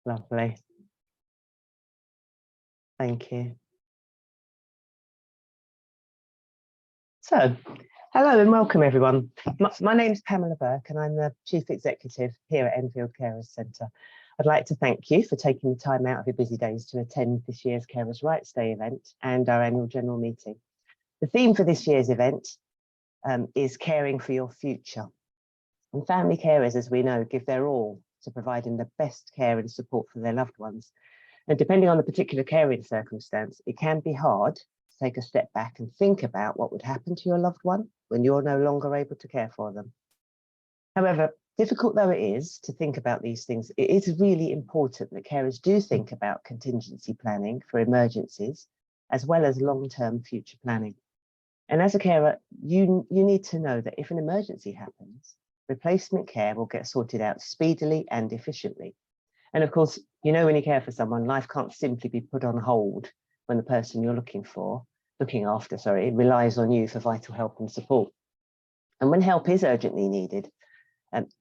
Lovely. Thank you. So, hello and welcome everyone. My name is Pamela Burke and I'm the Chief Executive here at Enfield Carers Centre. I'd like to thank you for taking the time out of your busy days to attend this year's Carers Rights Day event and our annual general meeting. The theme for this year's event is caring for your future. And family carers, as we know, give their all to providing the best care and support for their loved ones. And depending on the particular caring circumstance, it can be hard to take a step back and think about what would happen to your loved one when you're no longer able to care for them. However, difficult though it is to think about these things, it is really important that carers do think about contingency planning for emergencies, as well as long-term future planning. And as a carer, you need to know that if an emergency happens, replacement care will get sorted out speedily and efficiently. And of course, you know, when you care for someone, life can't simply be put on hold when the person you're looking after, relies on you for vital help and support. And when help is urgently needed,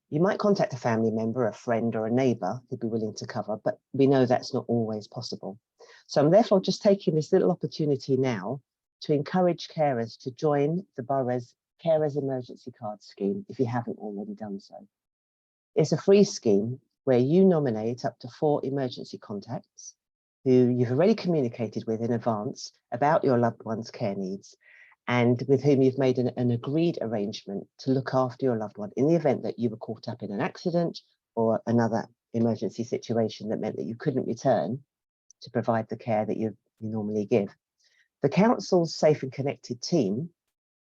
you might contact a family member, a friend or a neighbour who'd be willing to cover, but we know that's not always possible. So I'm therefore just taking this little opportunity now to encourage carers to join the borough's Carers Emergency Card scheme if you haven't already done so. It's a free scheme where you nominate up to 4 emergency contacts who you've already communicated with in advance about your loved one's care needs and with whom you've made an agreed arrangement to look after your loved one in the event that you were caught up in an accident or another emergency situation that meant that you couldn't return to provide the care that you normally give. The council's Safe and Connected team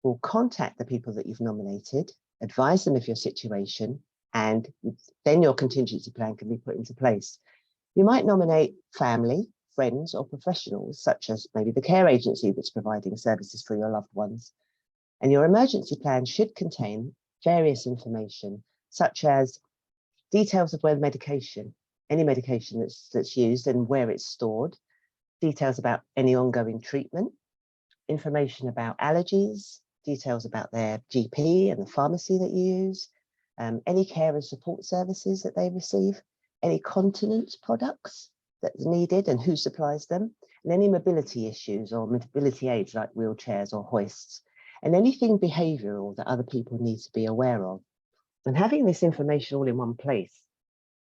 will contact the people that you've nominated, advise them of your situation, and then your contingency plan can be put into place. You might nominate family, friends, or professionals, such as maybe the care agency that's providing services for your loved ones. And your emergency plan should contain various information, such as details of where the medication, any medication that's used and where it's stored, details about any ongoing treatment, information about allergies, details about their GP and the pharmacy that you use, any care and support services that they receive, any continence products that's needed and who supplies them, and any mobility issues or mobility aids like wheelchairs or hoists, and anything behavioural that other people need to be aware of. And having this information all in one place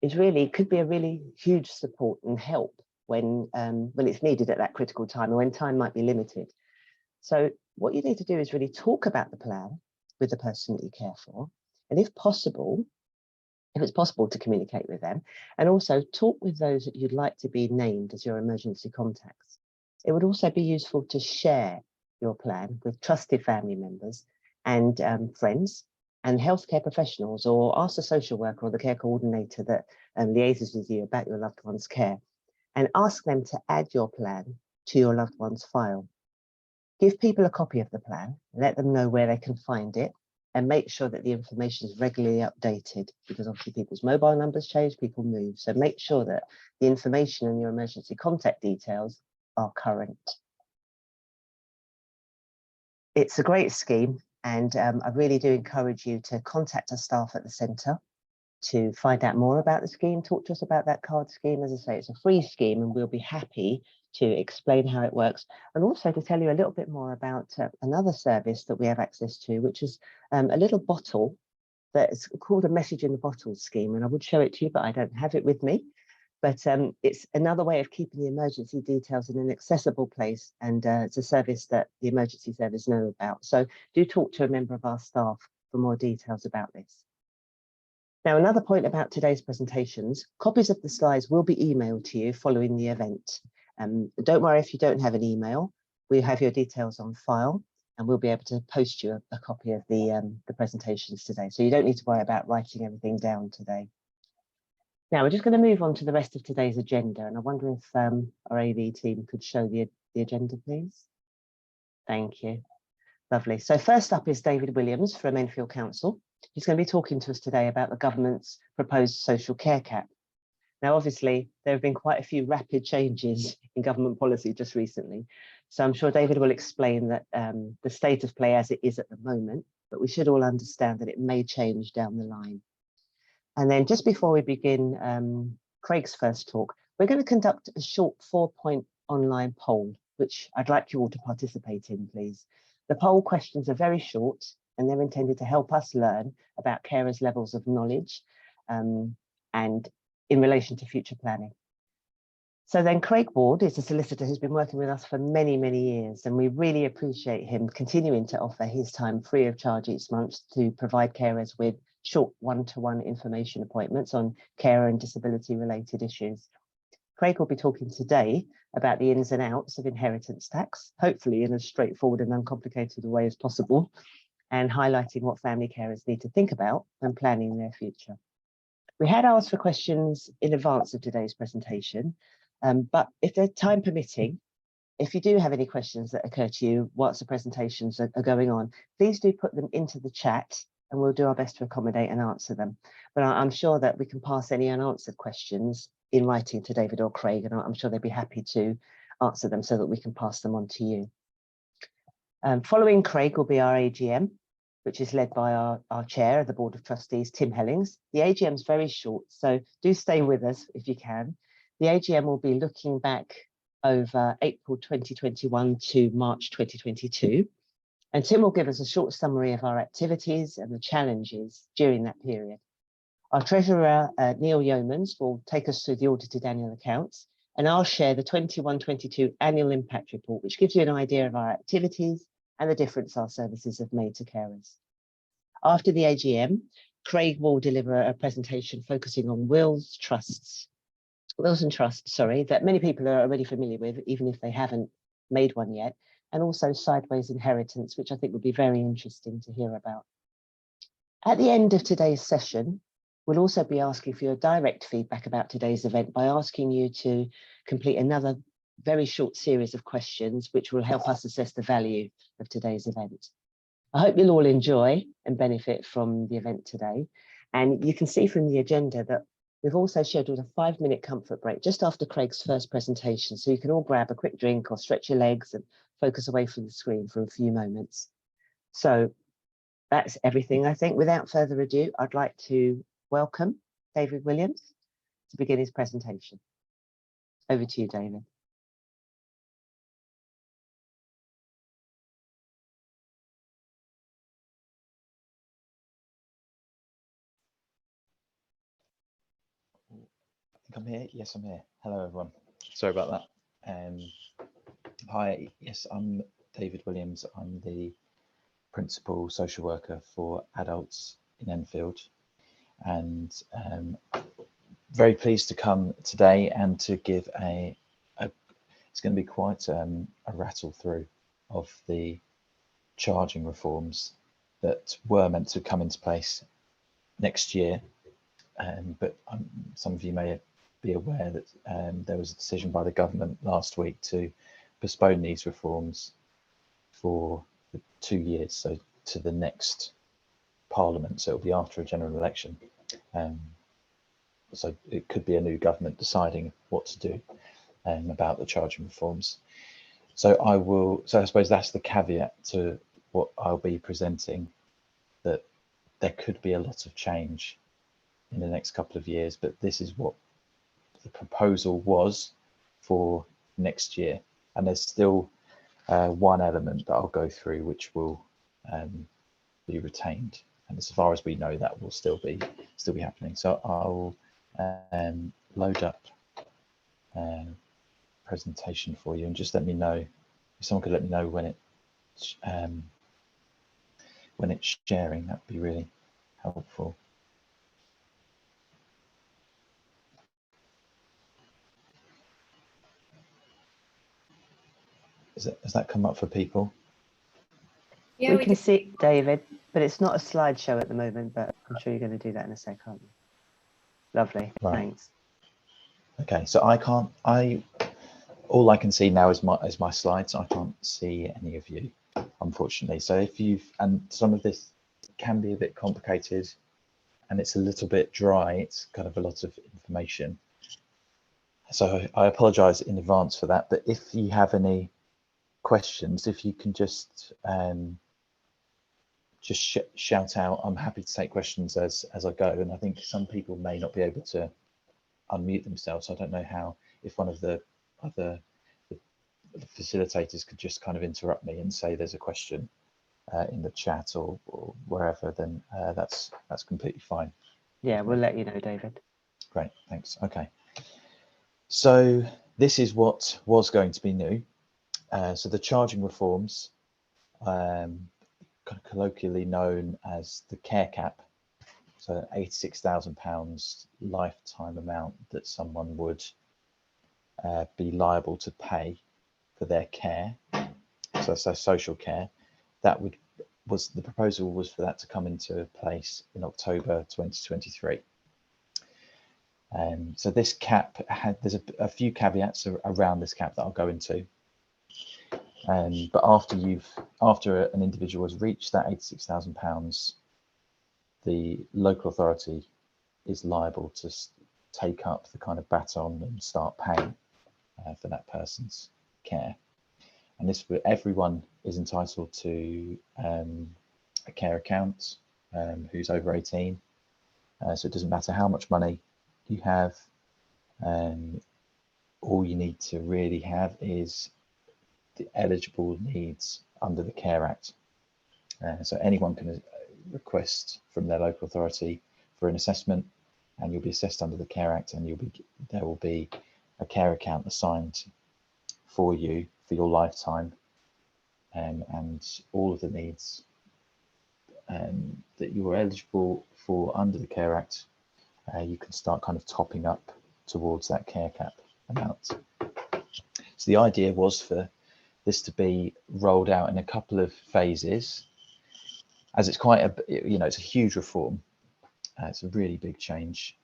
could be a really huge support and help when it's needed at that critical time or when time might be limited. So what you need to do is really talk about the plan with the person that you care for, and if it's possible to communicate with them, and also talk with those that you'd like to be named as your emergency contacts. It would also be useful to share your plan with trusted family members and friends and healthcare professionals, or ask the social worker or the care coordinator that liaises with you about your loved one's care, and ask them to add your plan to your loved one's file. Give people a copy of the plan, let them know where they can find it, and make sure that the information is regularly updated, because obviously people's mobile numbers change, people move. So make sure that the information and your emergency contact details are current. It's a great scheme, and I really do encourage you to contact our staff at the centre to find out more about the scheme, talk to us about that card scheme. As I say, it's a free scheme and we'll be happy to explain how it works, and also to tell you a little bit more about another service that we have access to, which is a little bottle that's called a message in the bottle scheme. And I would show it to you, but I don't have it with me. But it's another way of keeping the emergency details in an accessible place, and it's a service that the emergency service know about. So do talk to a member of our staff for more details about this. Now, another point about today's presentations, copies of the slides will be emailed to you following the event. Don't worry if you don't have an email, we have your details on file and we'll be able to post you a copy of the presentations today. So you don't need to worry about writing everything down today. Now, we're just going to move on to the rest of today's agenda, and I wonder if our AV team could show the agenda, please. Thank you. Lovely. So first up is David Williams from Enfield Council. He's going to be talking to us today about the government's proposed social care cap. Now, obviously, there have been quite a few rapid changes in government policy just recently. So I'm sure David will explain that the state of play as it is at the moment, but we should all understand that it may change down the line. And then just before we begin Craig's first talk, we're going to conduct a short 4-point online poll, which I'd like you all to participate in, please. The poll questions are very short and they're intended to help us learn about carers' levels of knowledge and in relation to future planning. So then Craig Ward is a solicitor who's been working with us for many, many years, and we really appreciate him continuing to offer his time free of charge each month to provide carers with short one-to-one information appointments on care and disability related issues. Craig will be talking today about the ins and outs of inheritance tax, hopefully in as straightforward and uncomplicated a way as possible, and highlighting what family carers need to think about when planning their future. We had asked for questions in advance of today's presentation, but if they're time permitting, if you do have any questions that occur to you whilst the presentations are going on, please do put them into the chat and we'll do our best to accommodate and answer them. But I'm sure that we can pass any unanswered questions in writing to David or Craig, and I'm sure they'd be happy to answer them so that we can pass them on to you. Following Craig will be our AGM, which is led by our chair of the Board of Trustees, Tim Hellings. The AGM is very short, so do stay with us if you can. The AGM will be looking back over April 2021 to March 2022. And Tim will give us a short summary of our activities and the challenges during that period. Our Treasurer, Neil Yeomans, will take us through the audited annual accounts, and I'll share the 21-22 annual impact report, which gives you an idea of our activities and the difference our services have made to carers. After the AGM, Craig will deliver a presentation focusing on wills and trusts, that many people are already familiar with, even if they haven't made one yet, and also sideways inheritance, which I think would be very interesting to hear about. At the end of today's session, we'll also be asking for your direct feedback about today's event by asking you to complete another very short series of questions, which will help us assess the value of today's event. I hope you'll all enjoy and benefit from the event today. And you can see from the agenda that we've also scheduled a 5-minute comfort break just after Craig's first presentation, so you can all grab a quick drink or stretch your legs and focus away from the screen for a few moments. So that's everything, I think. Without further ado, I'd like to welcome David Williams to begin his presentation. Over to you, David. I think I'm here. Yes, I'm here. Hello, everyone. Sorry about that. Hi, yes, I'm David Williams. I'm the Principal Social Worker for Adults in Enfield, and very pleased to come today and to give it's going to be quite a rattle through of the charging reforms that were meant to come into place next year. But some of you may be aware that there was a decision by the government last week to postpone these reforms for 2 years, so to the next Parliament, so it'll be after a general election. So it could be a new government deciding what to do about the charging reforms. So I suppose that's the caveat to what I'll be presenting, that there could be a lot of change in the next couple of years, but this is what the proposal was for next year. And there's still one element that I'll go through which will be retained, and as far as we know, that will still be happening. So I'll load up presentation for you, and just let me know if someone could let me know when it's sharing. That'd be really helpful. Has that come up for people? Yeah, we can see it, David, but it's not a slideshow at the moment, but I'm sure you're going to do that in a sec, aren't you? Lovely, right. Thanks. Okay, so all I can see now is my slides. I can't see any of you, unfortunately. So and some of this can be a bit complicated and it's a little bit dry. It's kind of a lot of information. So I apologize in advance for that, but if you have any questions, if you can just shout out. I'm happy to take questions as I go, and I think some people may not be able to unmute themselves. I don't know how, if one of the other the facilitators could just kind of interrupt me and say there's a question in the chat or wherever, then that's completely fine. Yeah, we'll let you know, David. Great, thanks. Okay, so this is what was going to be new. So the charging reforms, kind of colloquially known as the care cap, so £86,000 lifetime amount that someone would be liable to pay for their care, so social care. That the proposal was for that to come into place in October 2023. So this cap there's a few caveats around this cap that I'll go into. But after an individual has reached that £86,000, the local authority is liable to take up the kind of baton and start paying for that person's care. And this, everyone is entitled to a care account who's over 18. So it doesn't matter how much money you have. All you need to really have is the eligible needs under the Care Act. So anyone can request from their local authority for an assessment, and you'll be assessed under the Care Act, and there will be a care account assigned for you for your lifetime, and all of the needs that you're eligible for under the Care Act, you can start kind of topping up towards that care cap amount. So the idea was for this to be rolled out in a couple of phases, as it's quite it's a huge reform. It's a really big change.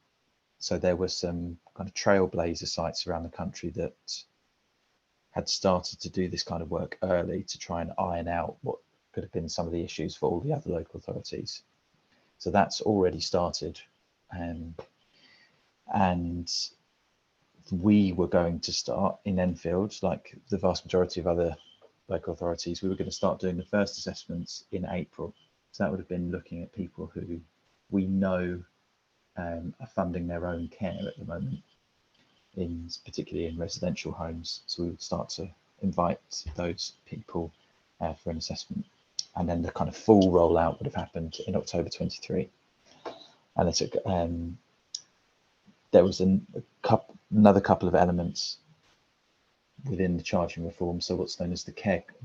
So there were some kind of trailblazer sites around the country that had started to do this kind of work early to try and iron out what could have been some of the issues for all the other local authorities. So that's already started. And we were going to start in Enfield, like the vast majority of other local authorities, we were going to start doing the first assessments in April. So that would have been looking at people who we know are funding their own care at the moment, particularly in residential homes. So we would start to invite those people for an assessment. And then the kind of full rollout would have happened in October 23. And it took, there was another couple of elements within the charging reform. So what's known as the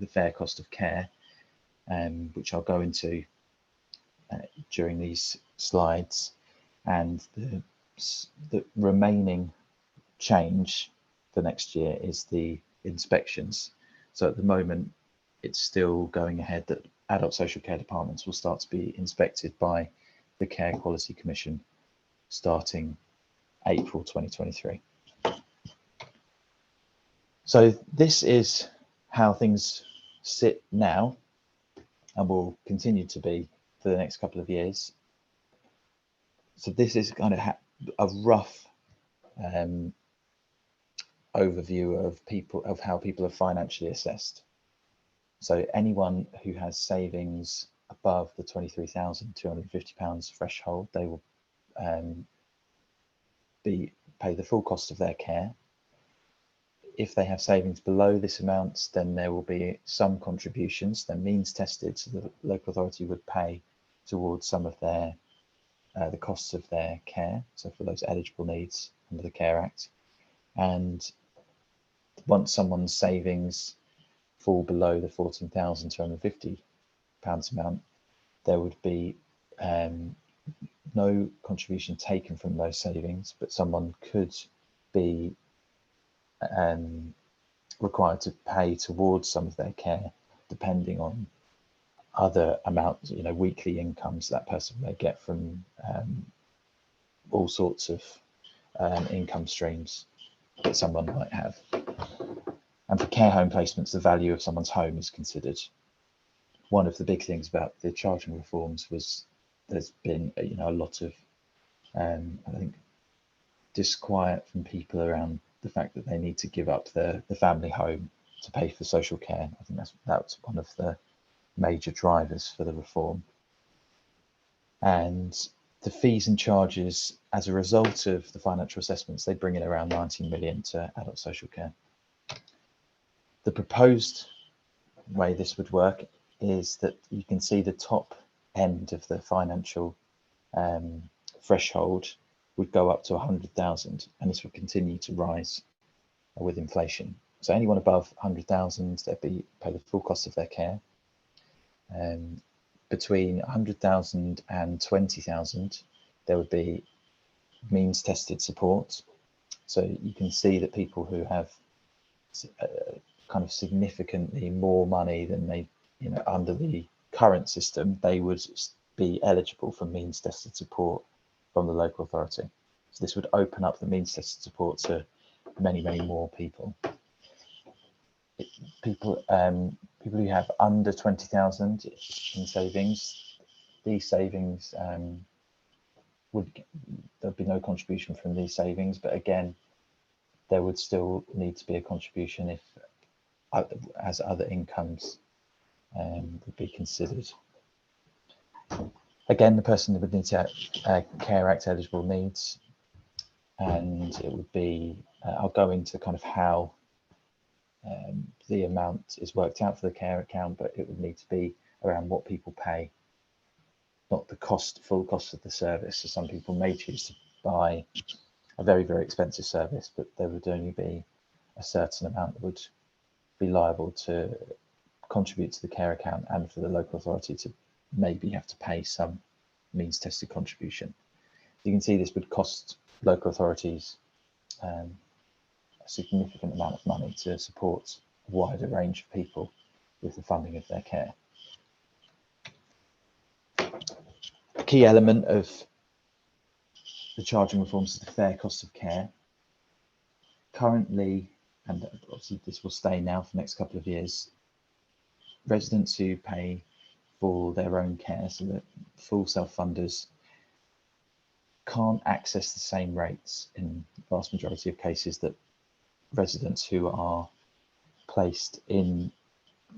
fair cost of care, which I'll go into during these slides, and the remaining change for next year is the inspections. So at the moment, it's still going ahead that adult social care departments will start to be inspected by the Care Quality Commission starting April 2023. So this is how things sit now and will continue to be for the next couple of years. So this is kind of a rough overview of how people are financially assessed. So anyone who has savings above the £23,250 threshold, they will pay the full cost of their care. If they have savings below this amount, then there will be some contributions. They're means tested, so the local authority would pay towards some of their the costs of their care, so for those eligible needs under the Care Act. And once someone's savings fall below the £14,250 amount, there would be no contribution taken from those savings, but someone could be required to pay towards some of their care, depending on other amounts, weekly incomes that person may get from all sorts of income streams that someone might have. And for care home placements, the value of someone's home is considered. One of the big things about the charging reforms was there's been a lot of I think disquiet from people around the fact that they need to give up the family home to pay for social care. I think that's one of the major drivers for the reform. And the fees and charges as a result of the financial assessments, they bring in around 19 million to adult social care. The proposed way this would work is that you can see the top end of the financial threshold would go up to 100,000, and this would continue to rise with inflation. So anyone above 100,000, they'd pay the full cost of their care. Between 100,000 and 20,000, there would be means tested support. So you can see that people who have kind of significantly more money than they, under the current system, they would be eligible for means tested support from the local authority. So this would open up the means tested support to many, many more people. People who have under 20,000 in savings, these savings there'd be no contribution from these savings, but again, there would still need to be a contribution if as other incomes would be considered. Again, the person would need to have Care Act eligible needs, and it would be, I'll go into kind of how the amount is worked out for the care account, but it would need to be around what people pay, not the full cost of the service. So some people may choose to buy a very, very expensive service, but there would only be a certain amount that would be liable to contribute to the care account, and for the local authority to maybe have to pay some means tested contribution. You can see this would cost local authorities a significant amount of money to support a wider range of people with the funding of their care. A key element of the charging reforms is the fair cost of care. Currently, and obviously this will stay now for the next couple of years, residents who pay for their own care, so that full self-funders, can't access the same rates in the vast majority of cases that residents who are placed in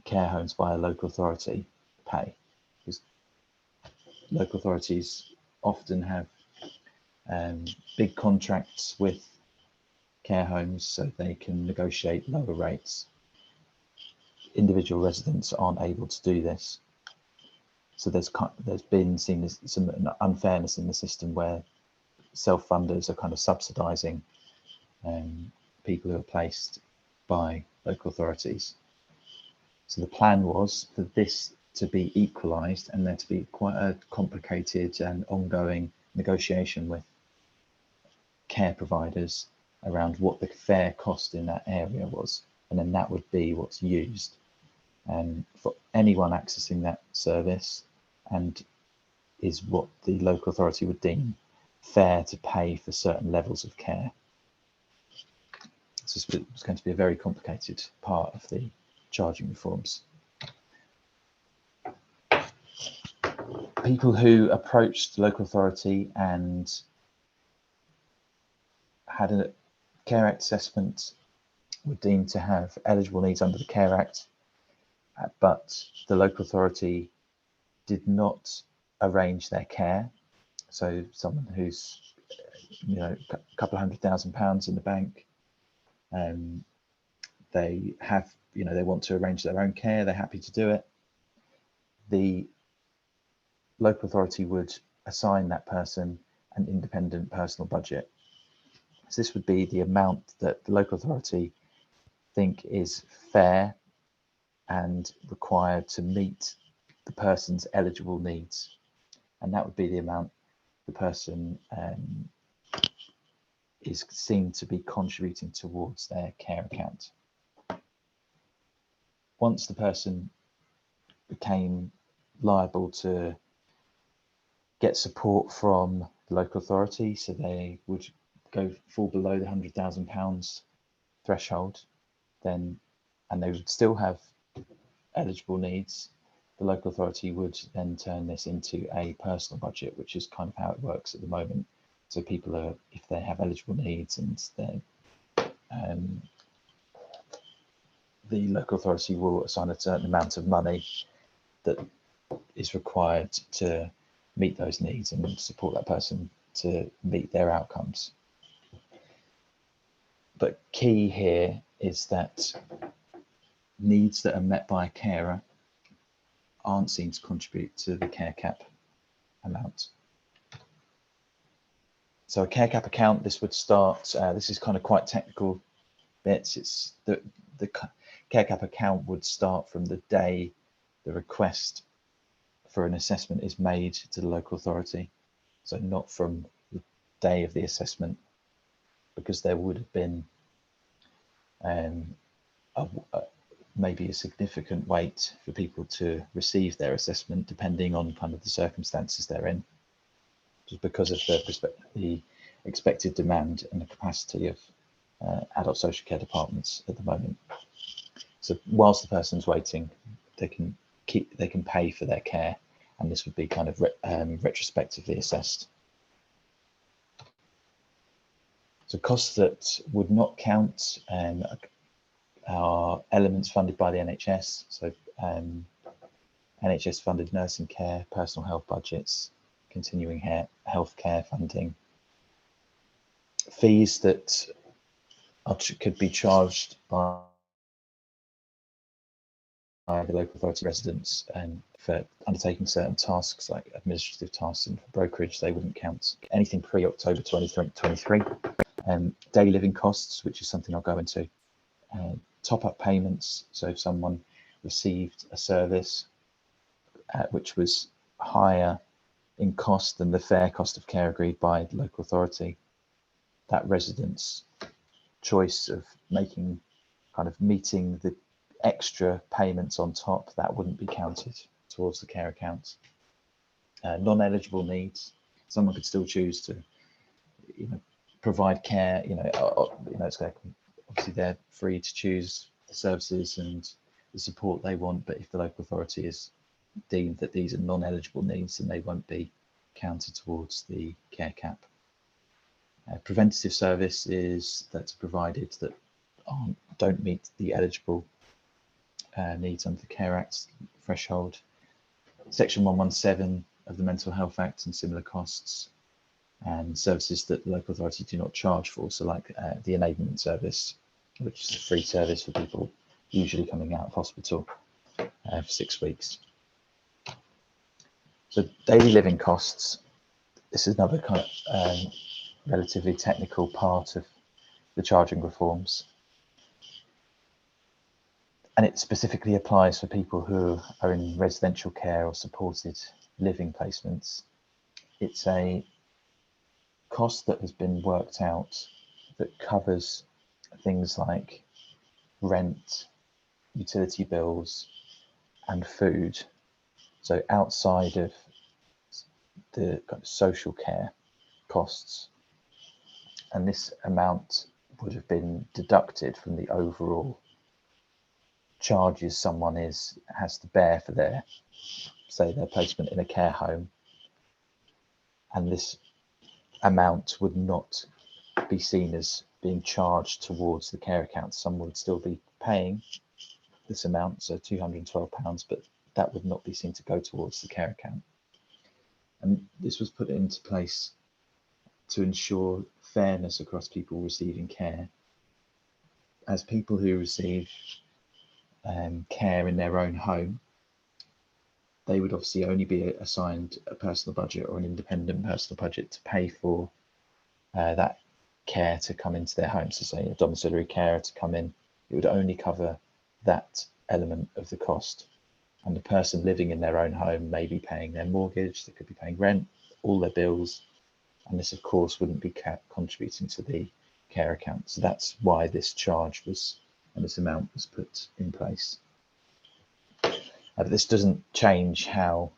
care homes by a local authority pay, because local authorities often have big contracts with care homes, so they can negotiate lower rates. Individual residents aren't able to do this, so there's been seen as some unfairness in the system where self-funders are kind of subsidising people who are placed by local authorities. So the plan was for this to be equalised, and there to be quite a complicated and ongoing negotiation with care providers around what the fair cost in that area was, and then that would be what's used for anyone accessing that service, and is what the local authority would deem fair to pay for certain levels of care. So it's going to be a very complicated part of the charging reforms. People who approached the local authority and had a Care Act assessment were deemed to have eligible needs under the Care Act, but the local authority did not arrange their care. So someone who's, a couple of £100,000 in the bank, they have, they want to arrange their own care, they're happy to do it. The local authority would assign that person an independent personal budget. So this would be the amount that the local authority think is fair and required to meet the person's eligible needs. And that would be the amount the person is seen to be contributing towards their care account. Once the person became liable to get support from the local authority, so they would fall below the £100,000 threshold, then, and they would still have eligible needs, the local authority would then turn this into a personal budget, which is kind of how it works at the moment. So people are, if they have eligible needs, and the local authority will assign a certain amount of money that is required to meet those needs and support that person to meet their outcomes. But key here is that needs that are met by a carer aren't seen to contribute to the care cap amount. So a care cap account, this would start, this is kind of quite technical bits. It's the care cap account would start from the day the request for an assessment is made to the local authority. So not from the day of the assessment, because there would have been maybe a significant wait for people to receive their assessment, depending on kind of the circumstances they're in, just because of the expected demand and the capacity of adult social care departments at the moment. So whilst the person's waiting, they can pay for their care, and this would be kind of retrospectively assessed. So costs that would not count are elements funded by the NHS. So NHS funded nursing care, personal health budgets, continuing health care funding, fees that could be charged by the local authority residents for undertaking certain tasks like administrative tasks, and for brokerage they wouldn't count. Anything pre-October 2023. Daily living costs, which is something I'll go into. Top-up payments, so if someone received a service which was higher in cost than the fair cost of care agreed by the local authority, that resident's choice of meeting the extra payments on top, that wouldn't be counted towards the care account. Non-eligible needs, someone could still choose to provide care, it's like, obviously they're free to choose the services and the support they want, but if the local authority is deemed that these are non-eligible needs, then they won't be counted towards the care cap. Preventative services that's provided that don't meet the eligible needs under the Care Act threshold. Section 117 of the Mental Health Act and similar costs, and services that the local authority do not charge for, so like the enablement service, which is a free service for people usually coming out of hospital for 6 weeks. So daily living costs, this is another kind of relatively technical part of the charging reforms, and it specifically applies for people who are in residential care or supported living placements. It's a cost that has been worked out that covers things like rent, utility bills, and food. So outside of the kind of social care costs, and this amount would have been deducted from the overall charges someone has to bear for their placement in a care home, and this amount would not be seen as being charged towards the care account. Someone would still be paying this amount, so £212, but that would not be seen to go towards the care account. And this was put into place to ensure fairness across people receiving care, as people who receive care in their own home, they would obviously only be assigned a personal budget or an independent personal budget to pay for that care to come into their home. So say a domiciliary carer to come in, it would only cover that element of the cost. And the person living in their own home may be paying their mortgage, they could be paying rent, all their bills, and this of course wouldn't be contributing to the care account. So that's why this charge was, and this amount was put in place. But this doesn't change how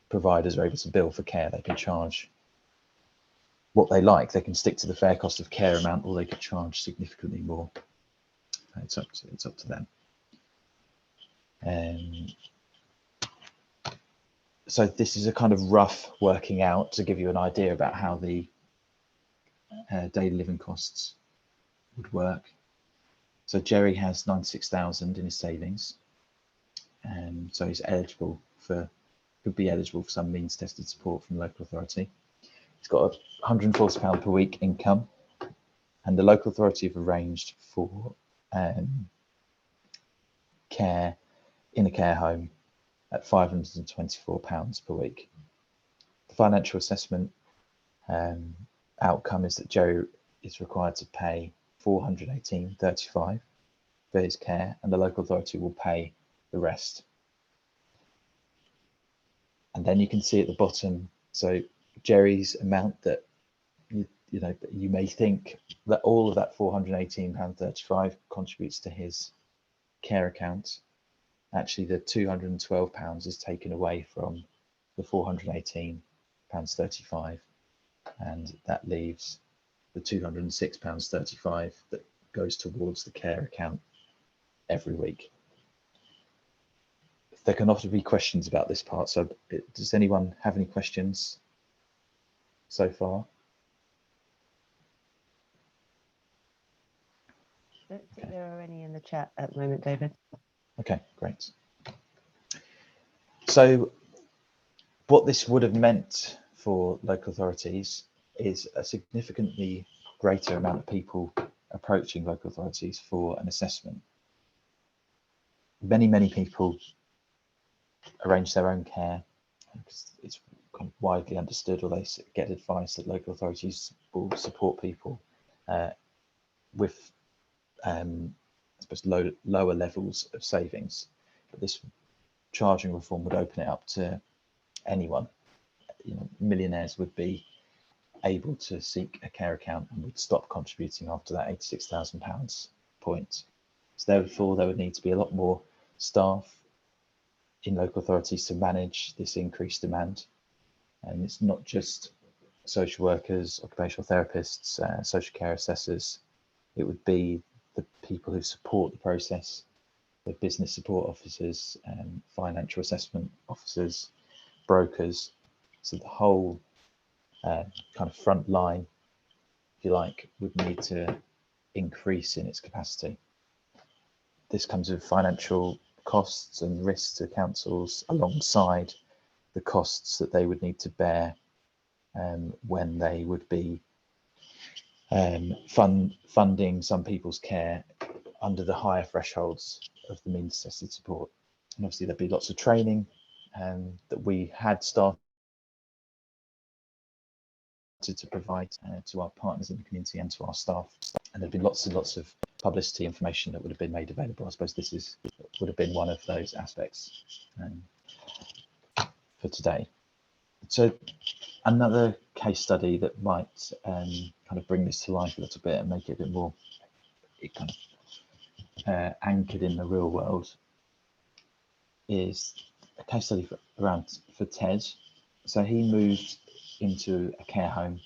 providers are able to bill for care. They can charge what they like. They can stick to the fair cost of care amount, or they could charge significantly more. It's up to them. So this is a kind of rough working out to give you an idea about how the daily living costs would work. So Jerry has 96,000 in his savings, so he's eligible for could be eligible for some means tested support from the local authority. He's got a £140 per week income, and the local authority have arranged for care in a care home at £524 per week. The financial assessment outcome is that Joe is required to pay £418.35 for his care, and the local authority will pay the rest. And then you can see at the bottom, so Jerry's amount that you may think that all of that £418.35 contributes to his care account. Actually, the £212 is taken away from the £418.35, and that leaves the £206.35 that goes towards the care account every week. There can often be questions about this part, so does anyone have any questions so far? I don't think there are any in the chat at the moment, David. Okay, great. So what this would have meant for local authorities is a significantly greater amount of people approaching local authorities for an assessment. Many people arrange their own care because it's kind of widely understood, or they get advice that local authorities will support people with I suppose lower levels of savings. But this charging reform would open it up to anyone. Millionaires would be able to seek a care account and would stop contributing after that £86,000 point. So therefore there would need to be a lot more staff in local authorities to manage this increased demand. And it's not just social workers, occupational therapists, social care assessors. It would be the people who support the process, the business support officers, financial assessment officers, brokers. So the whole kind of front line, if you like, would need to increase in its capacity. This comes with financial costs and risks to councils alongside the costs that they would need to bear when they would be funding some people's care under the higher thresholds of the means tested support. And obviously there'd be lots of training that we had started to provide to our partners in the community and to our staff, and there'd been lots and lots of publicity information that would have been made available. I suppose this would have been one of those aspects for today. So another case study that might kind of bring this to life a little bit and make it a bit more kind of anchored in the real world is a case study for Ted. So he moved into a care home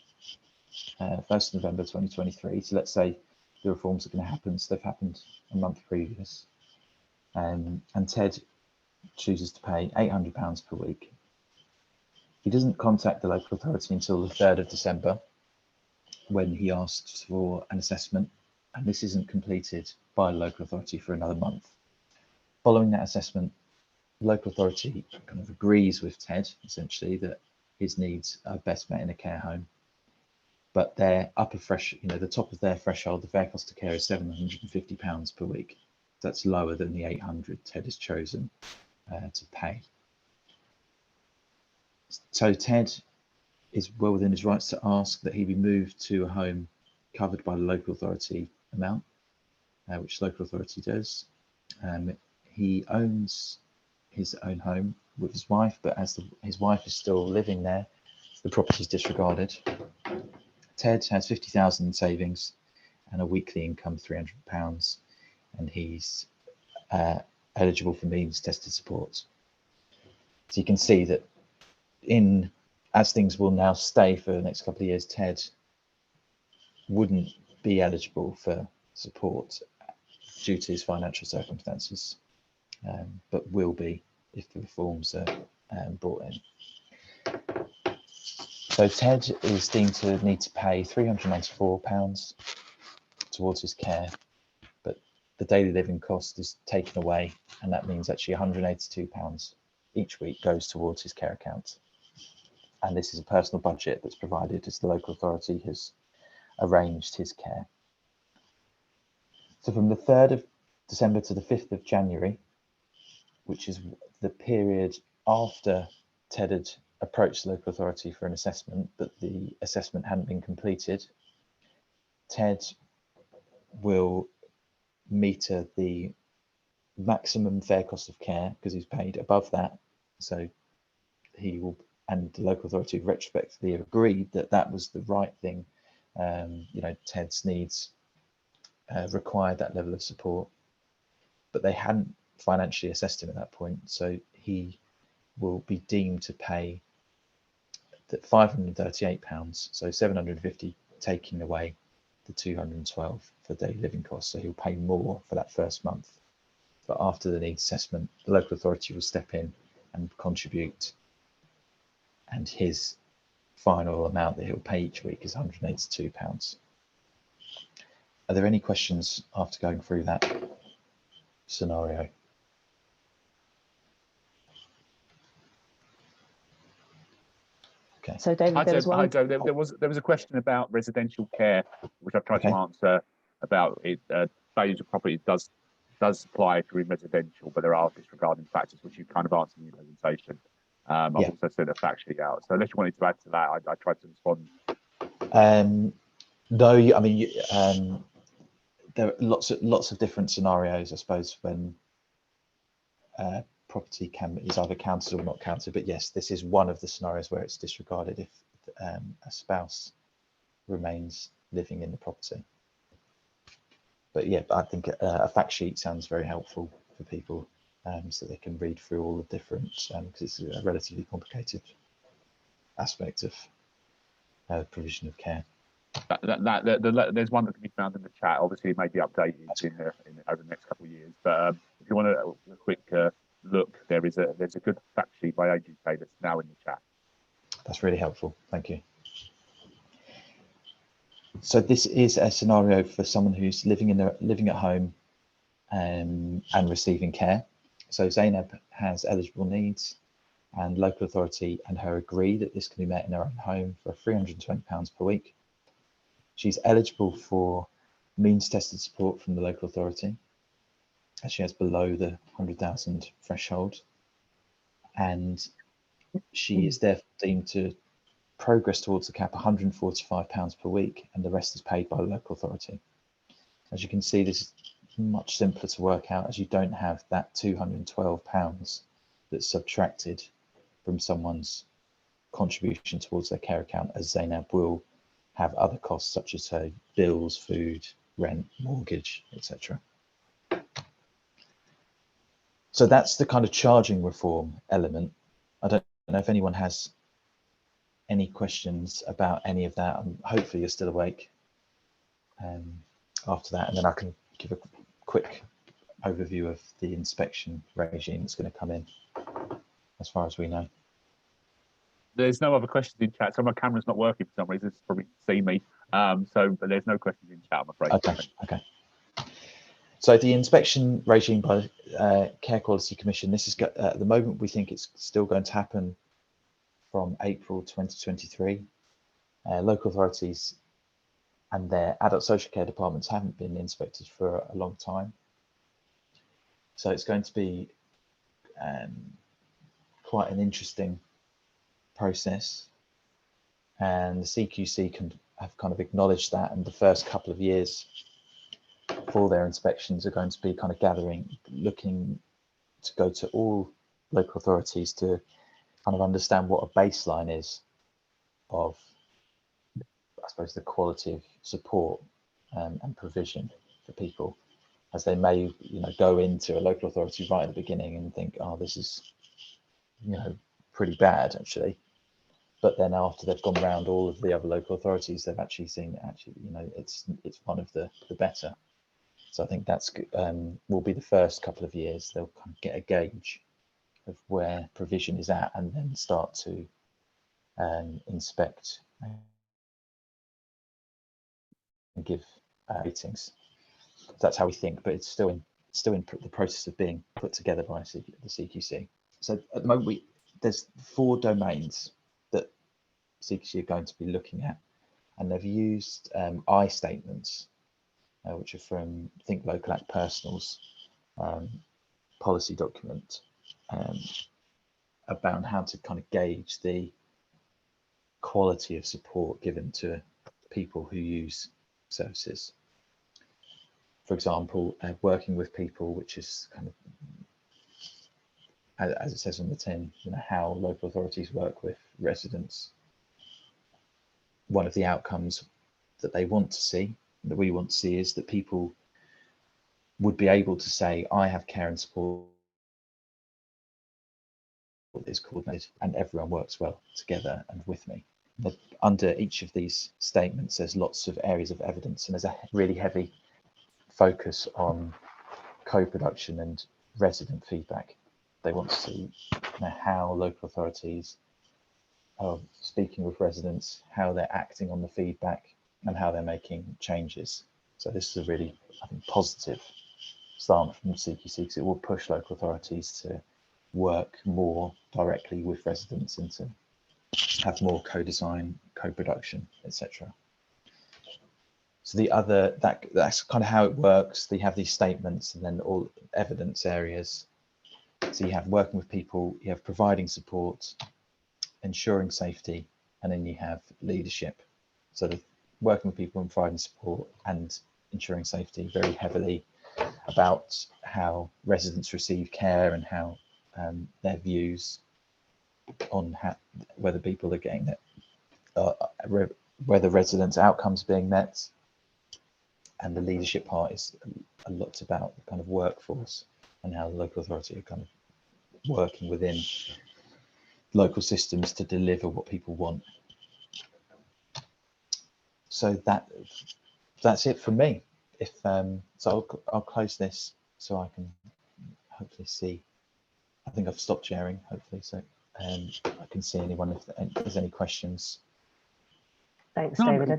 1st November 2023. So let's say the reforms are going to happen. So they've happened a month previous. And Ted chooses to pay £800 per week. He doesn't contact the local authority until the 3rd of December when he asks for an assessment. And this isn't completed by the local authority for another month. Following that assessment, the local authority kind of agrees with Ted, essentially, that his needs are best met in a care home. But their the top of their threshold, the fair cost of care is £750 per week. That's lower than the 800 Ted has chosen to pay. So Ted is well within his rights to ask that he be moved to a home covered by the local authority amount, which the local authority does. He owns his own home with his wife, but as his wife is still living there, the property is disregarded. Ted has 50,000 in savings and a weekly income of £300, and he's eligible for means tested support. So you can see that as things will now stay for the next couple of years, Ted wouldn't be eligible for support due to his financial circumstances, but will be if the reforms are brought in. So Ted is deemed to need to pay £394 towards his care, but the daily living cost is taken away, and that means actually £182 each week goes towards his care account. And this is a personal budget that's provided as the local authority has arranged his care. So from the 3rd of December to the 5th of January, which is the period after Ted had approached the local authority for an assessment, but the assessment hadn't been completed, Ted will meter the maximum fair cost of care because he's paid above that. So he will, and the local authority retrospectively agreed that that was the right thing. You know, Ted's needs required that level of support, but they hadn't financially assessed him at that point. So he will be deemed to pay that £538, so 750 taking away the 212 for daily living costs. So he'll pay more for that first month. But after the needs assessment, the local authority will step in and contribute, and his final amount that he'll pay each week is £182. Are there any questions after going through that scenario? Okay. So David, there was one. There was a question about residential care, which I've tried to answer about it. Values of property does apply if you're in residential, but there are disregarding factors, which you kind of answered in your presentation. I've also sent a fact sheet out. So unless you wanted to add to that, I tried to respond. No, I mean, there are lots of different scenarios, I suppose, when property is either counted or not counted. But yes, this is one of the scenarios where it's disregarded if a spouse remains living in the property. But yeah, I think a fact sheet sounds very helpful for people, so they can read through all the different, because it's a relatively complicated aspect of provision of care. There's one that can be found in the chat. Obviously, it may be updated over the next couple of years. But if you want a quick look, there's a good fact sheet by AGK that's now in the chat. That's really helpful. Thank you. So this is a scenario for someone who's living at home and receiving care. So Zainab has eligible needs, and local authority and her agree that this can be met in her own home for £320 per week. She's eligible for means tested support from the local authority, as she has below the 100,000 threshold, and she is therefore deemed to progress towards the cap £145 per week, and the rest is paid by the local authority. As you can see, this is much simpler to work out, as you don't have that £212 that's subtracted from someone's contribution towards their care account, as Zainab will have other costs such as her bills, food, rent, mortgage, etc. So that's the kind of charging reform element. I don't know if anyone has any questions about any of that. Hopefully you're still awake after that, and then I can give a quick overview of the inspection regime that's going to come in, as far as we know. There's no other questions in chat, so my camera's not working for some reason. It's probably see me. But there's no questions in chat, I'm afraid. Okay. So the inspection regime by Care Quality Commission, this is at the moment we think it's still going to happen from April 2023. Local authorities and their adult social care departments haven't been inspected for a long time. So it's going to be quite an interesting process. And the CQC have kind of acknowledged that, and the first couple of years for their inspections are going to be kind of looking to go to all local authorities to kind of understand what a baseline is of, I suppose, the quality of support and provision for people, as they may, go into a local authority right at the beginning and think, oh, this is, pretty bad actually. But then after they've gone around all of the other local authorities, they've actually seen it's one of the better. So I think that's will be the first couple of years. They'll kind of get a gauge of where provision is at, and then start to inspect and give ratings. That's how we think, but it's still in the process of being put together by the CQC. So at the moment, there's 4 domains that CQC are going to be looking at, and they've used I statements, which are from Think Local Act Personals policy document, about how to kind of gauge the quality of support given to people who use services. For example, working with people, which is kind of, as it says on the tin, how local authorities work with residents. One of the outcomes that they want to see, that we want to see, is that people would be able to say, I have care and support is coordinated and everyone works well together and with me. But under each of these statements, there's lots of areas of evidence, and there's a really heavy focus on co-production and resident feedback. They want to see how local authorities are speaking with residents, how they're acting on the feedback, and how they're making changes. So this is a really, I think, positive stance from CQC, because it will push local authorities to work more directly with residents and to have more co-design, co-production, etc. So that's kind of how it works. They have these statements and then all evidence areas. So you have working with people, you have providing support, ensuring safety, and then you have leadership. So the working with people and providing support and ensuring safety very heavily about how residents receive care and how their views on whether people are getting that, whether residents' outcomes being met. And the leadership part is a lot about the kind of workforce and how the local authority are kind of working within local systems to deliver what people want. So that's it from me. So I'll close this so I can hopefully see. I think I've stopped sharing, hopefully, so I can see anyone if there's any questions. Thanks, David.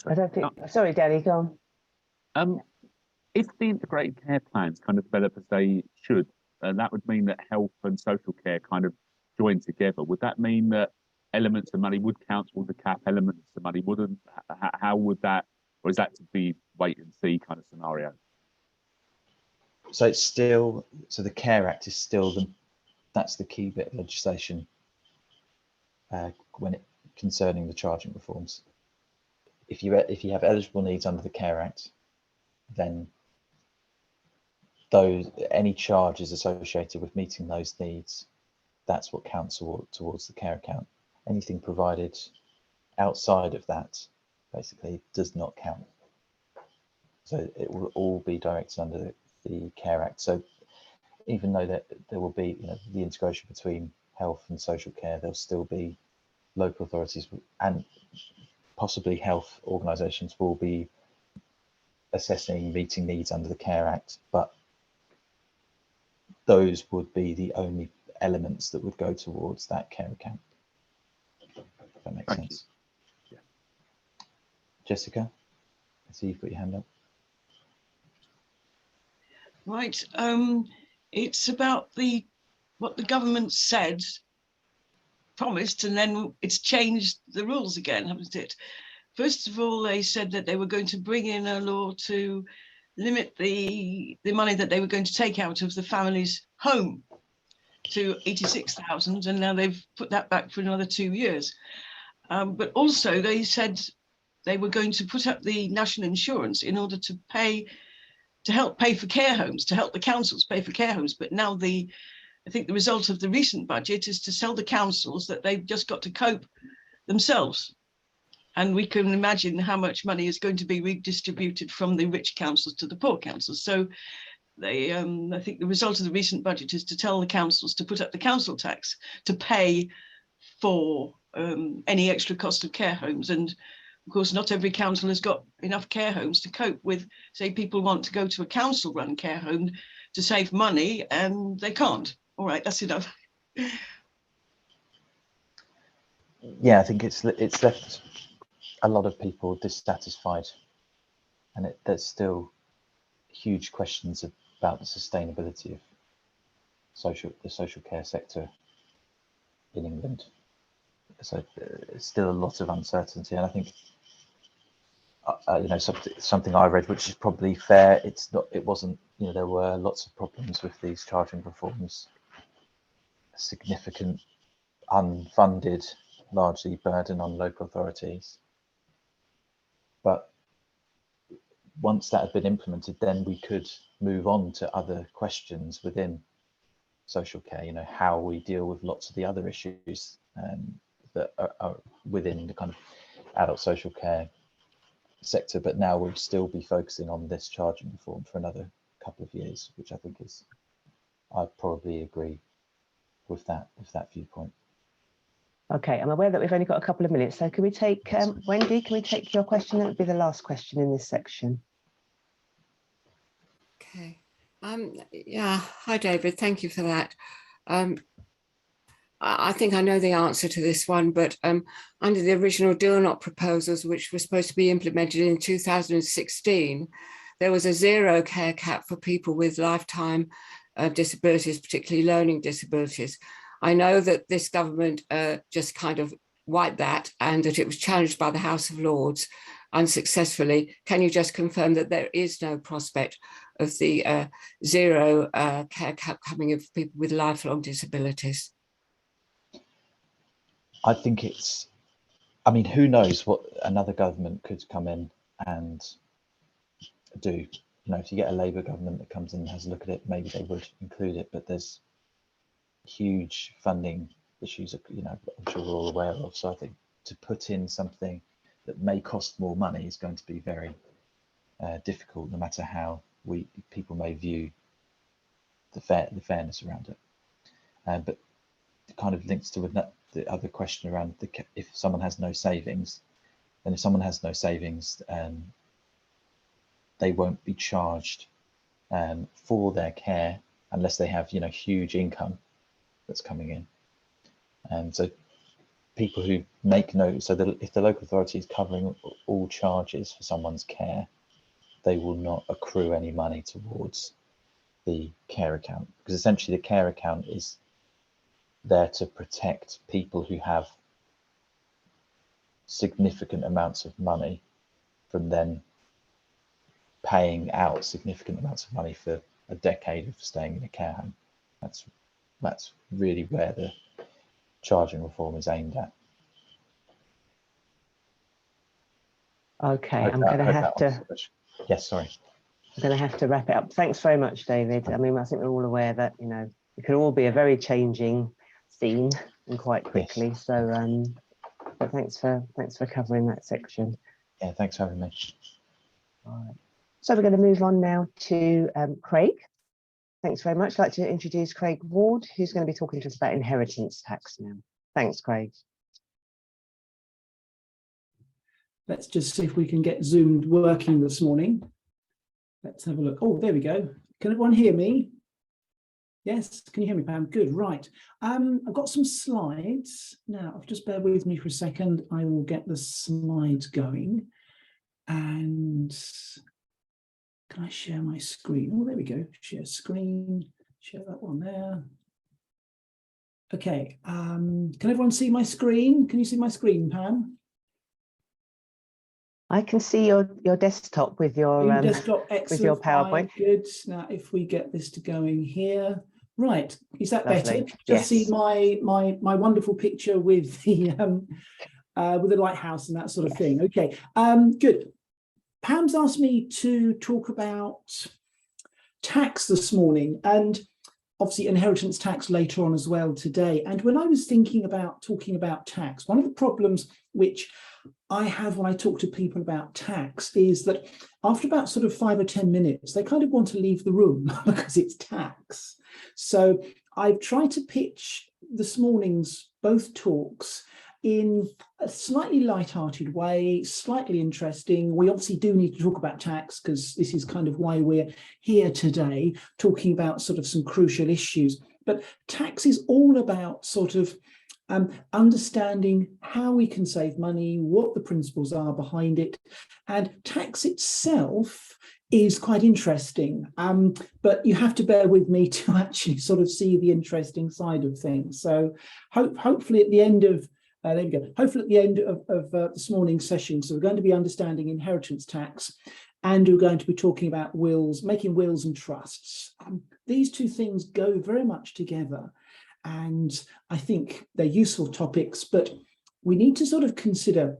I don't think. Sorry, Danny, go on. If the integrated care plans kind of develop as they should, that would mean that health and social care kind of join together. Would that mean that elements of money would count towards the cap, elements of money wouldn't? How would that, or is that to be wait and see kind of scenario? So it's still, so the Care Act is still that's the key bit of legislation concerning the charging reforms. If you have eligible needs under the Care Act, then any charges associated with meeting those needs, that's what counts towards the care account. Anything provided outside of that basically does not count. So it will all be directed under the Care Act. So even though there will be the integration between health and social care, there'll still be local authorities and possibly health organisations will be assessing meeting needs under the Care Act, but those would be the only elements that would go towards that care account. If that makes sense. Yeah. Jessica, I see you've got your hand up. Right. It's about what the government said, promised, and then it's changed the rules again, hasn't it? First of all, they said that they were going to bring in a law to limit the money that they were going to take out of the family's home to 86,000, and now they've put that back for another 2 years. But also they said they were going to put up the national insurance in order to help pay for care homes, to help the councils pay for care homes. But now I think the result of the recent budget is to tell the councils that they've just got to cope themselves. And we can imagine how much money is going to be redistributed from the rich councils to the poor councils. So I think the result of the recent budget is to tell the councils to put up the council tax to pay for any extra cost of care homes. And of course, not every council has got enough care homes to cope with. Say people want to go to a council-run care home to save money, and they can't. All right, that's enough. Yeah, I think it's left a lot of people dissatisfied, and there's still huge questions about the sustainability of the social care sector in England. So it's still a lot of uncertainty, and I think something I read, which is probably fair. It wasn't. There were lots of problems with these charging reforms. Significant unfunded, largely burden on local authorities. But once that had been implemented, then we could move on to other questions within social care. How we deal with lots of the other issues that are within the kind of adult social care sector, but now we'll still be focusing on this charging reform for another couple of years, which I think I'd probably agree with that viewpoint. Okay, I'm aware that we've only got a couple of minutes, so can we take Wendy? Can we take your question? That would be the last question in this section. Okay. Yeah. Hi, David. Thank you for that. I think I know the answer to this one, but under the original Deal Not proposals, which were supposed to be implemented in 2016, there was a zero care cap for people with lifetime disabilities, particularly learning disabilities. I know that this government just kind of wiped that, and that it was challenged by the House of Lords unsuccessfully. Can you just confirm that there is no prospect of the zero care cap coming in for people with lifelong disabilities? I think who knows what another government could come in and do. If you get a Labour government that comes in and has a look at it, maybe they would include it, but there's huge funding issues, I'm sure we're all aware of. So I think to put in something that may cost more money is going to be very difficult, no matter how people may view the fairness around it. But it kind of links to the other question around if someone has no savings, then if someone has no savings, they won't be charged for their care unless they have huge income that's coming in. And so people who make if the local authority is covering all charges for someone's care, they will not accrue any money towards the care account, because essentially the care account is there to protect people who have significant amounts of money from then paying out significant amounts of money for a decade of staying in a care home. That's really where the charging reform is aimed at. Okay, I'm going to have to. Yes, sorry. I'm going to have to wrap it up. Thanks very much, David. I think we're all aware that it can all be a very changing scene and quite quickly. Yes. So, but thanks for covering that section. Yeah, thanks for having me. All right. So we're going to move on now to Craig. Thanks very much. I'd like to introduce Craig Ward, who's going to be talking to us about inheritance tax now. Thanks, Craig. Let's just see if we can get Zoom working this morning. Let's have a look. Oh, there we go. Can everyone hear me? Yes, can you hear me, Pam? Good, right. I've got some slides. Now, just bear with me for a second. I will get the slides going. And can I share my screen? Oh, there we go. Share screen. Share that one there. Okay. Can everyone see my screen? Can you see my screen, Pam? I can see your desktop with your desktop. Excellent. with your PowerPoint. Right, good. Now, if we get this to going here, right? Is that Lovely. better? Yes. Just see my wonderful picture with the lighthouse and that sort of thing. Okay. Good. Pam's asked me to talk about tax this morning, and obviously inheritance tax later on as well today. And when I was thinking about talking about tax, one of the problems which I have when I talk to people about tax is that after about sort of 5 or 10 minutes, they kind of want to leave the room because it's tax. So I've tried to pitch this morning's both talks in a slightly light-hearted way, slightly interesting. We obviously do need to talk about tax because this is kind of why we're here today, talking about sort of some crucial issues. But tax is all about sort of understanding how we can save money, what the principles are behind it. And tax itself is quite interesting, but you have to bear with me to actually sort of see the interesting side of things. So hopefully at the end of there we go. Hopefully at the end of this morning's session, so we're going to be understanding inheritance tax, and we're going to be talking about wills, making wills and trusts. These two things go very much together, and I think they're useful topics, but we need to sort of consider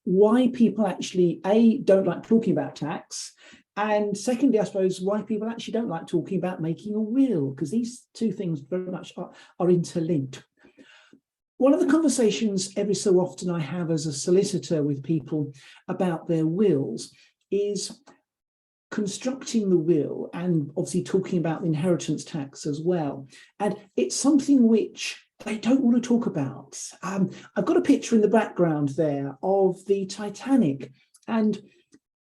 why people actually, A, don't like talking about tax, and secondly, I suppose, why people actually don't like talking about making a will, because these two things very much are interlinked. One of the conversations every so often I have as a solicitor with people about their wills is constructing the will, and obviously talking about the inheritance tax as well. And it's something which they don't want to talk about. I've got a picture in the background there of the Titanic, and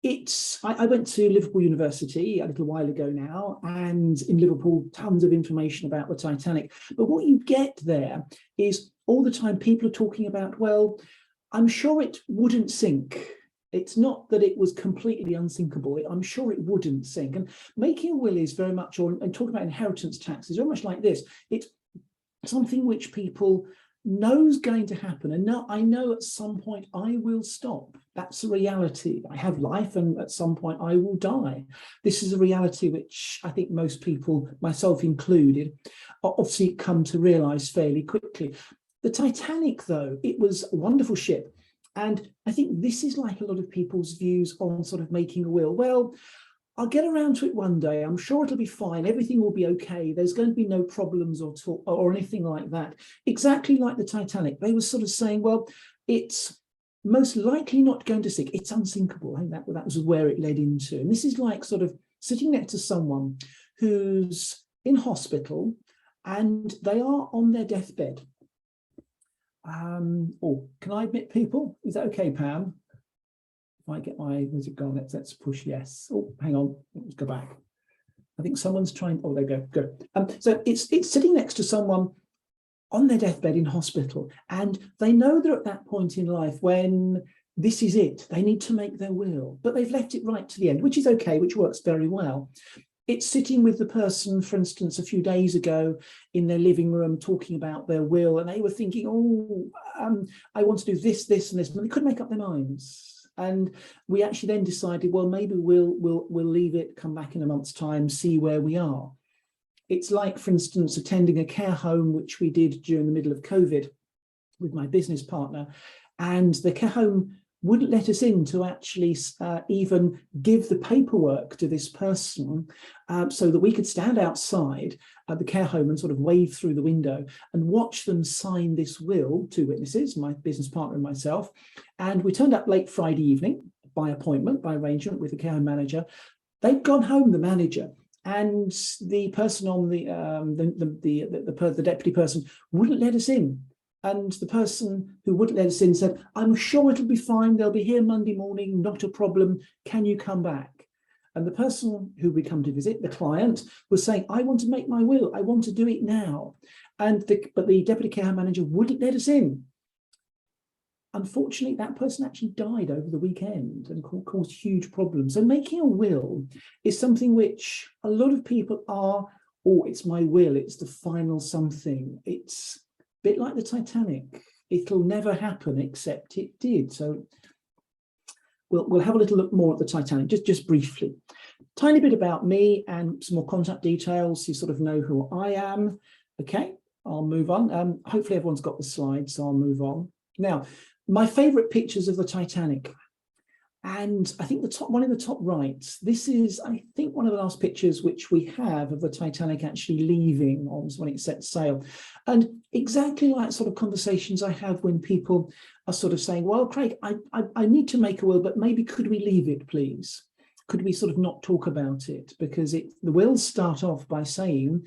I went to Liverpool University a little while ago now, and in Liverpool, tons of information about the Titanic. But what you get there is all the time people are talking about, well, I'm sure it wouldn't sink. It's not that it was completely unsinkable. I'm sure it wouldn't sink. And making a will is very much, and talking about inheritance tax is very much like this. It's something which people know is going to happen, and now I know at some point I will stop. That's a reality. I have life, and at some point I will die. This is a reality which I think most people, myself included, obviously come to realize fairly quickly. The Titanic, though, it was a wonderful ship, and I think this is like a lot of people's views on sort of making a will. Well, I'll get around to it one day. I'm sure it'll be fine. Everything will be okay. There's going to be no problems or anything like that. Exactly like the Titanic. They were sort of saying, well, it's most likely not going to sink. It's unsinkable. I think that was where it led into. And this is like sort of sitting next to someone who's in hospital and they are on their deathbed. Oh, can I admit people? Is that okay, Pam? If I get my music gone, let's push yes. Oh, hang on, let's go back. I think someone's trying. Oh, there you go. Good. So it's sitting next to someone on their deathbed in hospital, and they know they're at that point in life when this is it. They need to make their will, but they've left it right to the end, which is okay, which works very well. It's sitting with the person, for instance, a few days ago in their living room talking about their will, and they were thinking, oh, I want to do this, this, and this, but they couldn't make up their minds. And we actually then decided, well, maybe we'll leave it, come back in a month's time, see where we are. It's like, for instance, attending a care home, which we did during the middle of COVID with my business partner, and the care home wouldn't let us in to actually even give the paperwork to this person so that we could stand outside at the care home and sort of wave through the window and watch them sign this will, two witnesses, my business partner and myself. And we turned up late Friday evening by appointment, by arrangement with the care home manager. They'd gone home, the manager, and the person on the deputy person wouldn't let us in. And the person who wouldn't let us in said, I'm sure it'll be fine. They'll be here Monday morning, not a problem. Can you come back? And the person who we come to visit, the client, was saying, I want to make my will. I want to do it now. But the deputy care manager wouldn't let us in. Unfortunately, that person actually died over the weekend and caused huge problems. So making a will is something which a lot of people are, oh, it's my will. It's the final something. It's bit like the Titanic. It'll never happen except it did. So we'll have a little look more at the Titanic, just briefly. Tiny bit about me and some more contact details so you sort of know who I am. Okay, I'll move on. Hopefully everyone's got the slides, so I'll move on. Now, my favorite pictures of the Titanic. And I think one in the top right, this is, I think, one of the last pictures which we have of the Titanic actually leaving when it set sail. And exactly like sort of conversations I have when people are sort of saying, well, Craig, I need to make a will, but maybe could we leave it, please? Could we sort of not talk about it? Because the wills start off by saying,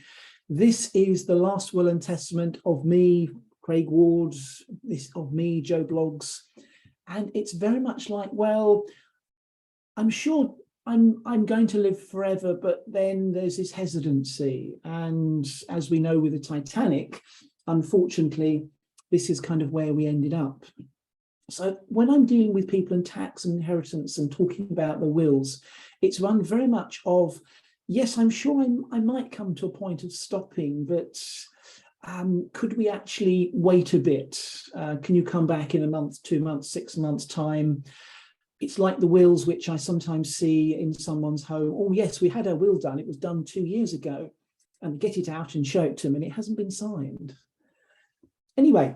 this is the last will and testament of me, Craig Ward, of me, Joe Bloggs. And it's very much like, well, I'm sure I'm going to live forever, but then there's this hesitancy. And as we know with the Titanic, unfortunately, this is kind of where we ended up. So when I'm dealing with people in tax and inheritance and talking about the wills, it's one very much of, yes, I'm sure I might come to a point of stopping, but could we actually wait a bit? Can you come back in a month, 2 months, 6 months time? It's like the wills which I sometimes see in someone's home. Oh yes, we had our will done. It was done 2 years ago, and get it out and show it to them, and it hasn't been signed. Anyway,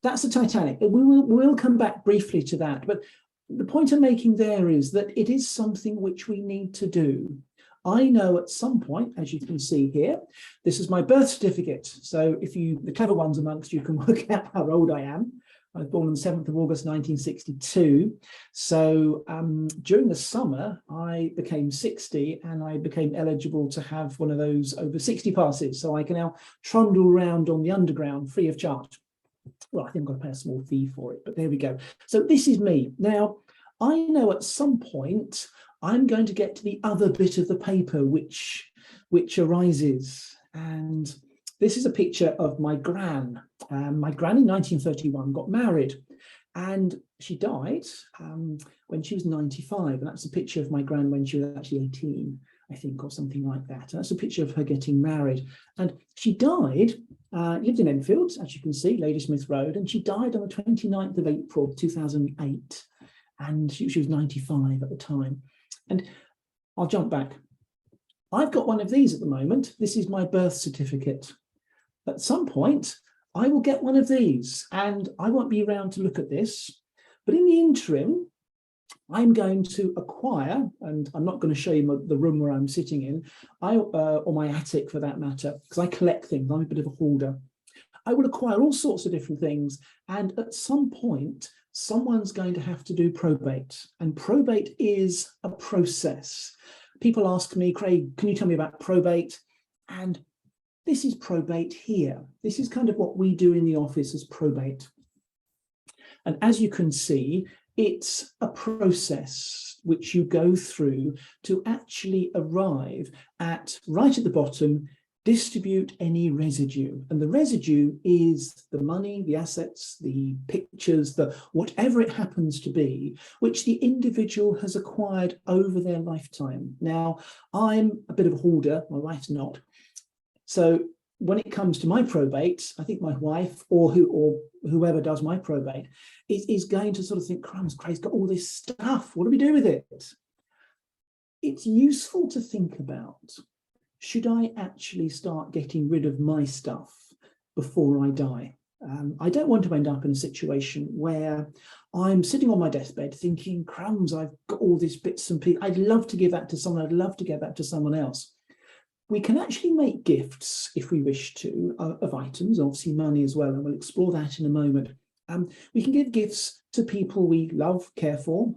that's the Titanic. We'll come back briefly to that. But the point I'm making there is that it is something which we need to do. I know at some point, as you can see here, this is my birth certificate. So if you, the clever ones amongst you, can work out how old I am. I was born on the 7th of August, 1962. So during the summer, I became 60 and I became eligible to have one of those over 60 passes. So I can now trundle around on the underground free of charge. Well, I think I've got to pay a small fee for it, but there we go. So this is me. Now, I know at some point I'm going to get to the other bit of the paper which arises. And this is a picture of my gran. My gran in 1931 got married and she died when she was 95. And that's a picture of my gran when she was actually 18, I think, or something like that. And that's a picture of her getting married. And she died, lived in Enfield, as you can see, Ladysmith Road, and she died on the 29th of April, 2008. And she was 95 at the time. And I'll jump back. I've got one of these at the moment. This is my birth certificate. At some point, I will get one of these and I won't be around to look at this. But in the interim, I'm going to acquire, and I'm not going to show you the room where I'm sitting in, or my attic for that matter, because I collect things. I'm a bit of a hoarder. I will acquire all sorts of different things. And at some point, someone's going to have to do probate. And probate is a process. People ask me, Craig, can you tell me about probate? And this is probate here. This is kind of what we do in the office as probate. And as you can see, it's a process which you go through to actually arrive at, right at the bottom, distribute any residue. And the residue is the money, the assets, the pictures, the whatever it happens to be, which the individual has acquired over their lifetime. Now, I'm a bit of a hoarder, my wife's not. So when it comes to my probate, I think my wife or whoever does my probate is going to sort of think, crumbs, Craig's got all this stuff. What do we do with it? It's useful to think about, should I actually start getting rid of my stuff before I die? I don't want to end up in a situation where I'm sitting on my deathbed thinking, crumbs, I've got all these bits and pieces. I'd love to give that to someone. I'd love to give that to someone else. We can actually make gifts, if we wish to, of items, obviously money as well, and we'll explore that in a moment. We can give gifts to people we love, care for,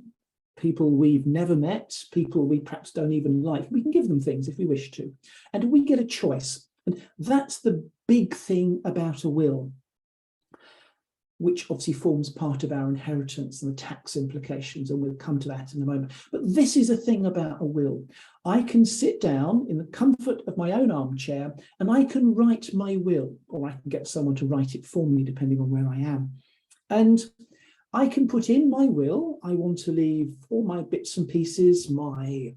people we've never met, people we perhaps don't even like. We can give them things if we wish to. And we get a choice. And that's the big thing about a will, which obviously forms part of our inheritance and the tax implications, and we'll come to that in a moment. But this is a thing about a will. I can sit down in the comfort of my own armchair and I can write my will, or I can get someone to write it for me, depending on where I am. And I can put in my will, I want to leave all my bits and pieces, my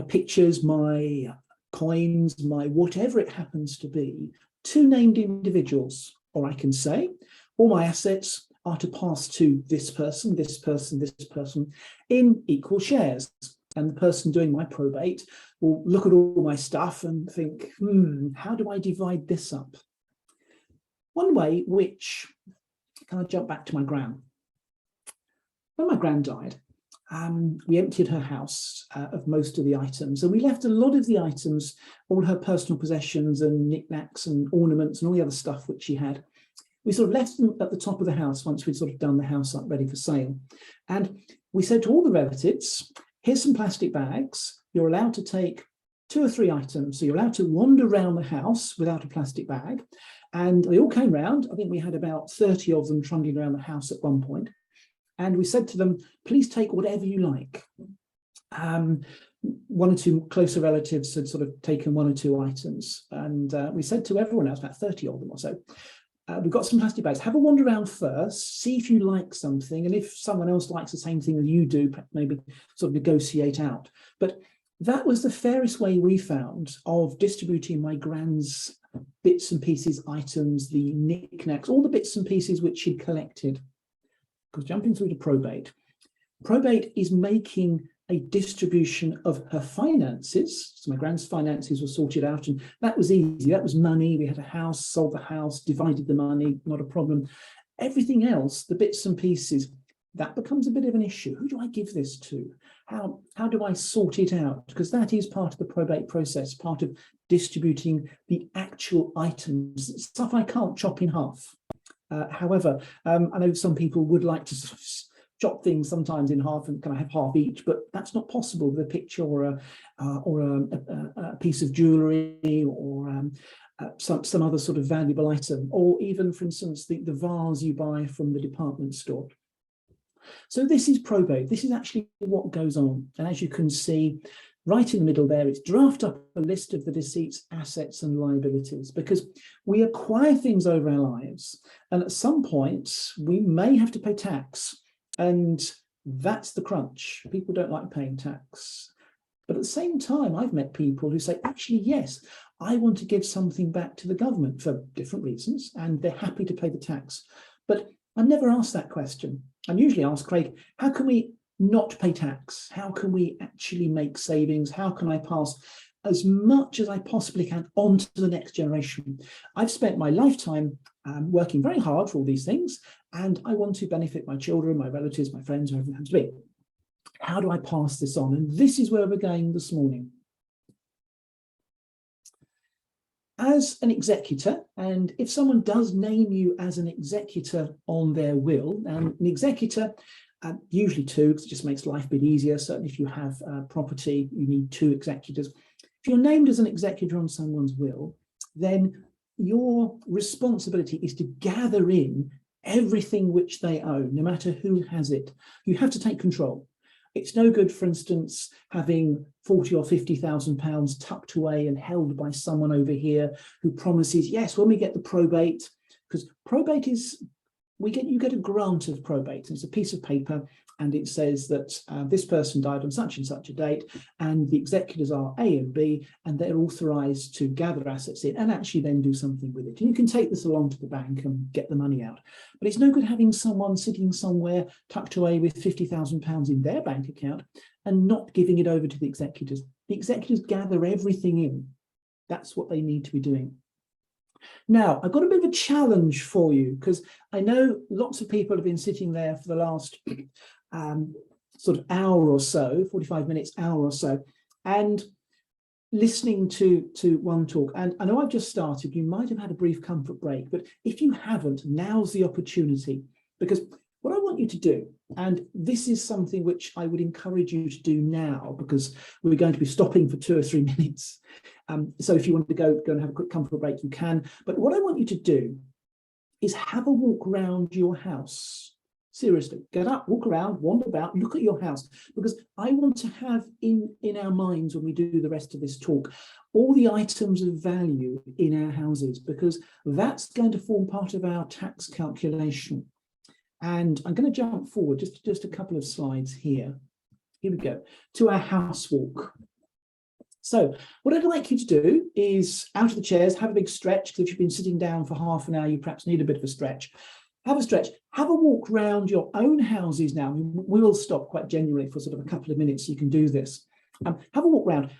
pictures, my coins, my whatever it happens to be, to named individuals. Or I can say, all my assets are to pass to this person, this person, this person in equal shares. And the person doing my probate will look at all my stuff and think, how do I divide this up? One way which, can I jump back to my gran? When my gran died, we emptied her house of most of the items, and we left a lot of the items, all her personal possessions and knickknacks and ornaments and all the other stuff which she had. We sort of left them at the top of the house once we'd sort of done the house up ready for sale. And we said to all the relatives, here's some plastic bags. You're allowed to take 2 or 3 items. So you're allowed to wander around the house without a plastic bag. And they all came round. I think we had about 30 of them trundling around the house at one point. And we said to them, please take whatever you like. 1 or 2 closer relatives had sort of taken 1 or 2 items. And we said to everyone else, about 30 of them or so, we've got some plastic bags. Have a wander around first, see if you like something, and if someone else likes the same thing as you do, maybe sort of negotiate out. But that was the fairest way we found of distributing my grand's bits and pieces, items, the knickknacks, all the bits and pieces which she'd collected. Because jumping through to probate is making a distribution of her finances. So my grand's finances were sorted out, and that was easy. That was money. We had a house, sold the house, divided the money, not a problem. Everything else, the bits and pieces, that becomes a bit of an issue. Who do I give this to? How do I sort it out? Because that is part of the probate process, part of distributing the actual items, stuff I can't chop in half. However, I know some people would like to sort of chop things sometimes in half and kind of have half each, but that's not possible with a picture or a piece of jewellery or some other sort of valuable item, or even, for instance, the vase you buy from the department store. So this is probate. This is actually what goes on. And as you can see, right in the middle there, it's draft up a list of the deceased's assets and liabilities, because we acquire things over our lives. And at some point, we may have to pay tax. And that's the crunch. People don't like paying tax. But at the same time, I've met people who say, actually, yes, I want to give something back to the government for different reasons, and they're happy to pay the tax. But I'm never asked that question. I'm usually asked, Craig, how can we not pay tax? How can we actually make savings? How can I pass as much as I possibly can on to the next generation? I've spent my lifetime working very hard for all these things, and I want to benefit my children, my relatives, my friends, whoever it happens to be. How do I pass this on? And this is where we're going this morning. As an executor, and if someone does name you as an executor on their will, and an executor, usually two, because it just makes life a bit easier. Certainly if you have property, you need two executors. If you're named as an executor on someone's will, then your responsibility is to gather in everything which they own, no matter who has it. You have to take control. It's no good, for instance, having 40 or 50,000 pounds tucked away and held by someone over here who promises, yes, when we get the probate, because probate is, you get a grant of probate. It's a piece of paper, and it says that this person died on such and such a date, and the executors are A and B, and they're authorised to gather assets in and actually then do something with it. And you can take this along to the bank and get the money out. But it's no good having someone sitting somewhere tucked away with 50,000 pounds in their bank account and not giving it over to the executors. The executors gather everything in. That's what they need to be doing. Now, I've got a bit of a challenge for you, because I know lots of people have been sitting there for the last sort of hour or so, 45 minutes, hour or so, and listening to one talk. And I know I've just started, you might have had a brief comfort break, but if you haven't, now's the opportunity, because what I want you to do, and this is something which I would encourage you to do now, because we're going to be stopping for 2 or 3 minutes. So if you want to go and have a quick comfort break, you can. But what I want you to do is have a walk around your house. Seriously, get up, walk around, wander about, look at your house, because I want to have in our minds, when we do the rest of this talk, all the items of value in our houses, because that's going to form part of our tax calculation. And I'm going to jump forward just a couple of slides here. Here we go, to our house walk. So what I'd like you to do is, out of the chairs, have a big stretch, because if you've been sitting down for half an hour, you perhaps need a bit of a stretch. Have a stretch, have a walk around your own houses now. We will stop quite genuinely for sort of a couple of minutes so you can do this. Have a walk around.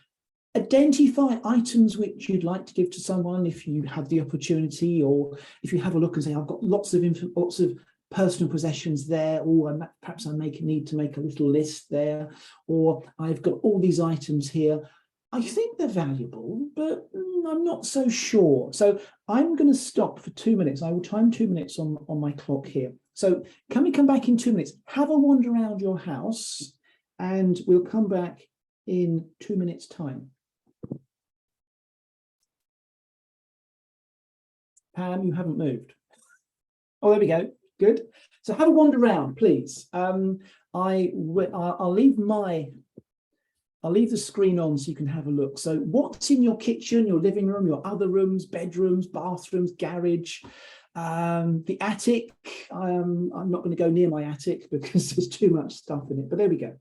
Identify items which you'd like to give to someone if you have the opportunity, or if you have a look and say, I've got lots of personal possessions there, or perhaps I need to make a little list there, or I've got all these items here. I think they're valuable, but I'm not so sure. So I'm going to stop for 2 minutes. I will time 2 minutes on my clock here. So can we come back in 2 minutes? Have a wander around your house, and we'll come back in 2 minutes' time. Pam, you haven't moved. Oh, there we go. Good. So have a wander around, please. I'll leave the screen on so you can have a look. So what's in your kitchen, your living room, your other rooms, bedrooms, bathrooms, garage? The attic, I'm not going to go near my attic because there's too much stuff in it, but there we go.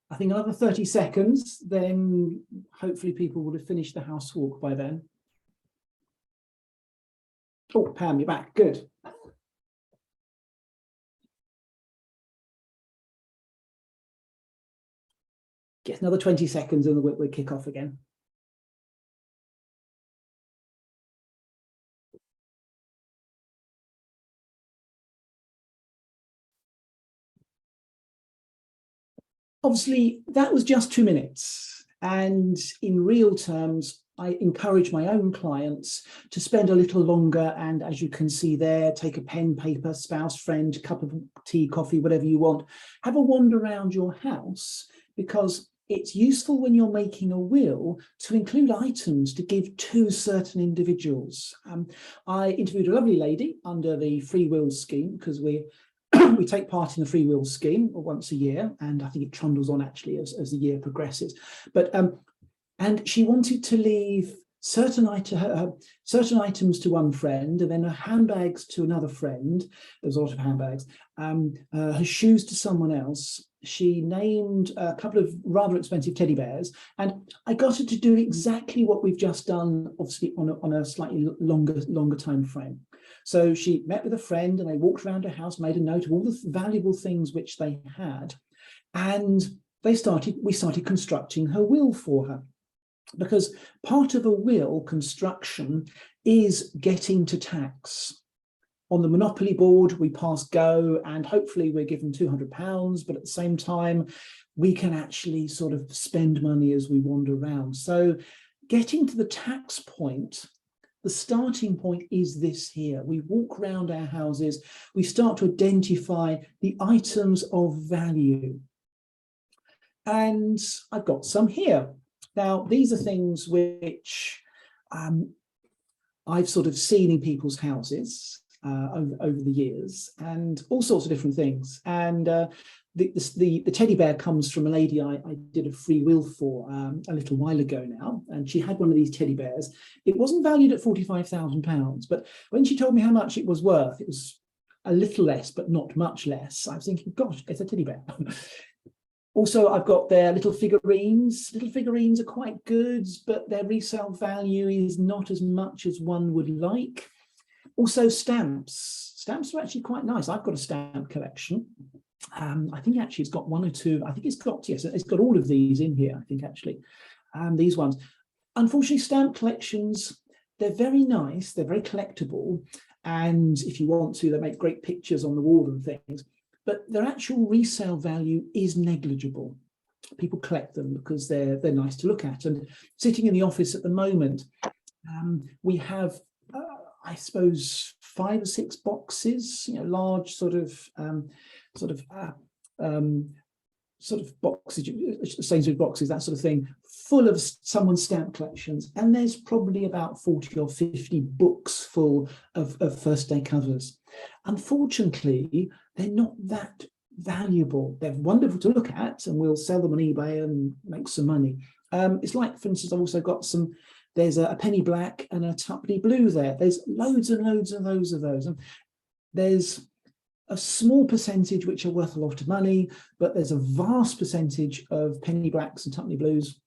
I think another 30 seconds, then hopefully people would have finished the house walk by then. Oh, Pam, you're back. Good. Get another 20 seconds and we'll kick off again. Obviously, that was just 2 minutes. And in real terms, I encourage my own clients to spend a little longer. And as you can see there, take a pen, paper, spouse, friend, cup of tea, coffee, whatever you want. Have a wander around your house, because it's useful when you're making a will to include items to give to certain individuals. I interviewed a lovely lady under the free will scheme, because we take part in the free will scheme once a year, and I think it trundles on actually as the year progresses. But and she wanted to leave certain items to one friend, and then her handbags to another friend. There's a lot of handbags. Her shoes to someone else. She named a couple of rather expensive teddy bears, and I got her to do exactly what we've just done, obviously on a slightly longer time frame. So she met with a friend, and they walked around her house, made a note of all the valuable things which they had, and we started constructing her will for her. Because part of a will construction is getting to tax. On the Monopoly board, we pass go, and hopefully we're given £200, but at the same time, we can actually sort of spend money as we wander around. So getting to the tax point, the starting point is this here. We walk around our houses, we start to identify the items of value. And I've got some here. Now, these are things which I've sort of seen in people's houses over the years, and all sorts of different things. And the teddy bear comes from a lady I did a free will for a little while ago now, and she had one of these teddy bears. It wasn't valued at £45,000, but when she told me how much it was worth, it was a little less, but not much less. I was thinking, gosh, it's a teddy bear. Also, I've got their little figurines. Little figurines are quite good, but their resale value is not as much as one would like. Also, stamps. Stamps are actually quite nice. I've got a stamp collection. I think actually it's got one or two. I think it's got, yes, it's got all of these in here, I think actually. These ones. Unfortunately, stamp collections, they're very nice. They're very collectible. And if you want to, they make great pictures on the wall and things. But their actual resale value is negligible. people collect them because they're nice to look at. And sitting in the office at the moment, we have, I suppose, 5 or 6 boxes, large sort of boxes, Sainsbury's boxes, that sort of thing, full of someone's stamp collections. And there's probably about 40 or 50 books full of first day covers. Unfortunately, they're not that valuable. They're wonderful to look at, and we'll sell them on eBay and make some money. It's like, for instance, I've also got there's a penny black and a tuppenny blue there. There's loads and loads of those. And there's a small percentage which are worth a lot of money, but there's a vast percentage of penny blacks and tuppenny blues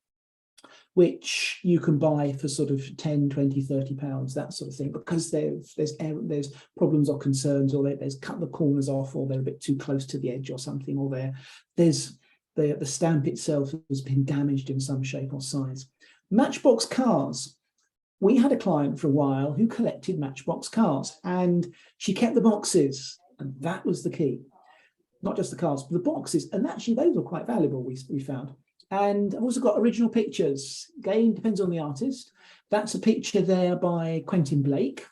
which you can buy for sort of 10, 20, 30 pounds, that sort of thing, because there's problems or concerns, or there's cut the corners off, or they're a bit too close to the edge or something, or the stamp itself has been damaged in some shape or size. Matchbox cars. We had a client for a while who collected Matchbox cars, and she kept the boxes, and that was the key. Not just the cars, but the boxes, and actually those were quite valuable, we found. And I've also got original pictures. Again, depends on the artist. That's a picture there by Quentin Blake.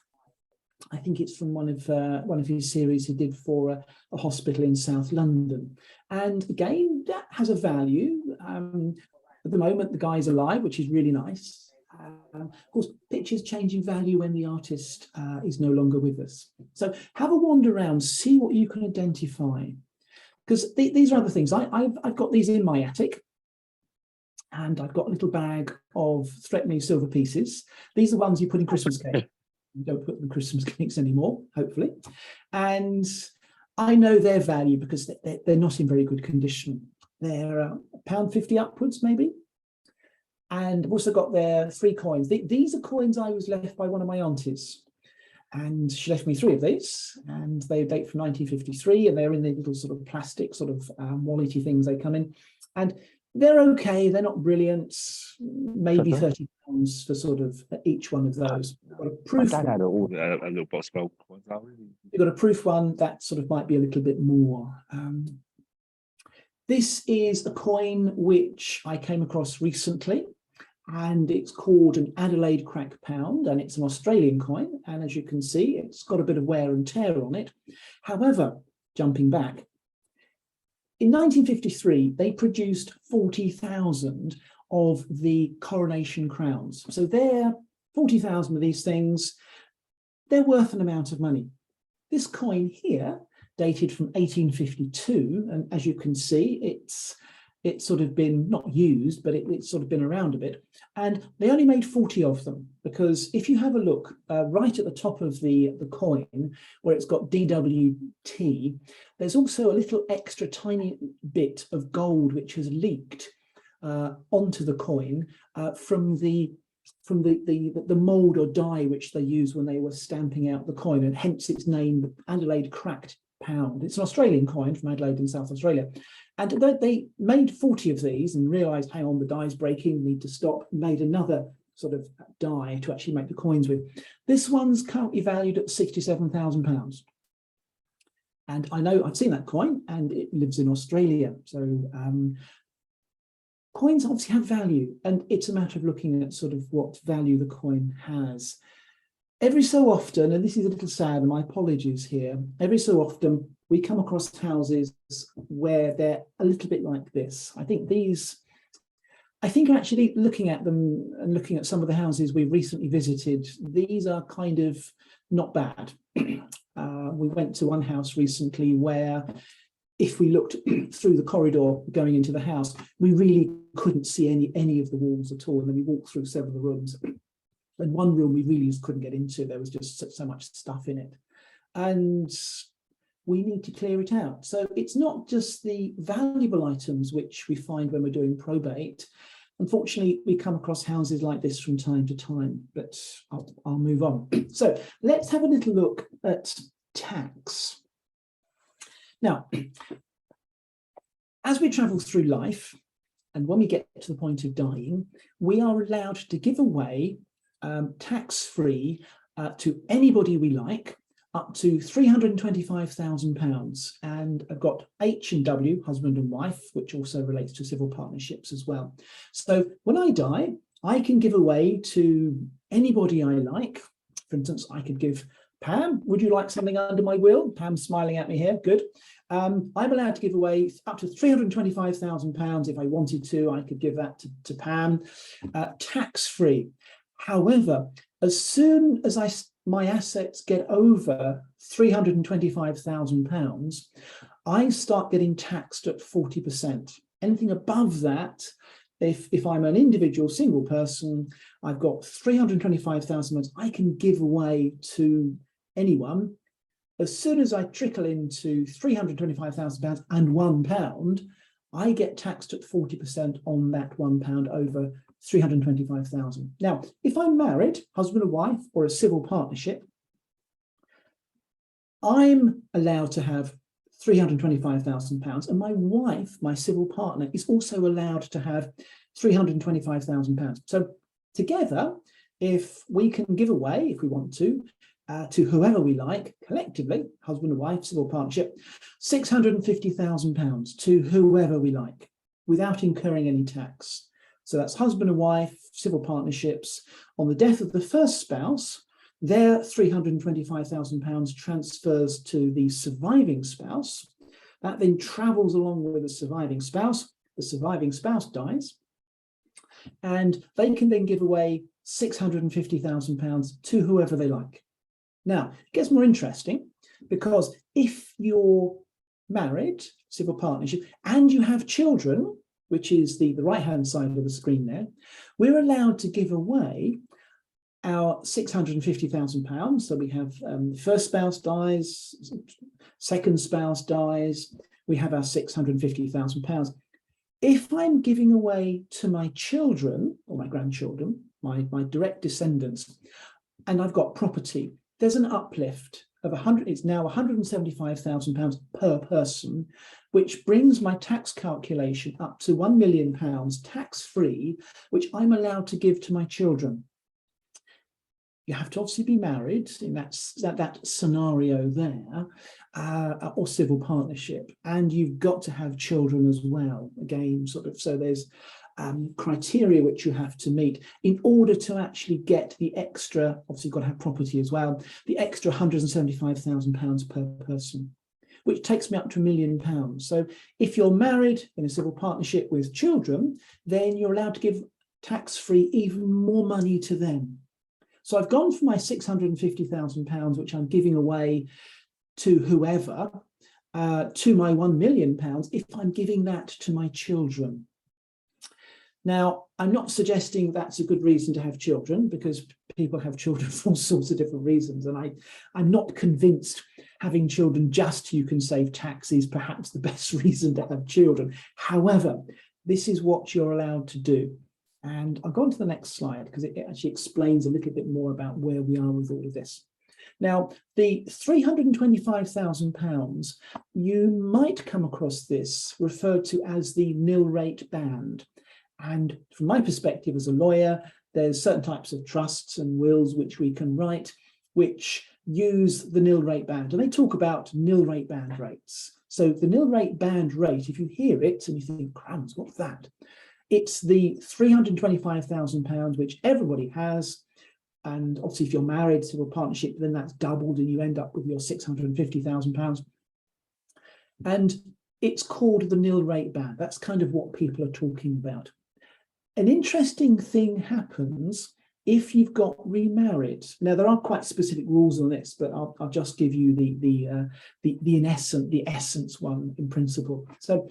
I think it's from one of his series he did for a hospital in South London. And again, that has a value. At the moment, the guy's alive, which is really nice. Of course, pictures change in value when the artist is no longer with us. So have a wander around, see what you can identify. Because these are other things. I've got these in my attic. And I've got a little bag of threepenny silver pieces. These are ones you put in Christmas cake. You don't put them in Christmas cakes anymore, hopefully. And I know their value because they're not in very good condition. They're £1.50 upwards, maybe. And I've also got their 3 coins. These are coins I was left by one of my aunties. And she left me 3 of these, and they date from 1953, and they're in the little sort of plastic sort of wallety things they come in. And they're okay, they're not brilliant, maybe £30 for sort of each one of those. You've got a proof My dad had a little box of coins. You've got a proof one that sort of might be a little bit more. This is a coin which I came across recently, and it's called an Adelaide crack pound, and it's an Australian coin. And as you can see, it's got a bit of wear and tear on it. However, jumping back, in 1953, they produced 40,000 of the coronation crowns. So they're 40,000 of these things. They're worth an amount of money. This coin here, dated from 1852, and as you can see, it's sort of been not used, but it's sort of been around a bit. And they only made 40 of them, because if you have a look right at the top of the coin, where it's got DWT, there's also a little extra tiny bit of gold which has leaked onto the coin from the mold or die which they used when they were stamping out the coin, and hence its name, the Adelaide cracked pound. It's an Australian coin from Adelaide in South Australia. And they made 40 of these and realized, hang on, the die's breaking, need to stop, made another sort of die to actually make the coins with. This one's currently valued at £67,000. And I know I've seen that coin, and it lives in Australia. So coins obviously have value, and it's a matter of looking at sort of what value the coin has. Every so often, and this is a little sad, and my apologies here, every so often we come across houses where they're a little bit like this. I think actually looking at them and looking at some of the houses we've recently visited, these are kind of not bad. We went to one house recently where if we looked through the corridor going into the house, we really couldn't see any of the walls at all. And then we walked through several of the rooms. And one room we really just couldn't get into. There was just so much stuff in it. And we need to clear it out. So it's not just the valuable items which we find when we're doing probate. Unfortunately, we come across houses like this from time to time, but I'll move on. So let's have a little look at tax. Now, as we travel through life, and when we get to the point of dying, we are allowed to give away tax-free to anybody we like, up to £325,000. And I've got H and W, husband and wife, which also relates to civil partnerships as well. So when I die, I can give away to anybody I like. For instance, I could give Pam, would you like something under my will? Pam's smiling at me here, good. I'm allowed to give away up to £325,000 if I wanted to. I could give that to Pam, tax-free. However, as soon as my assets get over £325,000, I start getting taxed at 40%. Anything above that, if I'm an individual single person, I've got £325,000 I can give away to anyone. As soon as I trickle into £325,000 and £1, I get taxed at 40% on that £1 over 325,000. Now, if I'm married, husband and wife, or a civil partnership, I'm allowed to have £325,000, and my wife, my civil partner, is also allowed to have £325,000. So together, if we can give away, if we want to whoever we like, collectively, husband and wife, civil partnership, £650,000 to whoever we like, without incurring any tax. So that's husband and wife, civil partnerships. On the death of the first spouse, their £325,000 transfers to the surviving spouse. That then travels along with the surviving spouse. The surviving spouse dies, and they can then give away £650,000 to whoever they like. Now, it gets more interesting, because if you're married, civil partnership, and you have children, which is the right-hand side of the screen there, we're allowed to give away our £650,000. So we have first spouse dies, second spouse dies, we have our £650,000. If I'm giving away to my children or my grandchildren, my direct descendants, and I've got property, there's an uplift of it's now £175,000 per person, which brings my tax calculation up to £1 million tax-free, which I'm allowed to give to my children. You have to obviously be married in that scenario there, or civil partnership, and you've got to have children as well. Again, so there's criteria which you have to meet in order to actually get the extra. Obviously, you've got to have property as well. The extra £175,000 per person, which takes me up to £1 million. So if you're married in a civil partnership with children, then you're allowed to give tax-free even more money to them. So I've gone for my £650,000, which I'm giving away to whoever, to my £1 million if I'm giving that to my children. Now, I'm not suggesting that's a good reason to have children, because people have children for all sorts of different reasons. And I'm not convinced having children just so you can save tax is perhaps the best reason to have children. However, this is what you're allowed to do. And I'll go on to the next slide, because it actually explains a little bit more about where we are with all of this. Now, the £325,000, you might come across this referred to as the nil rate band. And from my perspective as a lawyer, there's certain types of trusts and wills which we can write, which use the nil rate band. And they talk about nil rate band rates. So the nil rate band rate, if you hear it and you think, crumbs, what's that? It's the £325,000, which everybody has. And obviously, if you're married, civil partnership, then that's doubled and you end up with your £650,000. And it's called the nil rate band. That's kind of what people are talking about. An interesting thing happens if you've got remarried. Now, there are quite specific rules on this, but I'll just give you the essence one in principle. So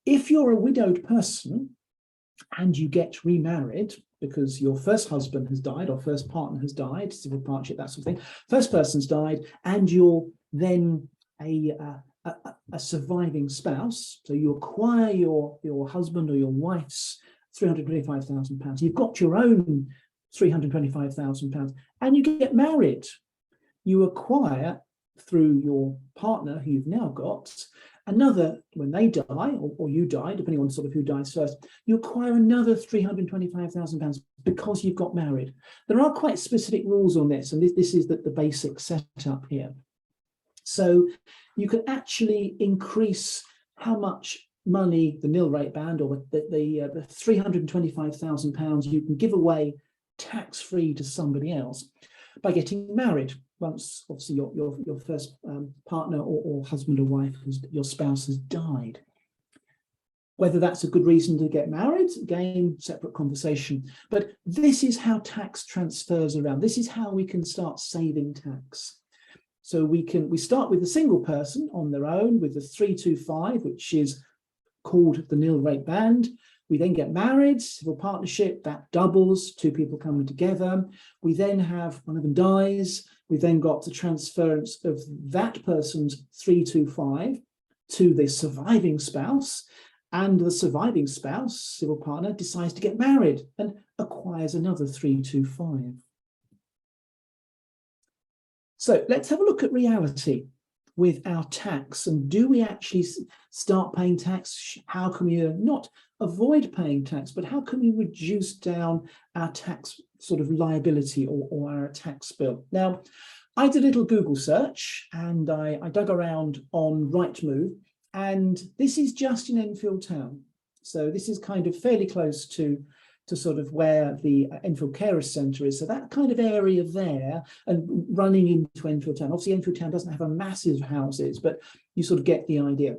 if you're a widowed person and you get remarried because your first husband has died or first partner has died, civil partnership, that sort of thing, first person's died, and you're then a surviving spouse, so you acquire your husband or your wife's £325,000. You've got your own £325,000, and you get married. You acquire through your partner who you've now got another, when they die or you die, depending on sort of who dies first, you acquire another £325,000 because you've got married. There are quite specific rules on this, and this is the basic setup here. So you can actually increase how much money the nil rate band, or the £325,000 you can give away tax-free to somebody else by getting married. Once obviously your first partner or husband or wife, your spouse has died. Whether that's a good reason to get married, again, separate conversation. But this is how tax transfers around. This is how we can start saving tax. So we start with a single person on their own with the 325, which is called the nil rate band. We then get married, civil partnership, that doubles, two people coming together. We then have one of them dies. We then got the transference of that person's 325 to the surviving spouse. And the surviving spouse, civil partner, decides to get married and acquires another 325. So let's have a look at reality with our tax. And do we actually start paying tax? How can we not avoid paying tax, but how can we reduce down our tax sort of liability or our tax bill? Now, I did a little Google search and I dug around on Rightmove. And this is just in Enfield town. So this is kind of fairly close to sort of where the Enfield Carers Centre is. So that kind of area there and running into Enfield town. Obviously, Enfield town doesn't have a massive houses, but you sort of get the idea.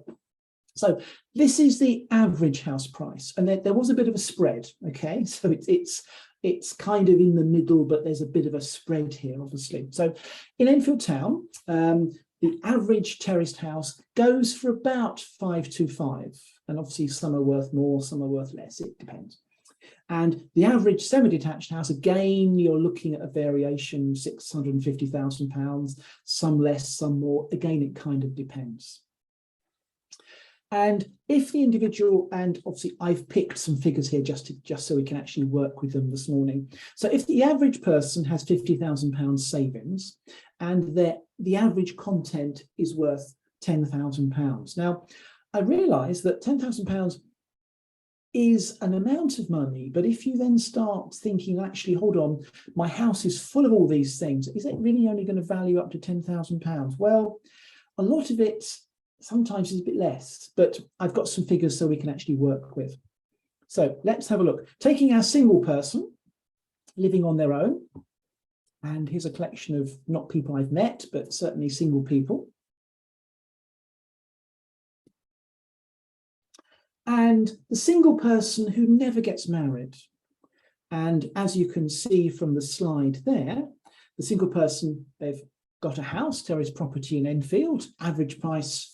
So this is the average house price. And there was a bit of a spread, okay? So it's kind of in the middle, but there's a bit of a spread here, obviously. So in Enfield town, the average terraced house goes for about 525, and obviously some are worth more, some are worth less, it depends. And the average semi-detached house, again, you're looking at a variation, £650,000, some less, some more, again, it kind of depends. And if the individual, and obviously I've picked some figures here just so we can actually work with them this morning. So if the average person has £50,000 savings and the average content is worth £10,000. Now, I realise that £10,000 is an amount of money, but if you then start thinking, actually, hold on, my house is full of all these things, is it really only going to value up to £10,000? Well, a lot of it sometimes is a bit less, but I've got some figures so we can actually work with. So let's have a look. Taking our single person living on their own, and here's a collection of not people I've met, but certainly single people. And the single person who never gets married. And as you can see from the slide there, the single person, they've got a house, terrace property in Enfield, average price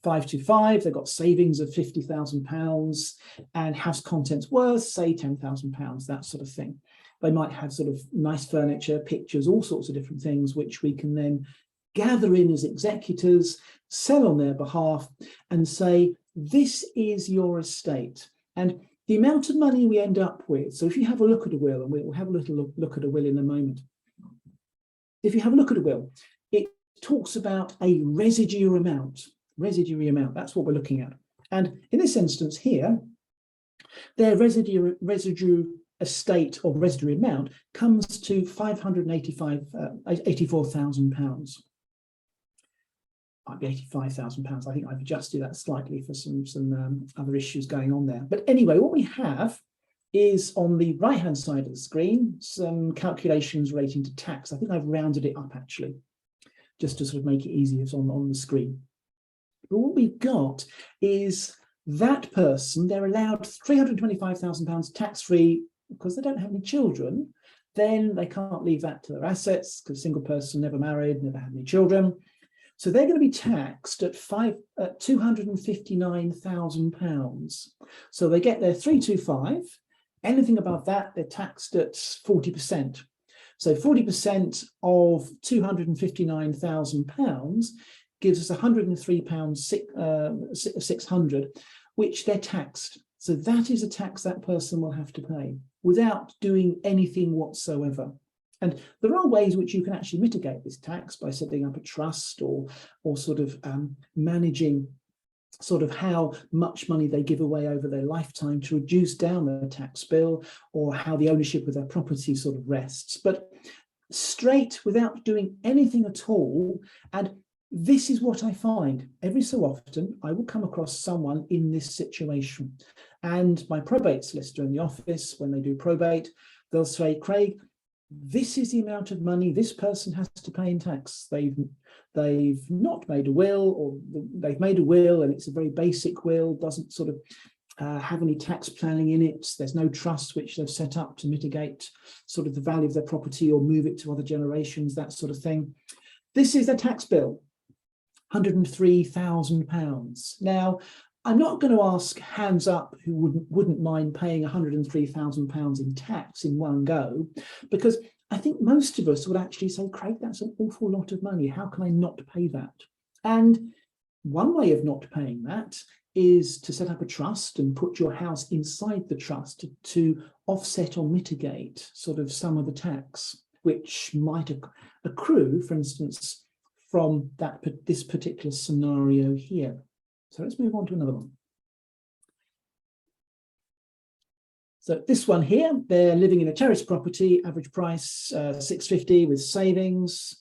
525, they've got savings of £50,000 and house contents worth, say, £10,000, that sort of thing. They might have sort of nice furniture, pictures, all sorts of different things, which we can then gather in as executors, sell on their behalf and say, this is your estate. And the amount of money we end up with, so if you have a look at a will, and we'll have a little look at a will in a moment. If you have a look at a will, it talks about a residuary amount, that's what we're looking at. And in this instance here, their residue estate or residuary amount comes to £84,000. Might be £85,000. I think I've adjusted that slightly for some other issues going on there. But anyway, what we have is on the right-hand side of the screen, some calculations relating to tax. I think I've rounded it up actually, just to sort of make it easier. It's on the screen. But what we've got is that person, they're allowed £325,000 tax-free because they don't have any children. Then they can't leave that to their assets because single person, never married, never had any children. So they're going to be taxed at £259,000. So they get their 325. Anything above that, they're taxed at 40%. So 40% of £259,000 gives us £103,600, which they're taxed. So that is a tax that person will have to pay without doing anything whatsoever. And there are ways which you can actually mitigate this tax by setting up a trust or sort of managing sort of how much money they give away over their lifetime to reduce down their tax bill, or how the ownership of their property sort of rests. But straight, without doing anything at all, and this is what I find. Every so often, I will come across someone in this situation. And my probate solicitor in the office, when they do probate, they'll say, Craig, this is the amount of money this person has to pay in tax. They've not made a will, or they've made a will and it's a very basic will, doesn't sort of have any tax planning in it. There's no trust which they've set up to mitigate sort of the value of their property or move it to other generations, that sort of thing. This is their tax bill, £103,000. Now, I'm not going to ask hands up who wouldn't mind paying £103,000 in tax in one go, because I think most of us would actually say, Craig, that's an awful lot of money. How can I not pay that? And one way of not paying that is to set up a trust and put your house inside the trust to offset or mitigate sort of some of the tax, which might accrue, for instance, from this particular scenario here. So let's move on to another one. So this one here, they're living in a terrace property, average price $650 with savings.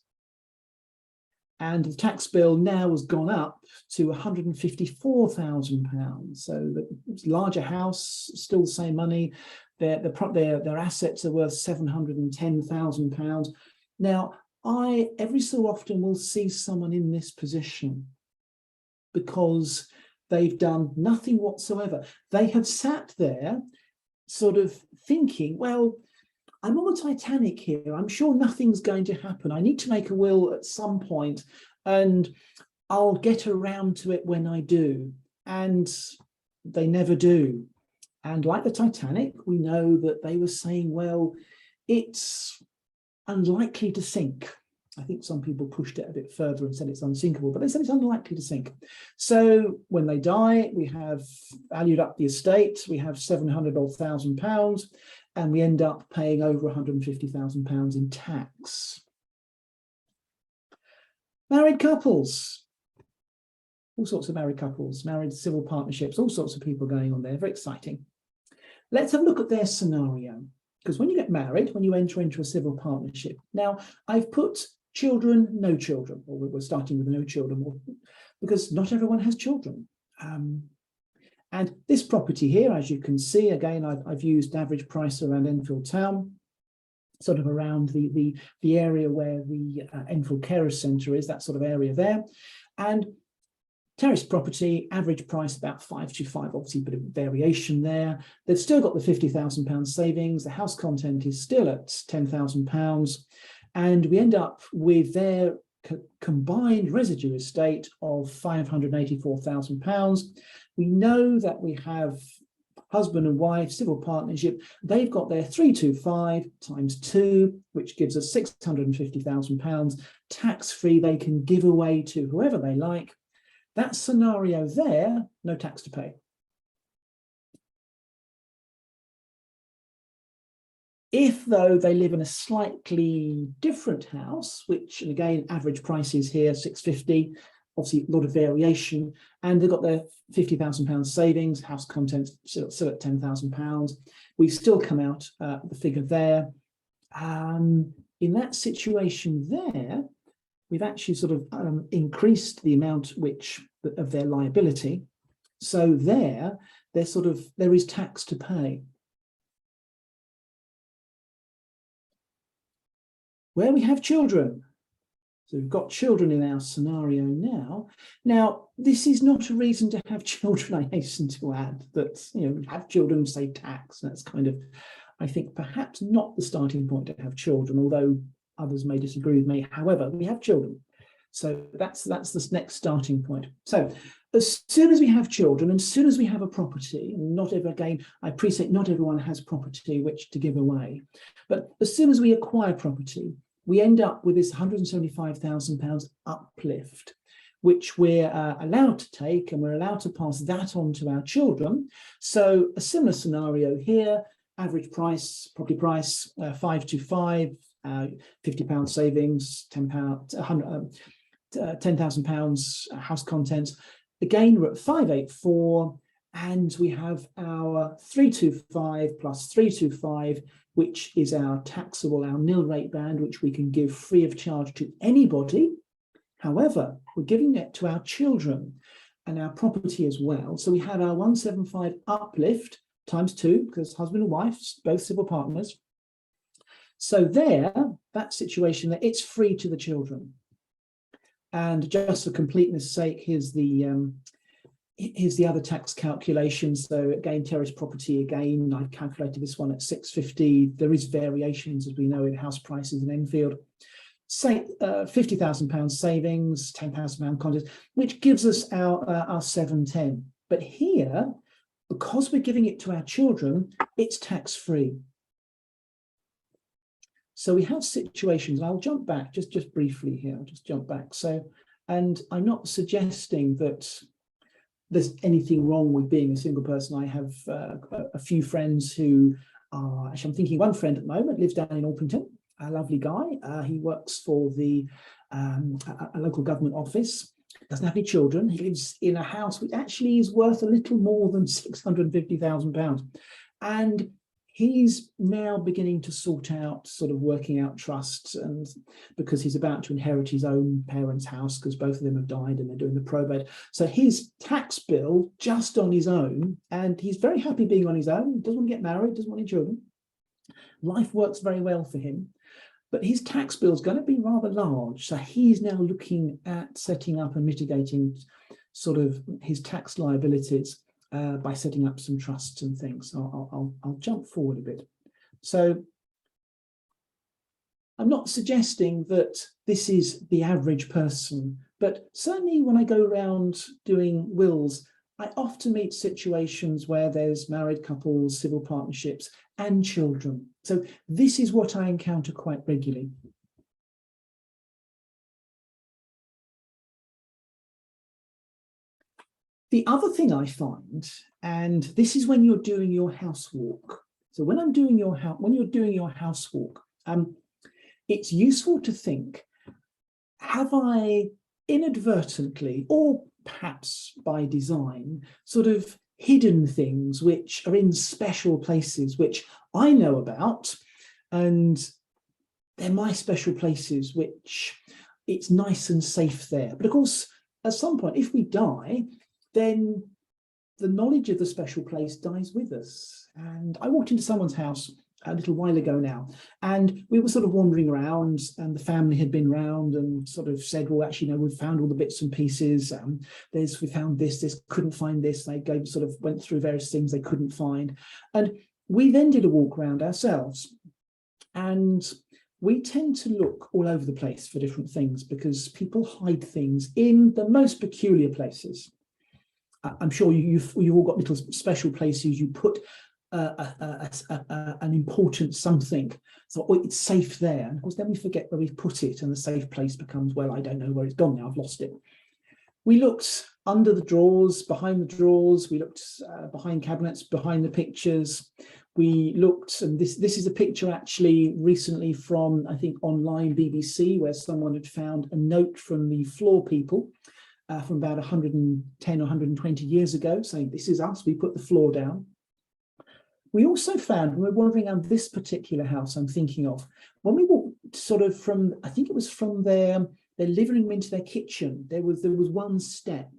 And the tax bill now has gone up to £154,000. So the larger house, still the same money. Their assets are worth £710,000. Now, I every so often will see someone in this position because they've done nothing whatsoever. They have sat there sort of thinking, well, I'm on the Titanic here. I'm sure nothing's going to happen. I need to make a will at some point and I'll get around to it when I do. And they never do. And like the Titanic, we know that they were saying, well, it's unlikely to sink. I think some people pushed it a bit further and said it's unsinkable, but they said it's unlikely to sink. So when they die, we have valued up the estate, we have £700,000, and we end up paying over £150,000 in tax. Married couples, all sorts of married couples, married civil partnerships, all sorts of people going on there, very exciting. Let's have a look at their scenario. Because when you get married, when you enter into a civil partnership, now I've put children, no children, or we're starting with no children, because not everyone has children. And this property here, as you can see, again, I've used average price around Enfield town, sort of around the area where the Enfield Carers Centre is, that sort of area there. And terrace property, average price about 525, obviously a bit of variation there. They've still got the £50,000 savings. The house content is still at £10,000. And we end up with their combined residue estate of £584,000. We know that we have husband and wife, civil partnership. They've got their 325 times 2, which gives us £650,000 tax-free. They can give away to whoever they like. That scenario there, no tax to pay. If, though, they live in a slightly different house, which, and again, average price is here, $650, obviously a lot of variation, and they've got their £50,000 savings, house contents still at £10,000, we've still come out the figure there. In that situation there, we've actually sort of increased the amount of their liability. So there is tax to pay. Where we have children, so we've got children in our scenario now. Now, this is not a reason to have children, I hasten to add, that, have children save tax. That's kind of, I think, perhaps not the starting point to have children, although others may disagree with me. However, we have children. So that's the next starting point. So as soon as we have children, and as soon as we have a property, and again, I appreciate not everyone has property which to give away, but as soon as we acquire property, we end up with this £175,000 uplift, which we're allowed to take, and we're allowed to pass that on to our children. So a similar scenario here, average price, property price, 525, £50 savings, £10,000 house contents. Again, we're at 584, and we have our 325 plus 325, which is our taxable, our nil rate band, which we can give free of charge to anybody. However, we're giving it to our children and our property as well. So we had our 175 uplift times 2, because husband and wife, both civil partners. So there, that situation, that it's free to the children. And just for completeness' sake, here's the other tax calculation. So again, terrace property, again, I've calculated this one at 650. There is variations, as we know, in house prices in Enfield. Say £50,000 savings, £10,000 contest, which gives us our 710. But here, because we're giving it to our children, it's tax-free. So we have situations, I'll jump back just briefly here, I'll just jump back. So, and I'm not suggesting that there's anything wrong with being a single person. I have a few friends who are, actually I'm thinking one friend at the moment lives down in Orpington, a lovely guy. He works for the a local government office, doesn't have any children. He lives in a house which actually is worth a little more than £650,000. And he's now beginning to sort out, sort of working out trusts, and because he's about to inherit his own parents' house because both of them have died and they're doing the probate. So his tax bill just on his own, and he's very happy being on his own, doesn't want to get married, doesn't want any children. Life works very well for him, but his tax bill is going to be rather large. So he's now looking at setting up and mitigating sort of his tax liabilities by setting up some trusts and things. So I'll jump forward a bit. So I'm not suggesting that this is the average person, but certainly when I go around doing wills, I often meet situations where there's married couples, civil partnerships, and children. So this is what I encounter quite regularly. The other thing I find, and this is when you're doing your house walk. So when I'm doing your house, when you're doing your house walk, it's useful to think, have I inadvertently, or perhaps by design, sort of hidden things which are in special places which I know about, and they're my special places, which it's nice and safe there. But of course, at some point, if we die, then the knowledge of the special place dies with us. And I walked into someone's house a little while ago now, and we were sort of wandering around, and the family had been round and sort of said, well, actually, no, we've found all the bits and pieces. We found this, couldn't find this. They sort of went through various things they couldn't find. And we then did a walk around ourselves. And we tend to look all over the place for different things because people hide things in the most peculiar places. I'm sure you've all got little special places you put an important something, so it's safe there, and of course then we forget where we've put it, and the safe place becomes, well, I don't know where it's gone now, I've lost it. We looked under the drawers, behind the drawers, we looked behind cabinets, behind the pictures. We looked, and this is a picture actually recently from, I think, online BBC, where someone had found a note from the floor people from about 110 or 120 years ago, saying, this is us, we put the floor down. We also found, when we were wandering around this particular house I'm thinking of, when we walked sort of from, I think it was from their living room into their kitchen, there was one step.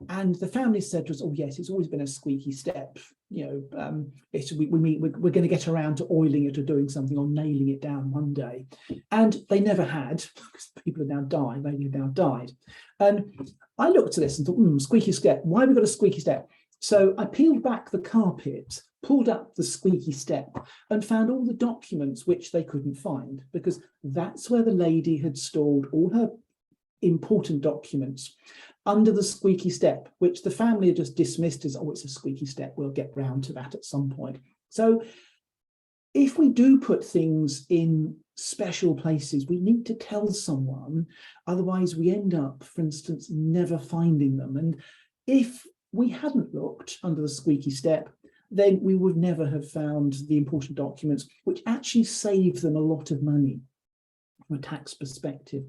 And the family said to us, oh yes, it's always been a squeaky step. You know, we're going to get around to oiling it or doing something or nailing it down one day. And they never had, because people have now died, maybe have now died. And I looked at this and thought, squeaky step, why have we got a squeaky step? So I peeled back the carpet, pulled up the squeaky step, and found all the documents which they couldn't find, because that's where the lady had stored all her important documents, under the squeaky step, which the family had just dismissed as, oh, it's a squeaky step, we'll get round to that at some point. So if we do put things in special places, we need to tell someone, otherwise we end up, for instance, never finding them. And if we hadn't looked under the squeaky step, then we would never have found the important documents, which actually save them a lot of money from a tax perspective.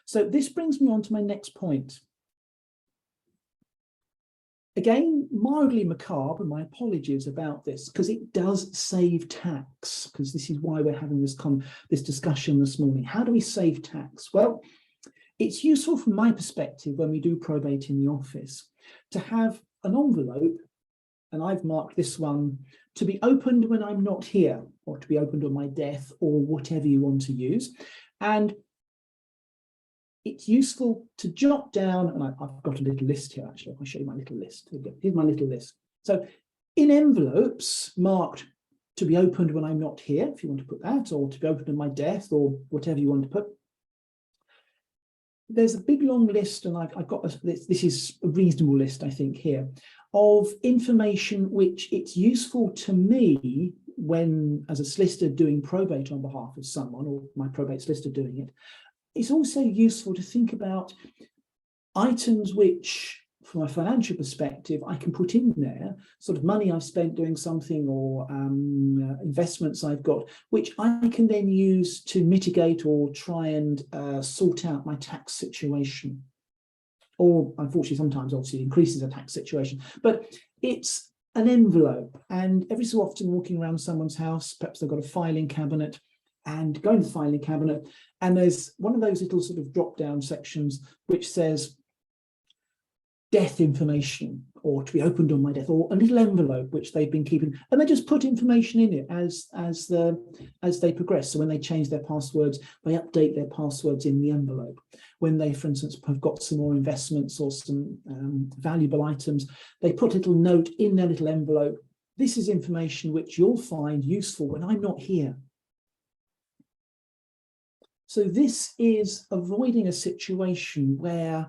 So this brings me on to my next point. Again, mildly macabre, and my apologies about this, because it does save tax, because this is why we're having this discussion this morning. How do we save tax? Well, it's useful from my perspective when we do probate in the office to have an envelope, and I've marked this one, to be opened when I'm not here, or to be opened on my death, or whatever you want to use. And it's useful to jot down, and I've got a little list here, actually. I'll show you my little list. Here's my little list. So in envelopes marked to be opened when I'm not here, if you want to put that, or to be opened on my death, or whatever you want to put. There's a big long list, and I've got this is a reasonable list, I think, here, of information which it's useful to me when, as a solicitor doing probate on behalf of someone, or my probate solicitor doing it. It's also useful to think about items which, from a financial perspective, I can put in there, sort of money I've spent doing something, or investments I've got, which I can then use to mitigate or try and sort out my tax situation. Or unfortunately, sometimes obviously it increases a tax situation, but it's an envelope. And every so often walking around someone's house, perhaps they've got a filing cabinet, and go into the filing cabinet, and there's one of those little sort of drop down sections which says death information, or to be opened on my death, or a little envelope which they've been keeping, and they just put information in it as they progress. So when they change their passwords, they update their passwords in the envelope. When they, for instance, have got some more investments or some valuable items, they put a little note in their little envelope. This is information which you'll find useful when I'm not here. So this is avoiding a situation where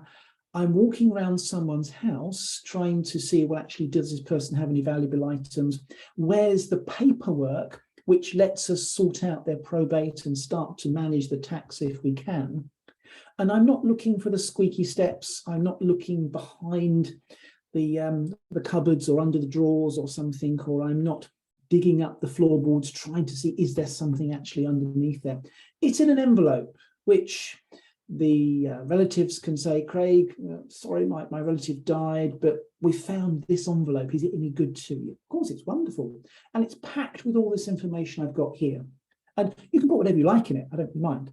I'm walking around someone's house trying to see, well, actually, does this person have any valuable items? Where's the paperwork which lets us sort out their probate and start to manage the tax if we can? And I'm not looking for the squeaky steps. I'm not looking behind the cupboards or under the drawers or something, or I'm not digging up the floorboards trying to see, is there something actually underneath there? It's in an envelope, which the relatives can say, Craig, sorry, my relative died, but we found this envelope. Is it any good to you? Of course, it's wonderful. And it's packed with all this information I've got here. And you can put whatever you like in it. I don't mind.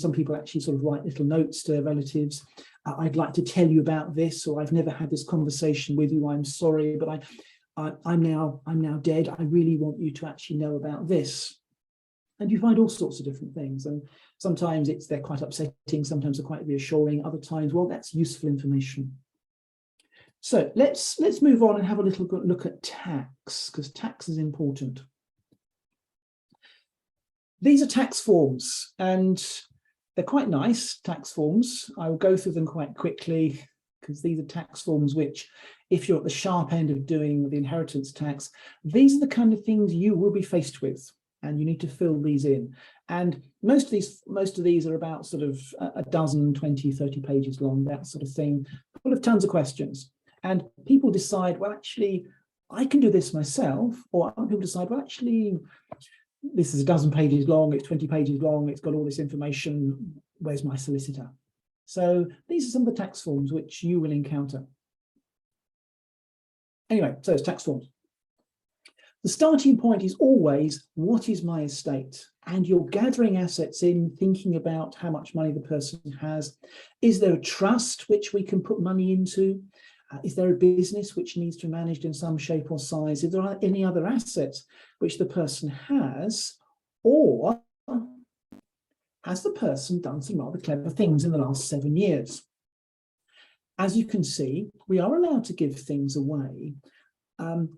Some people actually sort of write little notes to their relatives. I'd like to tell you about this, or I've never had this conversation with you. I'm sorry, but I'm now dead. I really want you to actually know about this. And you find all sorts of different things. And sometimes they're quite upsetting, sometimes they're quite reassuring, other times, well, that's useful information. So let's move on and have a little look at tax, because tax is important. These are tax forms, and they're quite nice, tax forms. I will go through them quite quickly, because these are tax forms which, if you're at the sharp end of doing the inheritance tax, these are the kind of things you will be faced with, and you need to fill these in. And most of these are about sort of a dozen, 20, 30 pages long, that sort of thing, full of tons of questions. And people decide, well, actually, I can do this myself, or other people decide, well, actually, this is a dozen pages long, it's 20 pages long, it's got all this information, where's my solicitor? So these are some of the tax forms which you will encounter. Anyway, so it's tax forms. The starting point is always, what is my estate? And you're gathering assets in, thinking about how much money the person has. Is there a trust which we can put money into? Is there a business which needs to be managed in some shape or size? If there are any other assets which the person has, or has the person done some rather clever things in the last 7 years? As you can see, we are allowed to give things away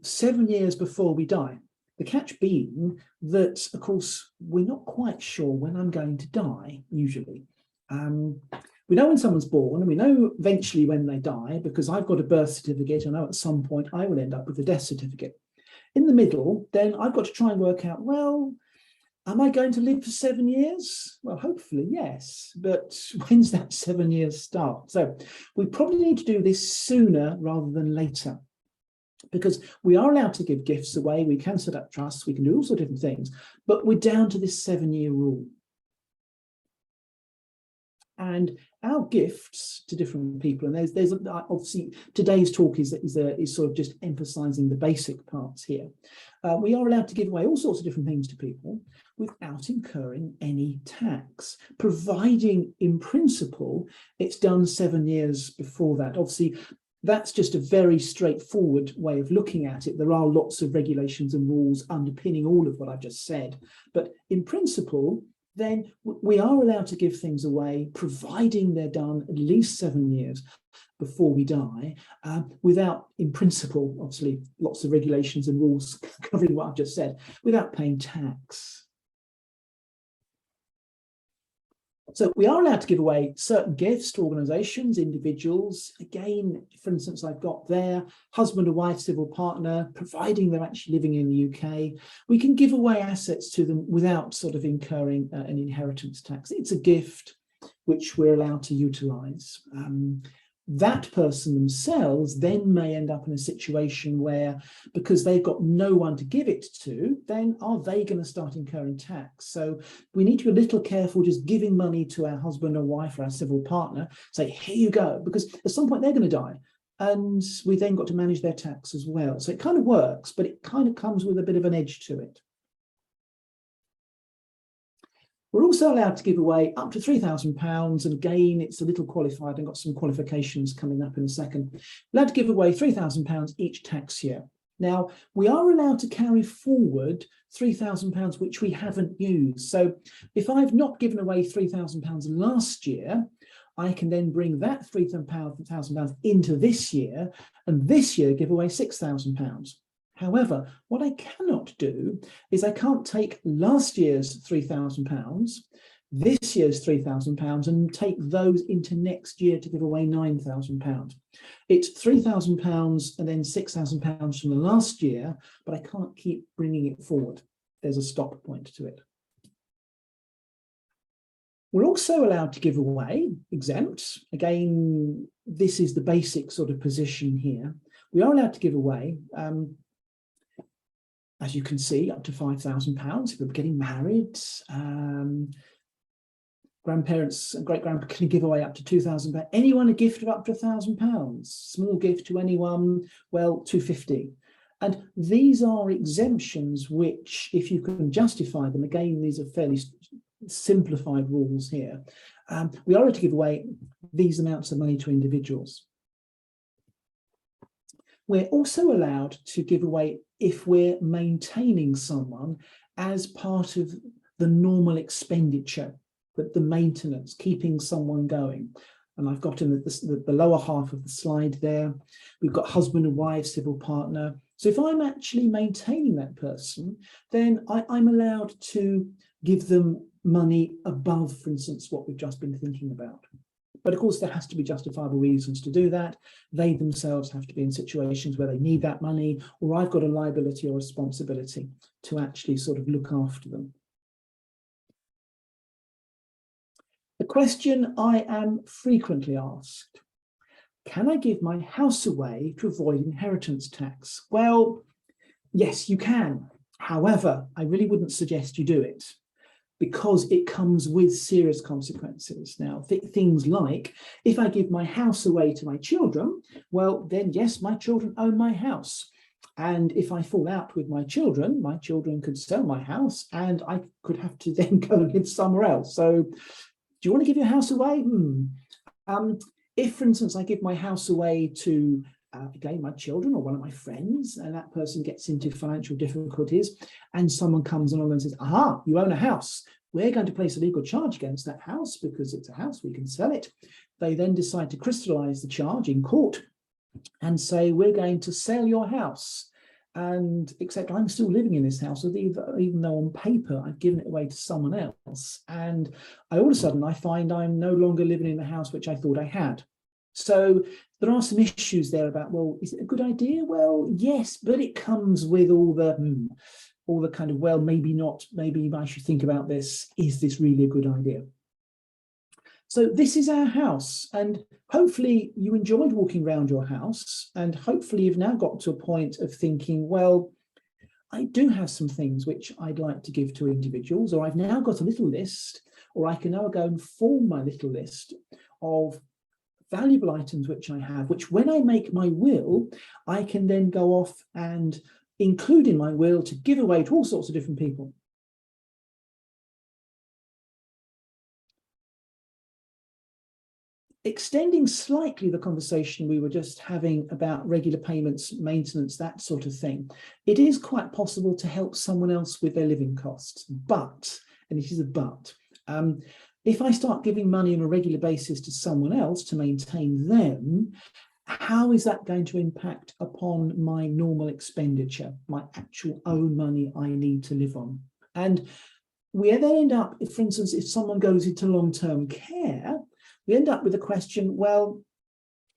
7 years before we die. The catch being that, of course, we're not quite sure when I'm going to die, usually. We know when someone's born, and we know eventually when they die, because I've got a birth certificate. I know at some point I will end up with a death certificate. In the middle, then I've got to try and work out, well, am I going to live for 7 years? Well, hopefully, yes. But when's that 7 years start? So we probably need to do this sooner rather than later, because we are allowed to give gifts away. We can set up trusts. We can do all sorts of different things, but we're down to this 7 year rule. And our gifts to different people, and there's obviously today's talk is sort of just emphasising the basic parts here. We are allowed to give away all sorts of different things to people without incurring any tax, providing in principle it's done 7 years before that. Obviously, that's just a very straightforward way of looking at it. There are lots of regulations and rules underpinning all of what I've just said, but in principle, then we are allowed to give things away, providing they're done at least 7 years before we die, without, in principle, obviously lots of regulations and rules covering what I've just said, without paying tax. So we are allowed to give away certain gifts to organisations, individuals. Again, for instance, I've got there, husband or wife, civil partner, providing they're actually living in the UK. We can give away assets to them without sort of incurring an inheritance tax. It's a gift which we're allowed to utilise. That person themselves then may end up in a situation where, because they've got no one to give it to, then are they going to start incurring tax? So we need to be a little careful just giving money to our husband or wife or our civil partner, say, here you go, because at some point they're going to die. And we then got to manage their tax as well. So it kind of works, but it kind of comes with a bit of an edge to it. We're also allowed to give away up to £3,000, and again, it's a little qualified. I've got some qualifications coming up in a second. We're allowed to give away £3,000 each tax year. Now, we are allowed to carry forward £3,000 which we haven't used. So if I've not given away £3,000 last year, I can then bring that £3,000 into this year, and this year give away £6,000. However, what I cannot do is I can't take last year's £3,000, this year's £3,000, and take those into next year to give away £9,000. It's £3,000 and then £6,000 from the last year, but I can't keep bringing it forward. There's a stop point to it. We're also allowed to give away, exempt. Again, this is the basic sort of position here. We are allowed to give away, as you can see, up to £5,000 if we're getting married. Grandparents and great-grandparents can give away up to £2,000. Anyone a gift of up to £1,000. Small gift to anyone, well, £250. And these are exemptions which, if you can justify them, again, these are fairly simplified rules here. We are allowed to give away these amounts of money to individuals. We're also allowed to give away if we're maintaining someone as part of the normal expenditure, but the maintenance, keeping someone going. And I've got in the lower half of the slide there, we've got husband and wife, civil partner. So if I'm actually maintaining that person, then I'm allowed to give them money above, for instance, what we've just been thinking about. But of course, there has to be justifiable reasons to do that. They themselves have to be in situations where they need that money, or I've got a liability or responsibility to actually sort of look after them. The question I am frequently asked, can I give my house away to avoid inheritance tax? Well, yes, you can. However, I really wouldn't suggest you do it, because it comes with serious consequences. Now, things like, if I give my house away to my children, well, then yes, my children own my house. And if I fall out with my children could sell my house and I could have to then go and live somewhere else. So do you want to give your house away? If, for instance, I give my house away to again, my children or one of my friends, and that person gets into financial difficulties, and someone comes along and says, aha, you own a house. We're going to place a legal charge against that house because it's a house, we can sell it. They then decide to crystallize the charge in court and say, we're going to sell your house. And except I'm still living in this house, even though on paper I've given it away to someone else. And all of a sudden I find I'm no longer living in the house which I thought I had. So there are some issues there about, well, is it a good idea? Well, yes, but it comes with all the kind of, well, maybe not, maybe I should think about this. Is this really a good idea? So this is our house, and hopefully you enjoyed walking around your house, and hopefully you've now got to a point of thinking, well, I do have some things which I'd like to give to individuals, or I've now got a little list, or I can now go and form my little list of valuable items which I have, which when I make my will, I can then go off and include in my will to give away to all sorts of different people. Extending slightly the conversation we were just having about regular payments, maintenance, that sort of thing, it is quite possible to help someone else with their living costs. But, and it is a but, if I start giving money on a regular basis to someone else to maintain them, how is that going to impact upon my normal expenditure, my actual own money I need to live on? And we then end up, if, for instance, if someone goes into long-term care, we end up with a question, well,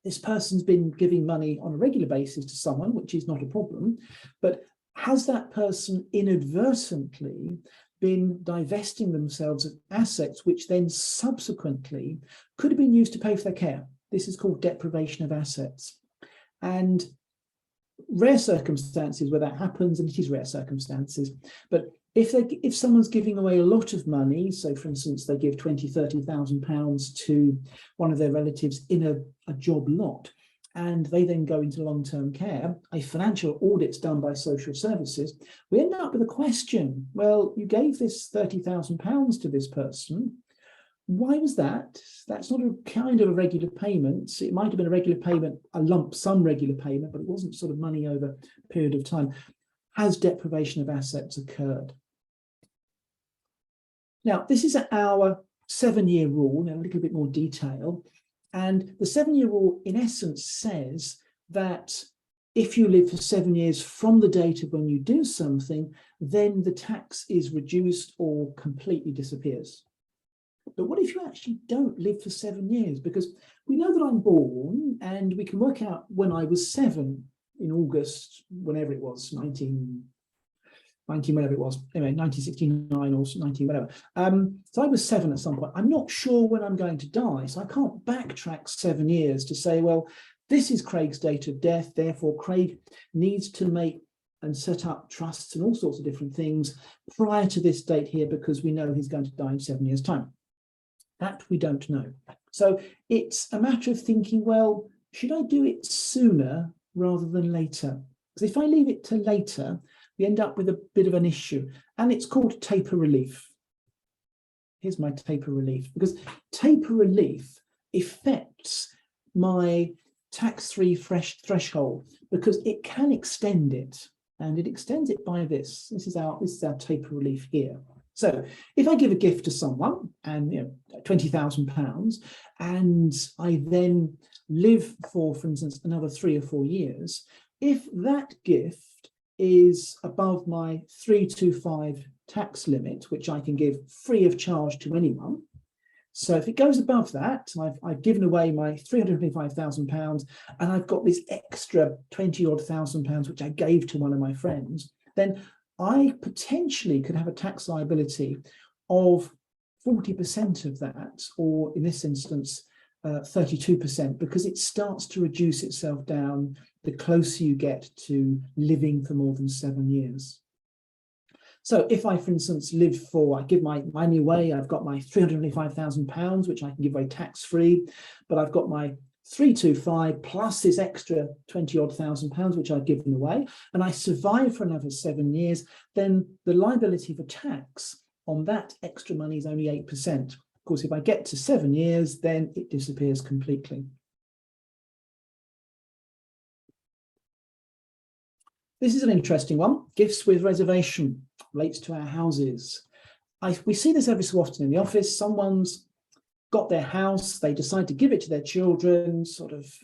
this person's been giving money on a regular basis to someone, which is not a problem, but has that person inadvertently been divesting themselves of assets which then subsequently could have been used to pay for their care? This is called deprivation of assets. And rare circumstances where that happens, and it is rare circumstances, but if someone's giving away a lot of money, so for instance, they give 20,000, 30,000 pounds to one of their relatives in a job lot, and they then go into long-term care, a financial audit's done by social services, we end up with a question, well, you gave this 30,000 pounds to this person. Why was that? That's not a kind of a regular payment. It might have been a regular payment, a lump sum regular payment, but it wasn't sort of money over a period of time. Has deprivation of assets occurred? Now, this is our 7-year rule in a little bit more detail. And the 7-year rule, in essence, says that if you live for 7 years from the date of when you do something, then the tax is reduced or completely disappears. But what if you actually don't live for 7 years? Because we know that I'm born and we can work out when I was 7 in August, whenever it was, 19 whatever it was, anyway, 1969 or 19 whatever. So I was 7 at some point. I'm not sure when I'm going to die, so I can't backtrack 7 years to say, well, this is Craig's date of death, therefore Craig needs to make and set up trusts and all sorts of different things prior to this date here because we know he's going to die in 7 years' time. That we don't know. So it's a matter of thinking, well, should I do it sooner rather than later? Because if I leave it to later, we end up with a bit of an issue, and it's called taper relief. Here's my taper relief, because taper relief affects my tax-free threshold because it can extend it, and it extends it by this. This is our taper relief here. So if I give a gift to someone and £20,000, and I then live for instance, another 3 or 4 years, if that gift is above my 325 tax limit, which I can give free of charge to anyone. So if it goes above that, I've given away my £325,000 and I've got this extra 20-odd thousand pounds, which I gave to one of my friends, then I potentially could have a tax liability of 40% of that, or in this instance, 32%, because it starts to reduce itself down the closer you get to living for more than 7 years. So if I, for instance, I give my money away, I've got my £325,000, which I can give away tax-free, but I've got my 325 plus this extra 20-odd thousand pounds, which I've given away, and I survive for another 7 years, then the liability for tax on that extra money is only 8%. Of course, if I get to 7 years, then it disappears completely. This is an interesting one. Gifts with reservation relates to our houses. We see this every so often in the office. Someone's got their house, they decide to give it to their children,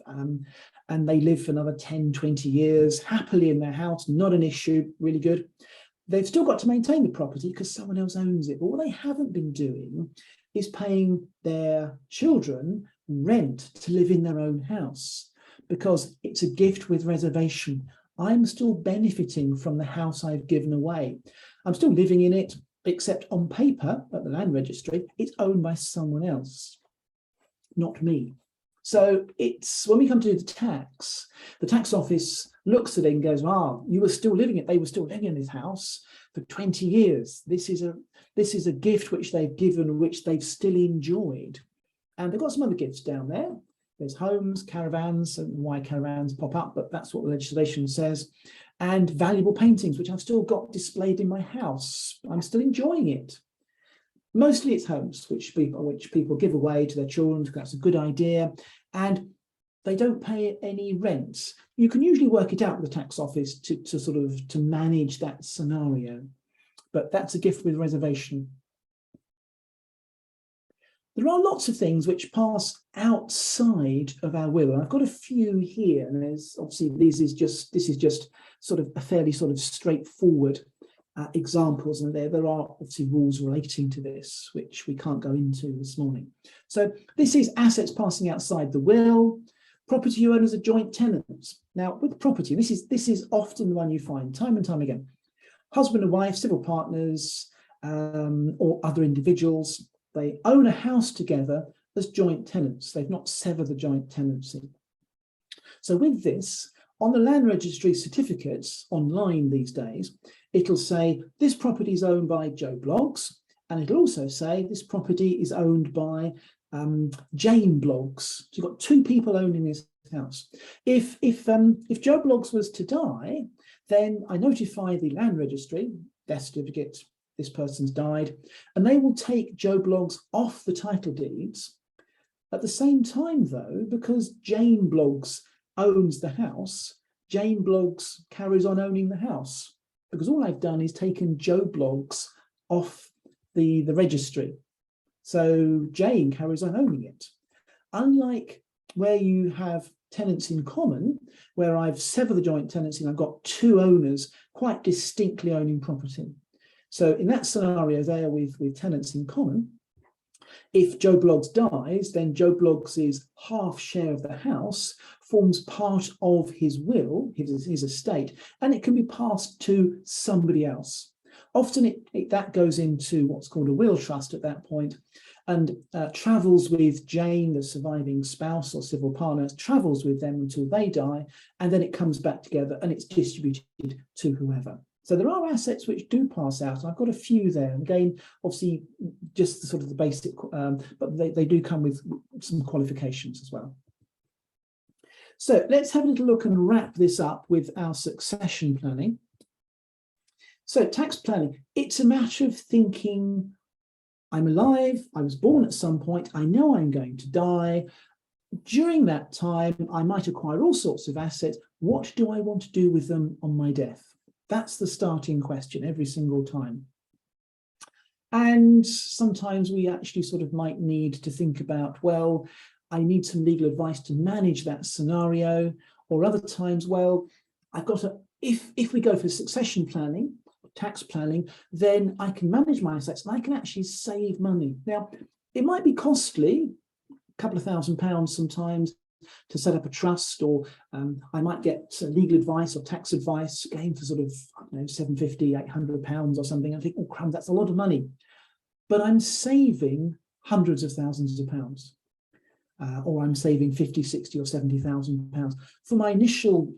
and they live for another 10, 20 years happily in their house, not an issue, really good. They've still got to maintain the property because someone else owns it. But what they haven't been doing is paying their children rent to live in their own house, because it's a gift with reservation. I'm still benefiting from the house I've given away. I'm still living in it, except on paper at the land registry, it's owned by someone else, not me. So it's when we come to do the tax office looks at it and goes, you were still living it. They were still living in this house for 20 years. This is a gift which they've given, which they've still enjoyed. And they've got some other gifts down there. There's homes, caravans, and why caravans pop up, but that's what the legislation says. And valuable paintings, which I've still got displayed in my house. I'm still enjoying it. Mostly it's homes, which people give away to their children. That's a good idea. And they don't pay any rent. You can usually work it out with the tax office to manage that scenario. But that's a gift with reservation. There are lots of things which pass outside of our will, and I've got a few here. And there's obviously this is just sort of a fairly sort of straightforward examples, and there are obviously rules relating to this which we can't go into this morning. So this is assets passing outside the will. Property you own as a joint tenant. Now with property, this is often the one you find time and time again. Husband and wife, civil partners, or other individuals. They own a house together as joint tenants. They've not severed the joint tenancy. So with this, on the land registry certificates online these days, it'll say this property is owned by Joe Bloggs, and it'll also say this property is owned by Jane Bloggs. So you've got two people owning this house. If Joe Bloggs was to die, then I notify the land registry, death certificate, this person's died, and they will take Joe Bloggs off the title deeds. At the same time, though, because Jane Bloggs owns the house, Jane Bloggs carries on owning the house, because all I've done is taken Joe Bloggs off the registry. So Jane carries on owning it. Unlike where you have tenants in common, where I've severed the joint tenancy and I've got two owners quite distinctly owning property. So in that scenario there with tenants in common, if Joe Bloggs dies, then Joe Bloggs' half share of the house forms part of his will, his estate, and it can be passed to somebody else. Often that goes into what's called a will trust at that point, and travels with Jane, the surviving spouse or civil partner, travels with them until they die, and then it comes back together and it's distributed to whoever. So there are assets which do pass out. I've got a few there. And again, obviously, just sort of the basic, but they do come with some qualifications as well. So let's have a little look and wrap this up with our succession planning. So tax planning, it's a matter of thinking, I'm alive, I was born at some point, I know I'm going to die. During that time, I might acquire all sorts of assets. What do I want to do with them on my death? That's the starting question every single time. And sometimes we actually sort of might need to think about, well, I need some legal advice to manage that scenario. Or other times, well, I've got to, if we go for succession planning, tax planning, then I can manage my assets and I can actually save money. Now, it might be costly, a couple of £1,000 sometimes, to set up a trust, or I might get legal advice or tax advice again for sort of, I don't know, £750, £800 or something. I think, oh, crumbs, that's a lot of money. But I'm saving hundreds of thousands of pounds, or I'm saving 50, 60 or £70,000 for my initial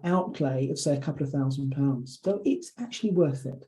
outlay of, say, a couple of £1,000. So it's actually worth it.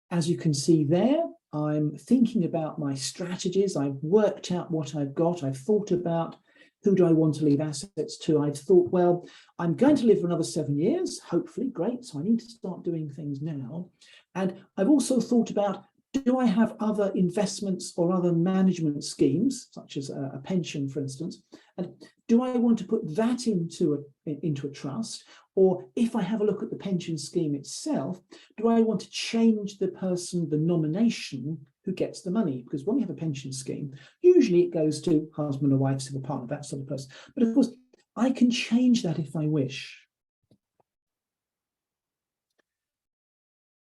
As you can see there, I'm thinking about my strategies. I've worked out what I've got. I've thought about who do I want to leave assets to. I've thought, well, I'm going to live for another 7 years, hopefully, great. So I need to start doing things now. And I've also thought about, do I have other investments or other management schemes, such as a pension, for instance? And do I want to put that into a trust? Or if I have a look at the pension scheme itself, do I want to change the person, the nomination who gets the money? Because when you have a pension scheme, usually it goes to husband or wife, civil partner, that sort of person. But of course, I can change that if I wish.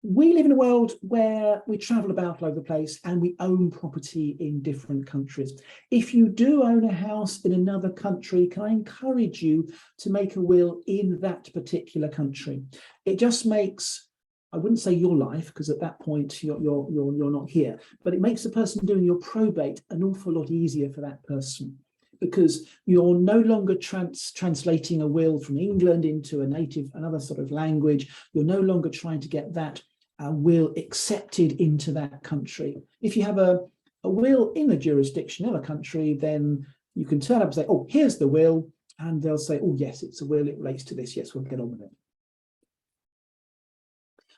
We live in a world where we travel about all over the place and we own property in different countries. If you do own a house in another country, can I encourage you to make a will in that particular country? It just makes I wouldn't say your life, because at that point you're not here, but it makes the person doing your probate an awful lot easier for that person, because you're no longer translating a will from England into another sort of language. You're no longer trying to get that will accepted into that country. If you have a will in a jurisdiction of a country, then you can turn up and say, oh, here's the will, and they'll say, oh yes, it's a will, it relates to this, yes, we'll get on with it.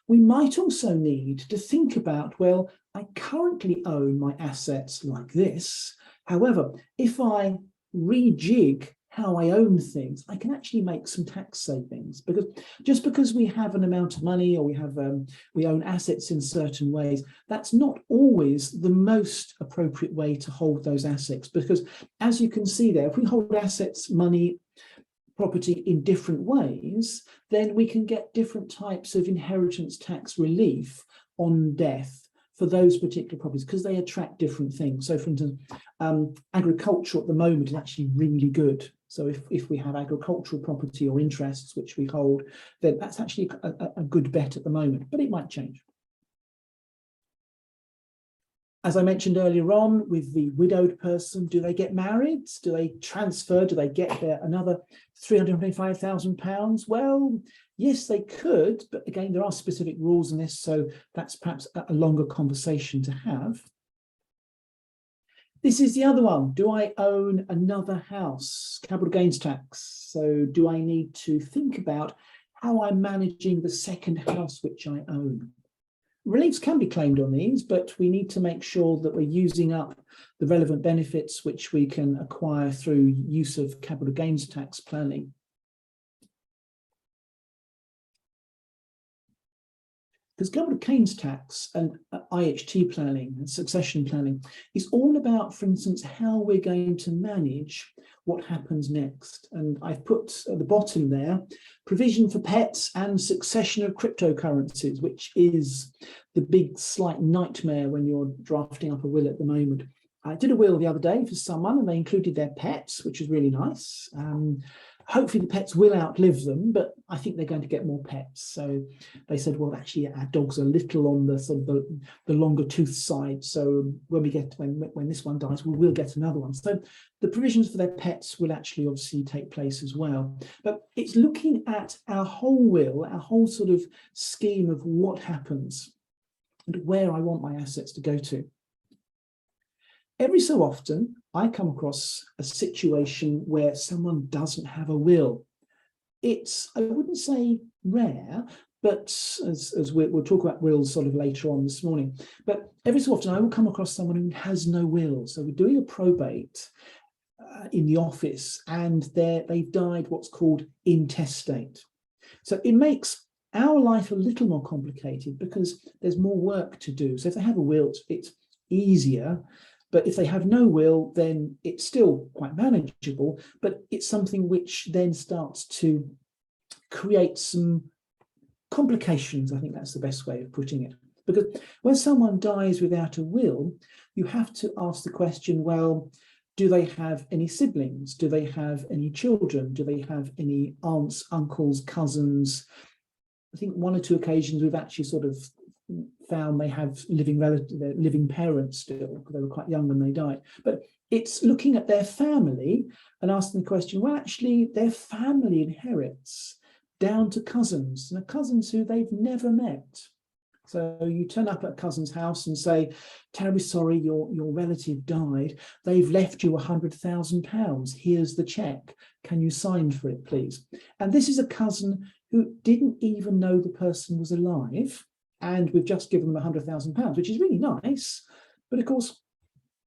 We might also need to think about, well, I currently own my assets like this. However, if I rejig how I own things, I can actually make some tax savings, because just because we have an amount of money or we own assets in certain ways, that's not always the most appropriate way to hold those assets. Because as you can see there, if we hold assets, money, property in different ways, then we can get different types of inheritance tax relief on death for those particular properties, because they attract different things. So for instance, agriculture at the moment is actually really good. So if we have agricultural property or interests which we hold, then that's actually a good bet at the moment, but it might change. As I mentioned earlier on, with the widowed person, do they get married? Do they transfer? Do they get another £325,000? Well, yes, they could, but again, there are specific rules in this, so that's perhaps a longer conversation to have. This is the other one. Do I own another house? Capital gains tax. So do I need to think about how I'm managing the second house which I own? Reliefs can be claimed on these, but we need to make sure that we're using up the relevant benefits which we can acquire through use of capital gains tax planning. Because capital gains tax and IHT planning and succession planning is all about, for instance, how we're going to manage what happens next. And I've put at the bottom there, provision for pets and succession of cryptocurrencies, which is the big slight nightmare when you're drafting up a will at the moment. I did a will the other day for someone and they included their pets, which is really nice. Hopefully the pets will outlive them, but I think they're going to get more pets. So they said, well, actually our dog's a little on the sort of the longer tooth side. So when we get when this one dies, we will get another one. So the provisions for their pets will actually obviously take place as well. But it's looking at our whole will, our whole sort of scheme of what happens and where I want my assets to go to. Every so often, I come across a situation where someone doesn't have a will. It's, I wouldn't say rare, but as we'll talk about wills sort of later on this morning, but every so often I will come across someone who has no will. So we're doing a probate in the office and they've died what's called intestate. So it makes our life a little more complicated because there's more work to do. So if they have a will, it's easier. But if they have no will, then it's still quite manageable, but it's something which then starts to create some complications. I think that's the best way of putting it. Because when someone dies without a will, you have to ask the question, well, do they have any siblings? Do they have any children? Do they have any aunts, uncles, cousins? I think one or two occasions we've actually sort of found they have living parents still, because they were quite young when they died. But it's looking at their family and asking the question, well, actually, their family inherits down to cousins, and cousins who they've never met. So you turn up at a cousin's house and say, terribly sorry, your relative died. They've left you £100,000. Here's the cheque. Can you sign for it, please? And this is a cousin who didn't even know the person was alive. And we've just given them £100,000, which is really nice. But of course,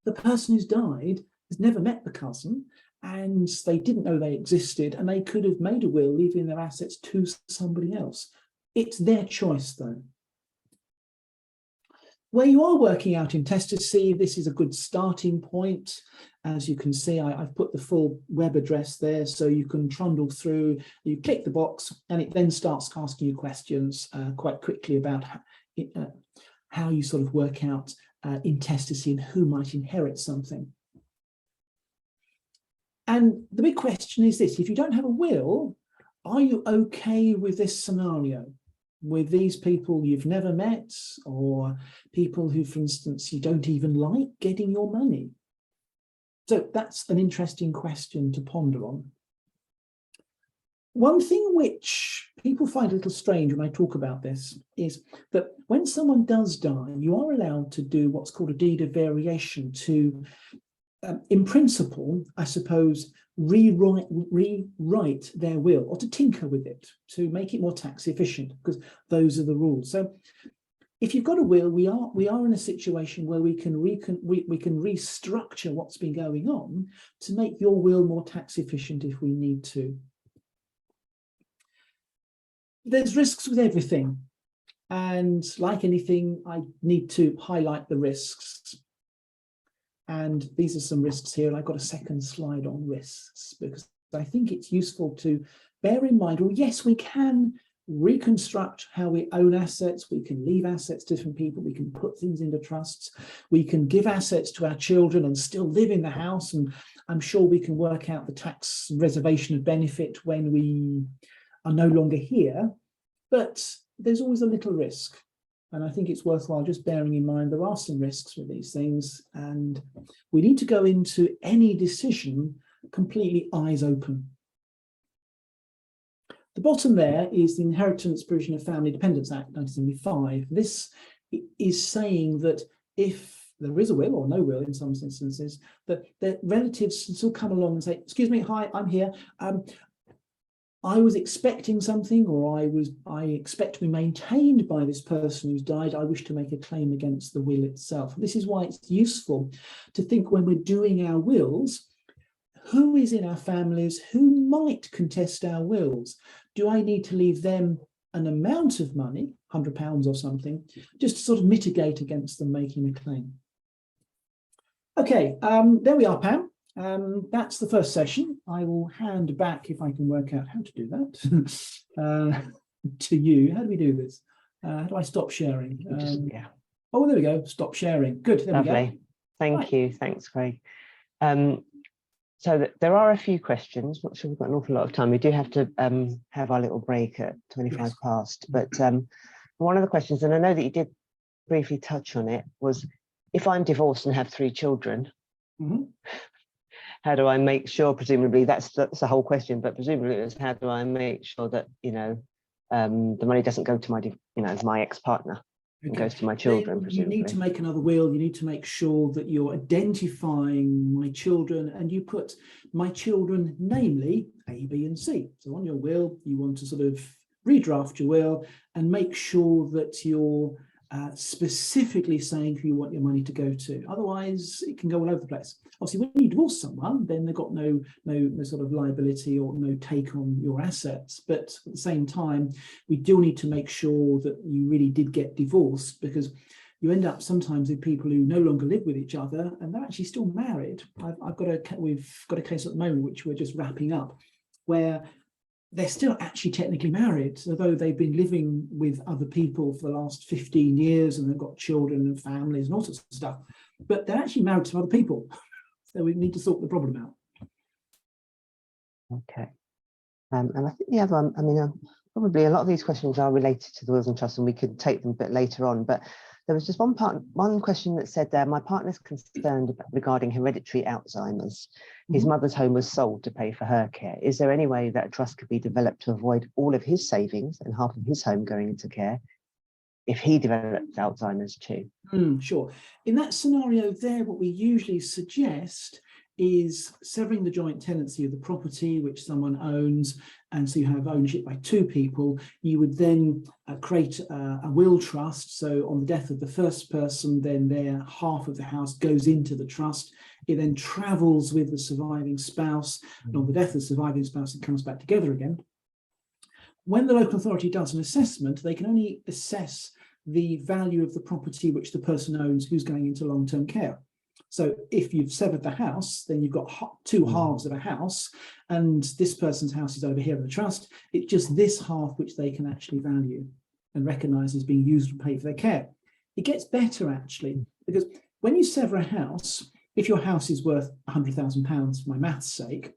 the person who's died has never met the cousin and they didn't know they existed, and they could have made a will leaving their assets to somebody else. It's their choice, though. Where you are working out intestacy, this is a good starting point. As you can see, I've put the full web address there, so you can trundle through, you click the box, and it then starts asking you questions quite quickly about how you sort of work out intestacy and who might inherit something. And the big question is this: if you don't have a will, are you okay with this scenario? with these people you've never met, or people who, for instance, you don't even like getting your money? So that's an interesting question to ponder on. One thing which people find a little strange when I talk about this is that when someone does die, you are allowed to do what's called a deed of variation to, in principle, I suppose, rewrite their will, or to tinker with it, to make it more tax efficient, because those are the rules. So if you've got a will, we are in a situation where we can restructure what's been going on to make your will more tax efficient if we need to. There's risks with everything, and like anything, I need to highlight the risks. And these are some risks here, and I've got a second slide on risks, because I think it's useful to bear in mind, well, yes, we can reconstruct how we own assets, we can leave assets to different people, we can put things into trusts, we can give assets to our children and still live in the house, and I'm sure we can work out the tax reservation of benefit when we are no longer here, but there's always a little risk. And I think it's worthwhile just bearing in mind there are some risks with these things, and we need to go into any decision completely eyes open. The bottom there is the Inheritance Provision of Family Dependents Act 1975. This is saying that if there is a will, or no will in some instances, that the relatives can still come along and say, excuse me, hi, I'm here. I was expecting something, or I expect to be maintained by this person who's died. I wish to make a claim against the will itself. This is why it's useful to think when we're doing our wills, who is in our families, who might contest our wills? Do I need to leave them an amount of money, £100 or something, just to sort of mitigate against them making a claim? Okay, there we are, Pam. That's the first session. I will hand back, if I can work out how to do that, to you. How do we do this? How do I stop sharing? Yeah. Oh, there we go. Stop sharing. Good. There Lovely. we go. Thank you. Thanks, Craig. So there are a few questions. Not sure we've got an awful lot of time. We do have to have our little break at 25 past. But one of the questions, and I know that you did briefly touch on it, was if I'm divorced and have 3 children, how do I make sure, presumably that's the whole question, but presumably it's how do I make sure that, you know, the money doesn't go to my, my ex-partner, and goes to my children, presumably. You need to make another will. You need to make sure that you're identifying my children, and you put my children, namely A, B, and C. So on your will, you want to sort of redraft your will and make sure that you're specifically saying who you want your money to go to. Otherwise, it can go all over the place. Obviously, when you divorce someone, then they've got no sort of liability or no take on your assets. But at the same time, we do need to make sure that you really did get divorced, because you end up sometimes with people who no longer live with each other and they're actually still married. We've got a case at the moment which we're just wrapping up, where they're still actually technically married, although they've been living with other people for the last 15 years and they've got children and families and all sorts of stuff, but they're actually married to other people. So we need to sort the problem out. Okay. And I think the other one, probably a lot of these questions are related to the wills and trusts, and we could take them a bit later on, but there was just one question that said there, my partner's concerned regarding hereditary Alzheimer's. His mother's home was sold to pay for her care. Is there any way that a trust could be developed to avoid all of his savings and half of his home going into care if he developed Alzheimer's too? Sure. In that scenario there, what we usually suggest is severing the joint tenancy of the property which someone owns, and so you have ownership by 2 people. You would then create a will trust. So on the death of the first person, then their half of the house goes into the trust. It then travels with the surviving spouse, and on the death of the surviving spouse, it comes back together again. When the local authority does an assessment, they can only assess the value of the property which the person owns who's going into long-term care. So if you've severed the house, then you've got 2 halves of a house, and this person's house is over here in the trust. It's just this half which they can actually value and recognise as being used to pay for their care. It gets better actually, because when you sever a house, if your house is worth £100,000 for my maths sake,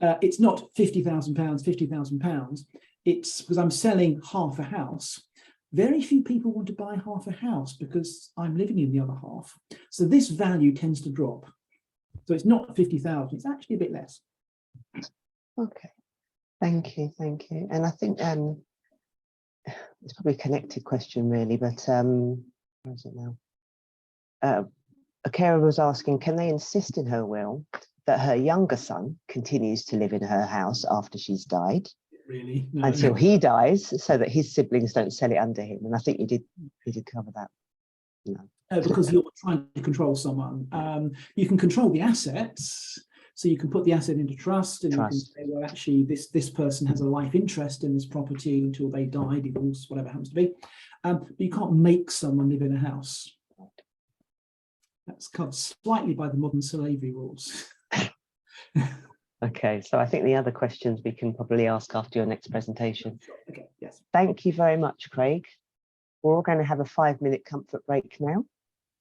it's not £50,000, £50,000. It's because I'm selling half a house. very few people want to buy half a house because I'm living in the other half. So this value tends to drop. So it's not 50,000, it's actually a bit less. Okay, thank you, thank you. And I think it's probably a connected question really, but where is it now? A carer was asking, can they insist in her will that her younger son continues to live in her house after she's died? Really? No. Until he dies, so that his siblings don't sell it under him. And I think you did cover that. No. Because you're trying to control someone. You can control the assets. So you can put the asset into trust, and you can say, well, actually, this person has a life interest in this property until they die, divorce, whatever it happens to be. But you can't make someone live in a house. That's covered slightly by the modern slavery rules. Okay, so I think the other questions we can probably ask after your next presentation. Okay, yes. Thank you very much, Craig. We're all going to have a 5-minute comfort break now.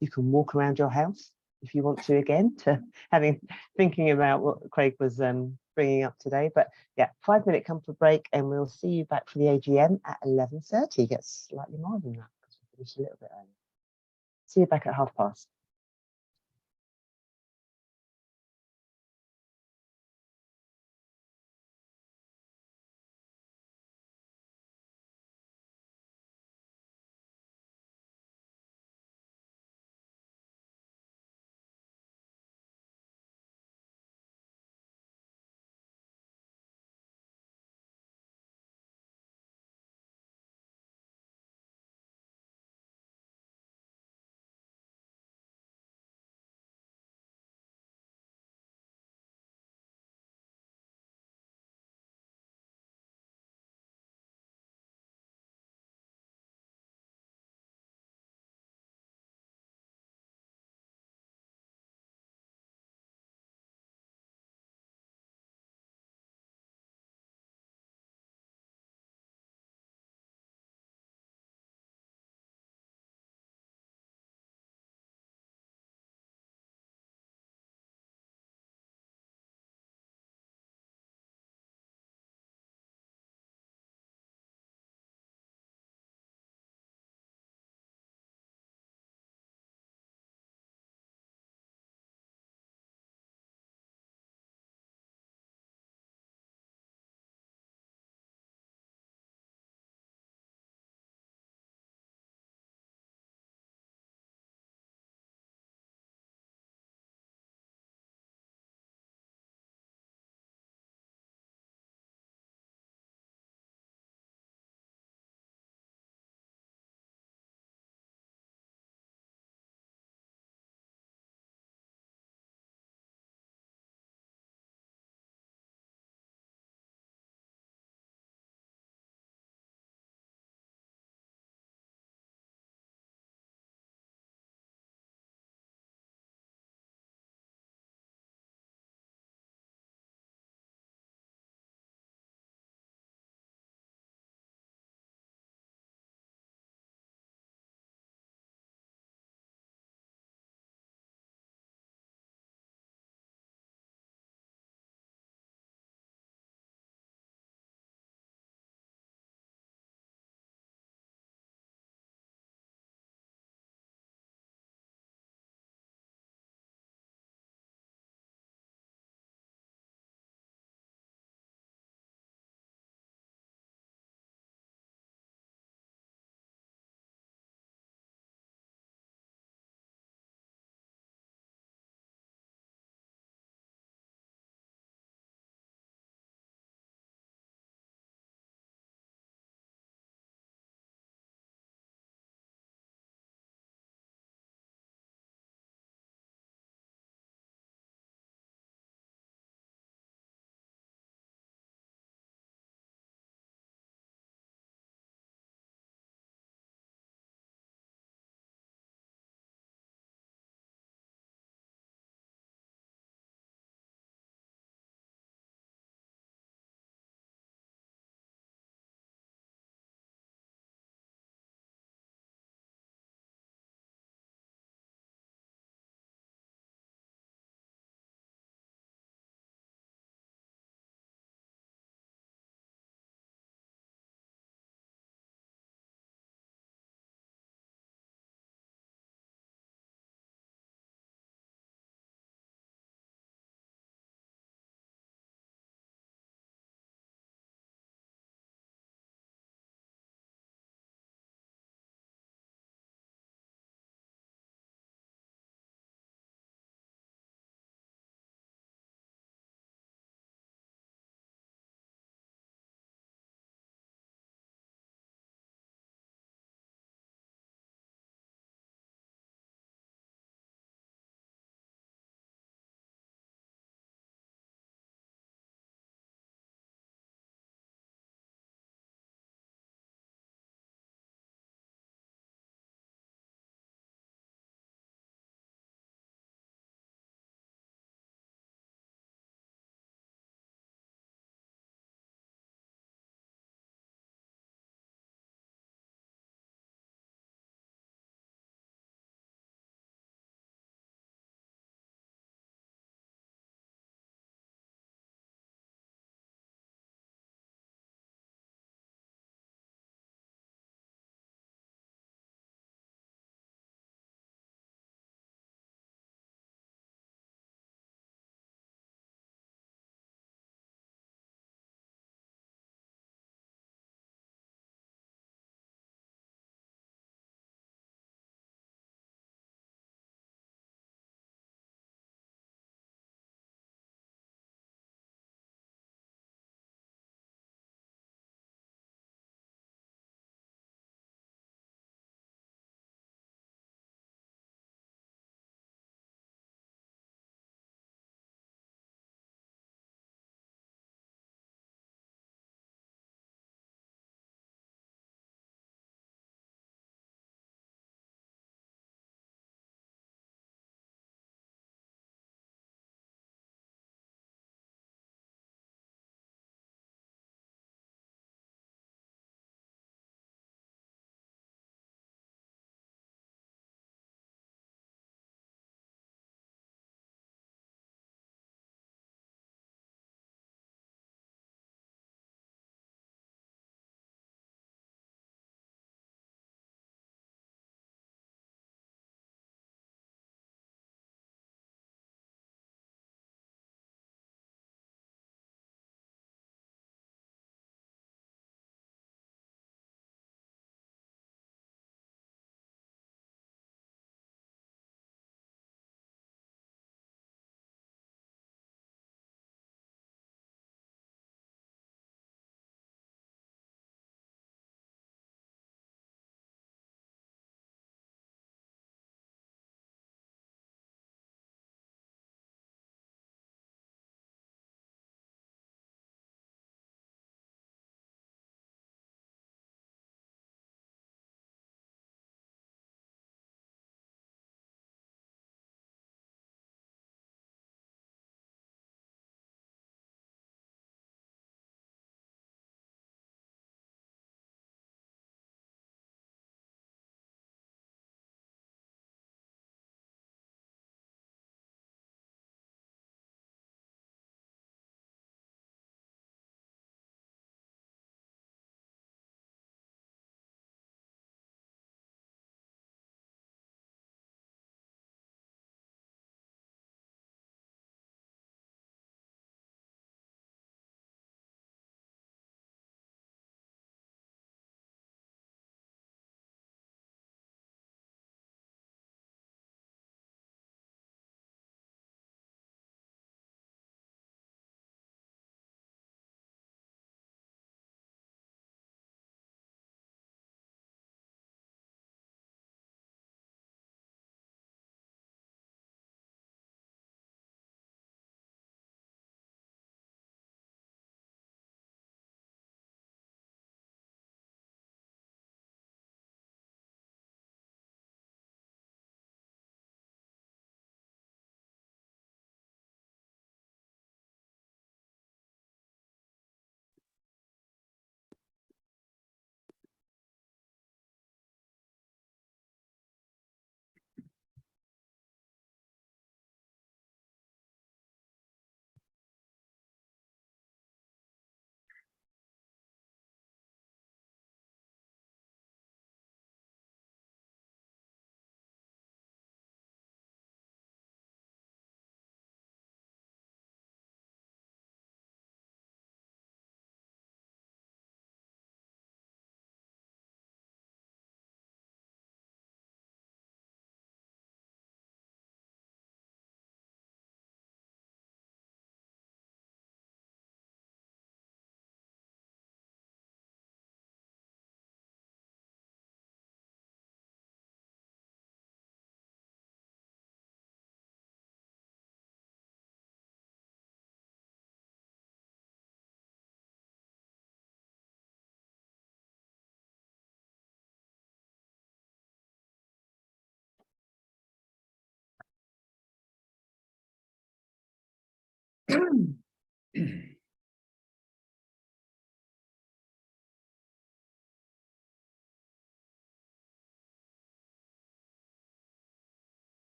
You can walk around your house if you want to again, thinking about what Craig was bringing up today. But yeah, 5-minute comfort break, and we'll see you back for the AGM at 11:30. It gets slightly more than that because we finished a little bit early. See you back at past.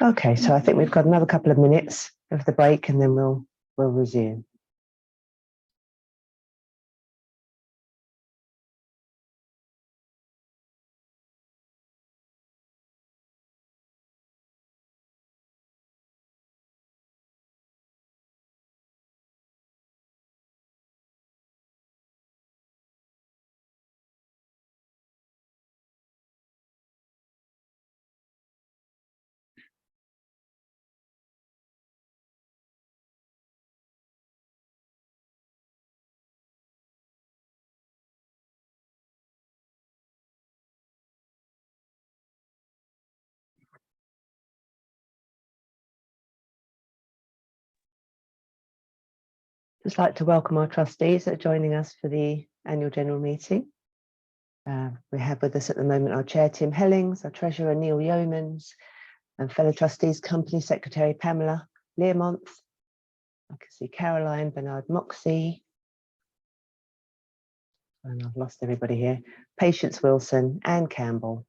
Okay, so I think we've got another couple of minutes of the break and then we'll resume. Just like to welcome our trustees that are joining us for the annual general meeting. We have with us at the moment our chair, Tim Hellings, our treasurer, Neil Yeomans, and fellow trustees, company secretary, Pamela, Yeomans. I can see Caroline, Bernard Moxie. And I've lost everybody here. Patience Wilson, Anne Campbell.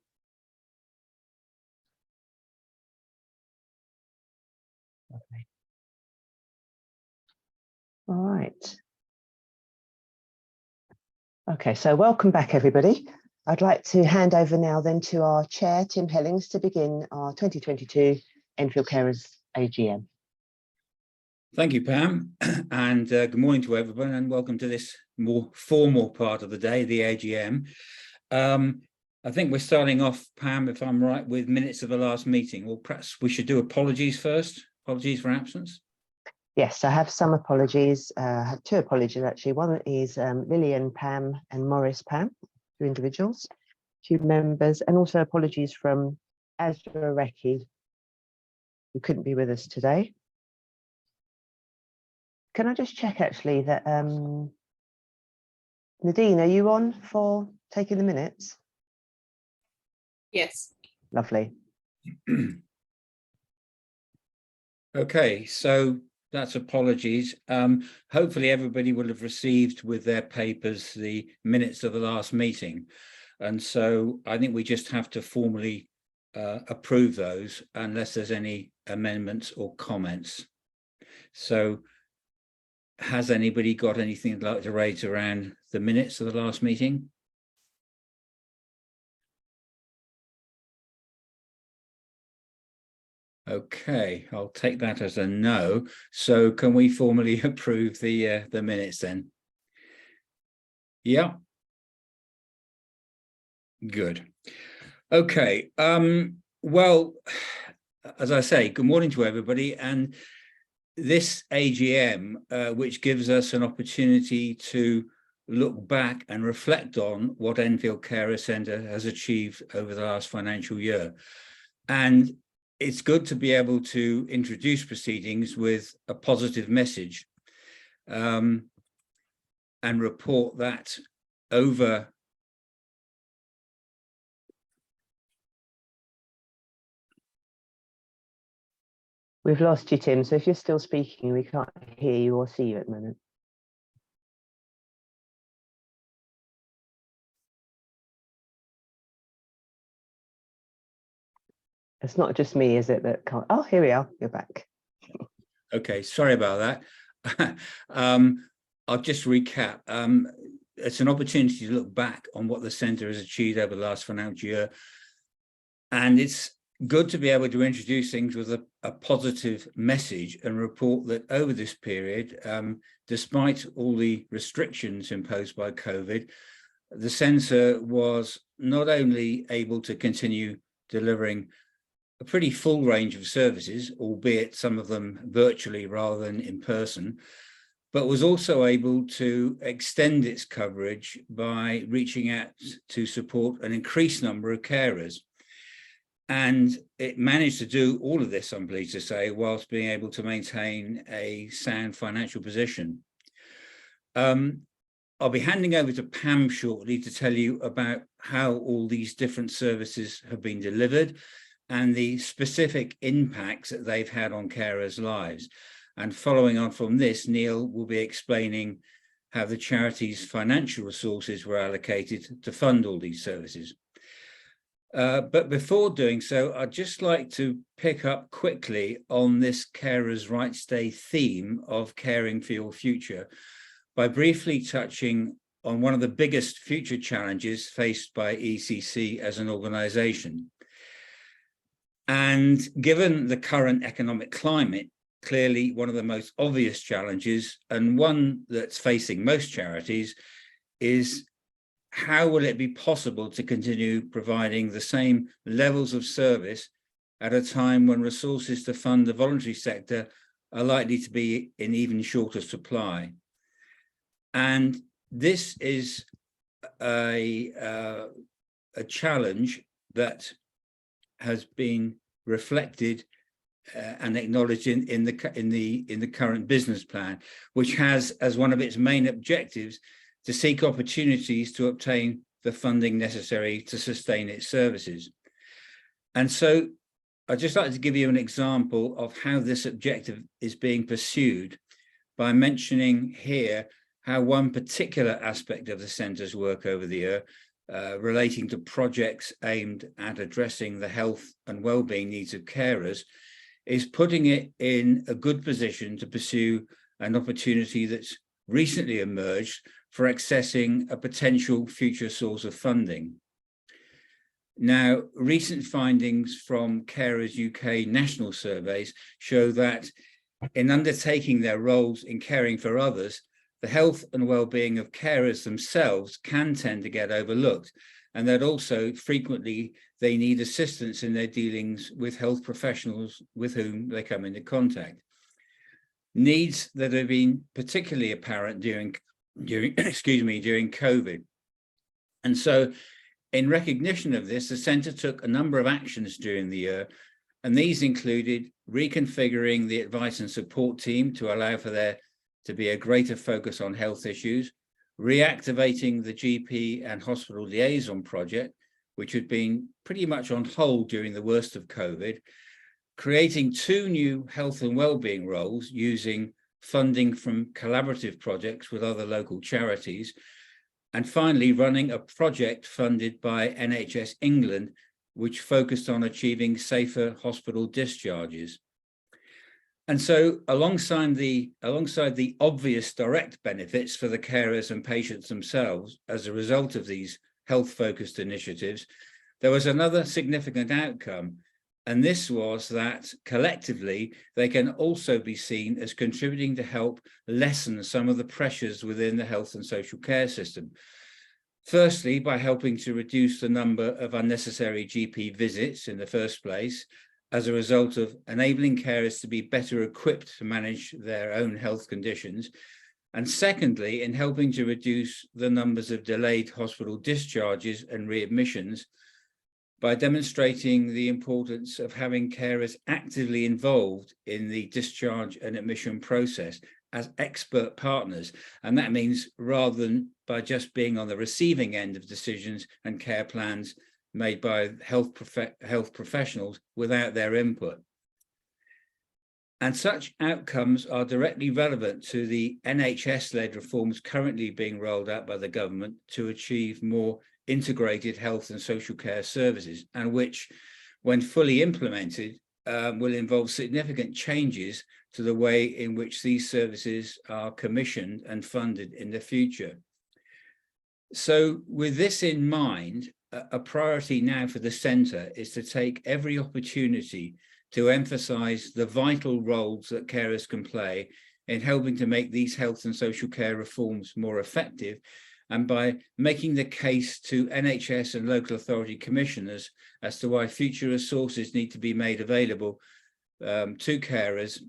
Lovely. All right. Okay, so welcome back, everybody. I'd like to hand over now then to our chair, Tim Hellings, to begin our 2022 Enfield Carers AGM. Thank you, Pam, and good morning to everyone, and welcome to this more formal part of the day, the AGM. I think we're starting off, Pam, if I'm right, with minutes of the last meeting. Well, perhaps we should do apologies first. Apologies for absence. Yes, I have some apologies. I have two apologies, actually. One is Lillian Pam and Morris Pam, two individuals, two members, and also apologies from Azra Recchi, who couldn't be with us today. Can I just check, actually, that Nadine, are you on for taking the minutes? Yes. Lovely. Okay, so that's apologies. Hopefully everybody will have received with their papers the minutes of the last meeting. And so I think we just have to formally approve those unless there's any amendments or comments. So has anybody got anything they'd like to raise around the minutes of the last meeting? Okay, I'll take that as a no. So can we formally approve the minutes then? Yeah. Good. Okay. Well, as I say, good morning to everybody. And this AGM, which gives us an opportunity to look back and reflect on what Enfield Carer Centre has achieved over the last financial year. And it's good to be able to introduce proceedings with a positive message and report that over We've lost you, Tim, so if you're still speaking, we can't hear you or see you at the moment. It's not just me, is it, that can't? Oh, here we are, you're back. Okay, sorry about that. I'll just recap. It's an opportunity to look back on what the centre has achieved over the last financial year. And it's good to be able to introduce things with a positive message and report that over this period, despite all the restrictions imposed by COVID, the centre was not only able to continue delivering a pretty full range of services, albeit some of them virtually rather than in person, but was also able to extend its coverage by reaching out to support an increased number of carers. And it managed to do all of this, I'm pleased to say, whilst being able to maintain a sound financial position. I'll be handing over to Pam shortly to tell you about how all these different services have been delivered and the specific impacts that they've had on carers' lives. And following on from this, Neil will be explaining how the charity's financial resources were allocated to fund all these services. But before doing so, I'd just like to pick up quickly on this Carers' Rights Day theme of caring for your future by briefly touching on one of the biggest future challenges faced by ECC as an organisation. And given the current economic climate, clearly one of the most obvious challenges, and one that's facing most charities, is how will it be possible to continue providing the same levels of service at a time when resources to fund the voluntary sector are likely to be in even shorter supply? And this is a challenge that has been reflected and acknowledged in the current business plan, which has as one of its main objectives to seek opportunities to obtain the funding necessary to sustain its services. And so I'd just like to give you an example of how this objective is being pursued by mentioning here how one particular aspect of the centre's work over the year relating to projects aimed at addressing the health and well-being needs of carers is putting it in a good position to pursue an opportunity that's recently emerged for accessing a potential future source of funding. Now, recent findings from Carers UK national surveys show that in undertaking their roles in caring for others, the health and well-being of carers themselves can tend to get overlooked, and that also frequently they need assistance in their dealings with health professionals with whom they come into contact. Needs that have been particularly apparent during COVID. And so in recognition of this, the centre took a number of actions during the year, and these included reconfiguring the advice and support team to allow for there to be a greater focus on health issues, reactivating the GP and hospital liaison project, which had been pretty much on hold during the worst of COVID, creating 2 new health and wellbeing roles using funding from collaborative projects with other local charities, and finally running a project funded by NHS England, which focused on achieving safer hospital discharges. And so alongside the obvious direct benefits for the carers and patients themselves as a result of these health-focused initiatives, there was another significant outcome. And this was that collectively, they can also be seen as contributing to help lessen some of the pressures within the health and social care system. Firstly, by helping to reduce the number of unnecessary GP visits in the first place, as a result of enabling carers to be better equipped to manage their own health conditions. And secondly, in helping to reduce the numbers of delayed hospital discharges and readmissions, by demonstrating the importance of having carers actively involved in the discharge and admission process as expert partners. And that means rather than by just being on the receiving end of decisions and care plans made by health professionals without their input. And such outcomes are directly relevant to the NHS-led reforms currently being rolled out by the government to achieve more integrated health and social care services, and which, when fully implemented, will involve significant changes to the way in which these services are commissioned and funded in the future. So with this in mind, a priority now for the centre is to take every opportunity to emphasise the vital roles that carers can play in helping to make these health and social care reforms more effective, and by making the case to NHS and local authority commissioners as to why future resources need to be made available to carers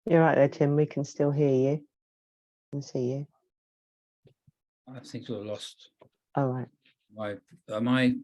You're right there, Tim. We can still hear you and see you. I think I lost All right. my, am I?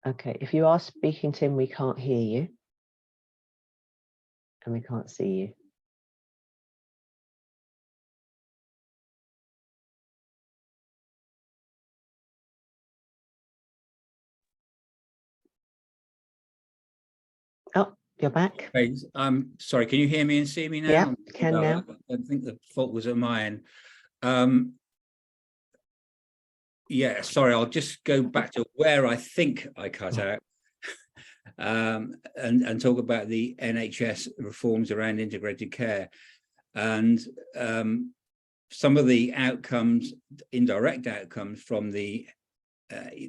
Okay, if you are speaking, Tim, we can't hear you and we can't see you. Oh, you're back. Hey, sorry, can you hear me and see me now? Yeah, can now. I think the fault was at my end. Yeah, sorry, I'll just go back to where I think I cut out and talk about the NHS reforms around integrated care. And some of the outcomes, indirect outcomes from the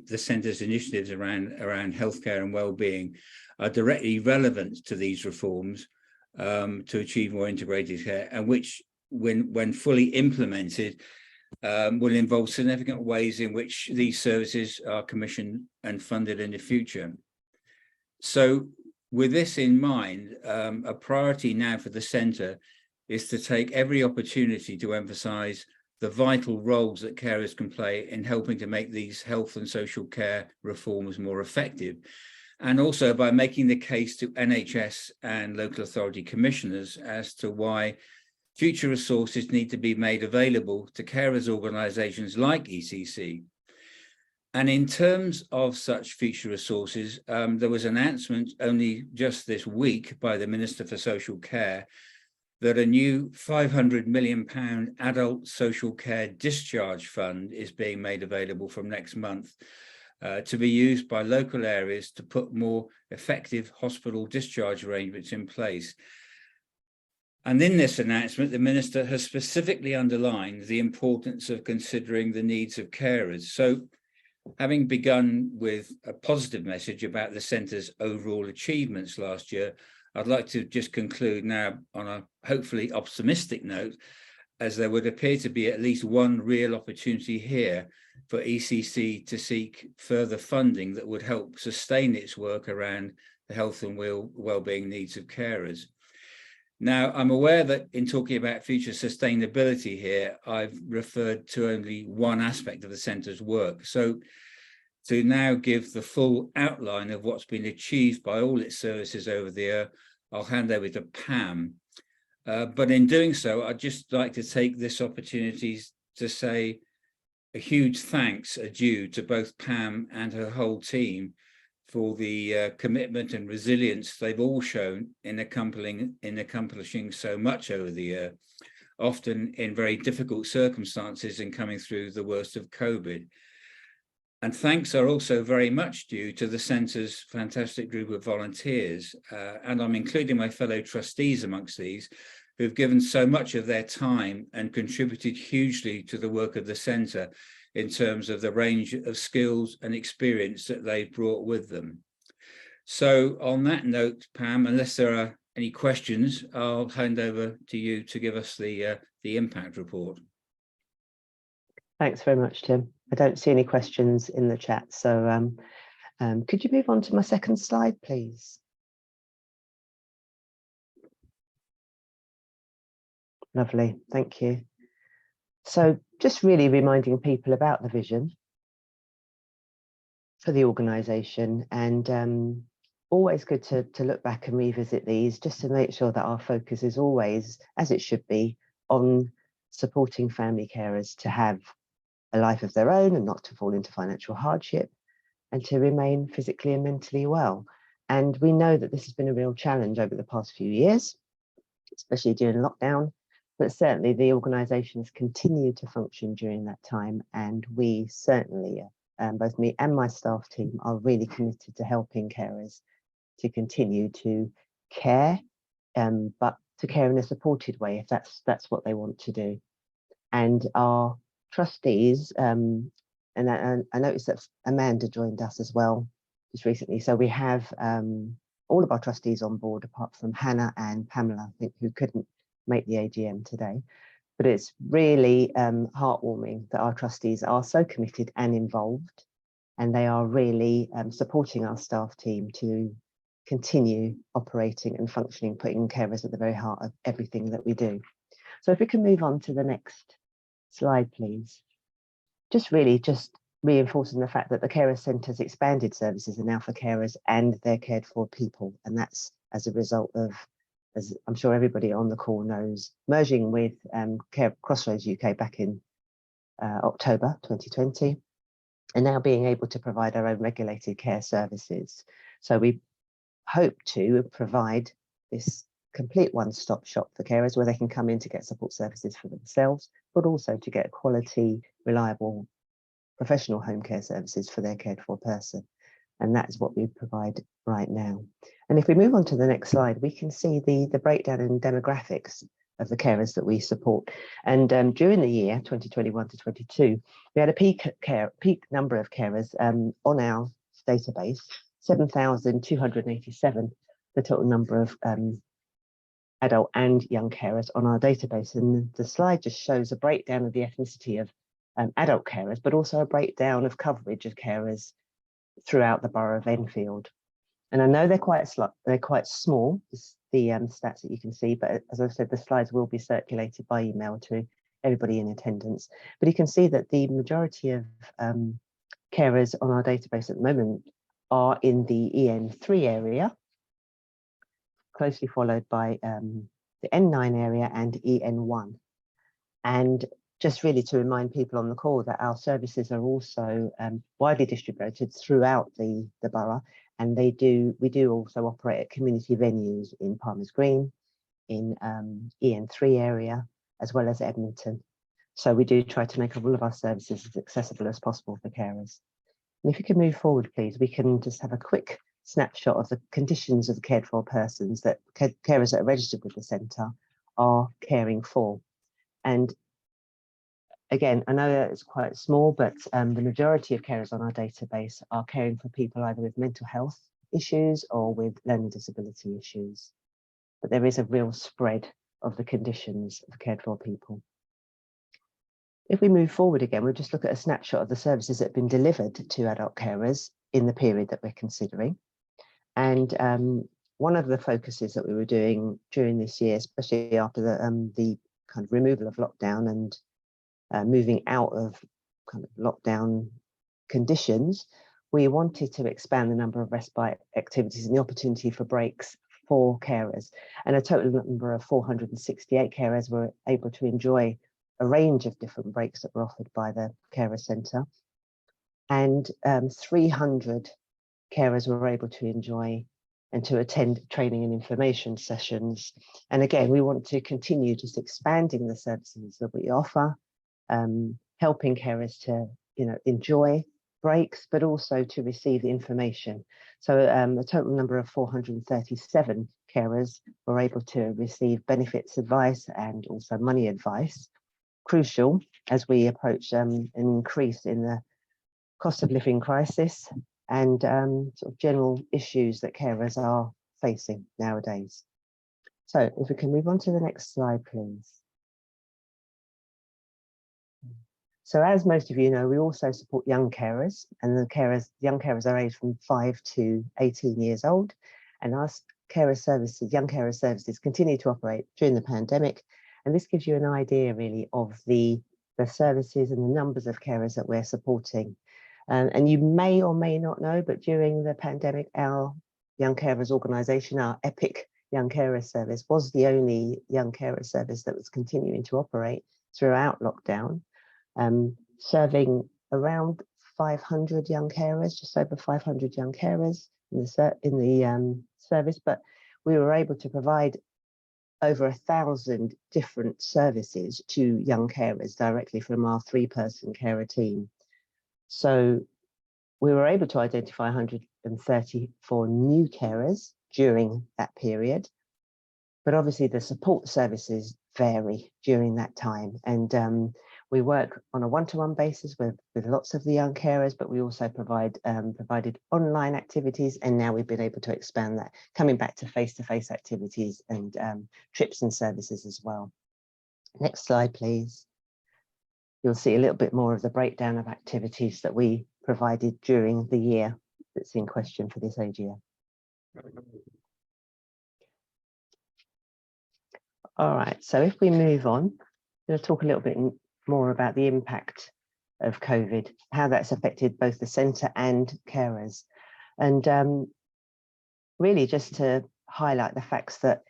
centre's initiatives around healthcare and well-being are directly relevant to these reforms to achieve more integrated care, and which, when fully implemented, will involve significant ways in which these services are commissioned and funded in the future. So with this in mind, a priority now for the centre is to take every opportunity to emphasise the vital roles that carers can play in helping to make these health and social care reforms more effective, and also by making the case to NHS and local authority commissioners as to why future resources need to be made available to carers organisations like ECC. And in terms of such future resources, there was an announcement only just this week by the Minister for Social Care that a new £500 million adult social care discharge fund is being made available from next month to be used by local areas to put more effective hospital discharge arrangements in place. And in this announcement, the Minister has specifically underlined the importance of considering the needs of carers. So, having begun with a positive message about the centre's overall achievements last year, I'd like to just conclude now on a hopefully optimistic note, as there would appear to be at least one real opportunity here for ECC to seek further funding that would help sustain its work around the health and well-being needs of carers. Now, I'm aware that in talking about future sustainability here, I've referred to only one aspect of the centre's work. So to now give the full outline of what's been achieved by all its services over the year, I'll hand over to Pam. But in doing so, I'd just like to take this opportunity to say a huge thanks are due to both Pam and her whole team for the commitment and resilience they've all shown in accomplishing so much over the year, often in very difficult circumstances and coming through the worst of COVID. And thanks are also very much due to the centre's fantastic group of volunteers, and I'm including my fellow trustees amongst these, who've given so much of their time and contributed hugely to the work of the centre in terms of the range of skills and experience that they've brought with them. So on that note, Pam, unless there are any questions, I'll hand over to you to give us the impact report. Thanks very much, Tim. I don't see any questions in the chat, so could you move on to my second slide, please? Lovely, thank you. So just really reminding people about the vision for the organisation, and always good to look back and revisit these just to make sure that our focus is always, as it should be, on supporting family carers to have a life of their own and not to fall into financial hardship and to remain physically and mentally well. And we know that this has been a real challenge over the past few years, especially during lockdown, but certainly the organisation has continued to function during that time, and we certainly, both me and my staff team, are really committed to helping carers to continue to care, but to care in a supported way if that's what they want to do. And our trustees, and I noticed that Amanda joined us as well just recently. So we have all of our trustees on board, apart from Hannah and Pamela, I think, who couldn't make the AGM today. But it's really heartwarming that our trustees are so committed and involved, and they are really supporting our staff team to continue operating and functioning, putting carers at the very heart of everything that we do. So if we can move on to the next slide, please. Just reinforcing the fact that the Carer Centre's expanded services are now for carers and their cared for people. And that's as a result of, as I'm sure everybody on the call knows, merging with Crossroads UK back in October 2020, and now being able to provide our own regulated care services. So we hope to provide this complete one-stop shop for carers where they can come in to get support services for themselves, but also to get quality, reliable, professional home care services for their cared for person. And that's what we provide right now. And if we move on to the next slide, we can see the breakdown in demographics of the carers that we support. And during the year 2021 to 22, we had a peak number of carers on our database, 7,287, the total number of adult and young carers on our database. And the slide just shows a breakdown of the ethnicity of adult carers, but also a breakdown of coverage of carers throughout the borough of Enfield. And I know they're quite small, the stats that you can see, but as I said, the slides will be circulated by email to everybody in attendance. But you can see that the majority of carers on our database at the moment are in the EN3 area, closely followed by the N9 area and EN1. And just really to remind people on the call that our services are also widely distributed throughout the borough, and we do also operate at community venues in Palmer's Green, in EN3 area, as well as Edmonton. So we do try to make all of our services as accessible as possible for carers. And if you can move forward, please, we can just have a quick snapshot of the conditions of the cared for persons that carers that are registered with the centre are caring for. And again, I know that it's quite small, but the majority of carers on our database are caring for people either with mental health issues or with learning disability issues. But there is a real spread of the conditions of cared for people. If we move forward again, we'll just look at a snapshot of the services that have been delivered to adult carers in the period that we're considering. And one of the focuses that we were doing during this year, especially after the kind of removal of lockdown and moving out of kind of lockdown conditions, we wanted to expand the number of respite activities and the opportunity for breaks for carers. And a total number of 468 carers were able to enjoy a range of different breaks that were offered by the Carer Centre. And 300 carers were able to enjoy and to attend training and information sessions. And again, we want to continue just expanding the services that we offer, helping carers to enjoy breaks, but also to receive the information. So a total number of 437 carers were able to receive benefits advice and also money advice, crucial as we approach an increase in the cost of living crisis and sort of general issues that carers are facing nowadays. So if we can move on to the next slide, please. So as most of you know, we also support young carers, and young carers are aged from 5 to 18 years old. And our young carer services continue to operate during the pandemic. And this gives you an idea really of the services and the numbers of carers that we're supporting. And you may or may not know, but during the pandemic, our Young Carers organisation, our EPIC Young Carer Service, was the only young carer service that was continuing to operate throughout lockdown, serving around 500 young carers, just over 500 young carers in the service. But we were able to provide over 1,000 different services to young carers directly from our 3-person carer team. So we were able to identify 134 new carers during that period, but obviously the support services vary during that time. And we work on a one-to-one basis with lots of the young carers, but we also provided online activities, and now we've been able to expand that, coming back to face-to-face activities and trips and services as well. Next slide, please. You'll see a little bit more of the breakdown of activities that we provided during the year that's in question for this AGM. All right, so if we move on, I'm going to talk a little bit more about the impact of COVID, how that's affected both the centre and carers. And really just to highlight the facts that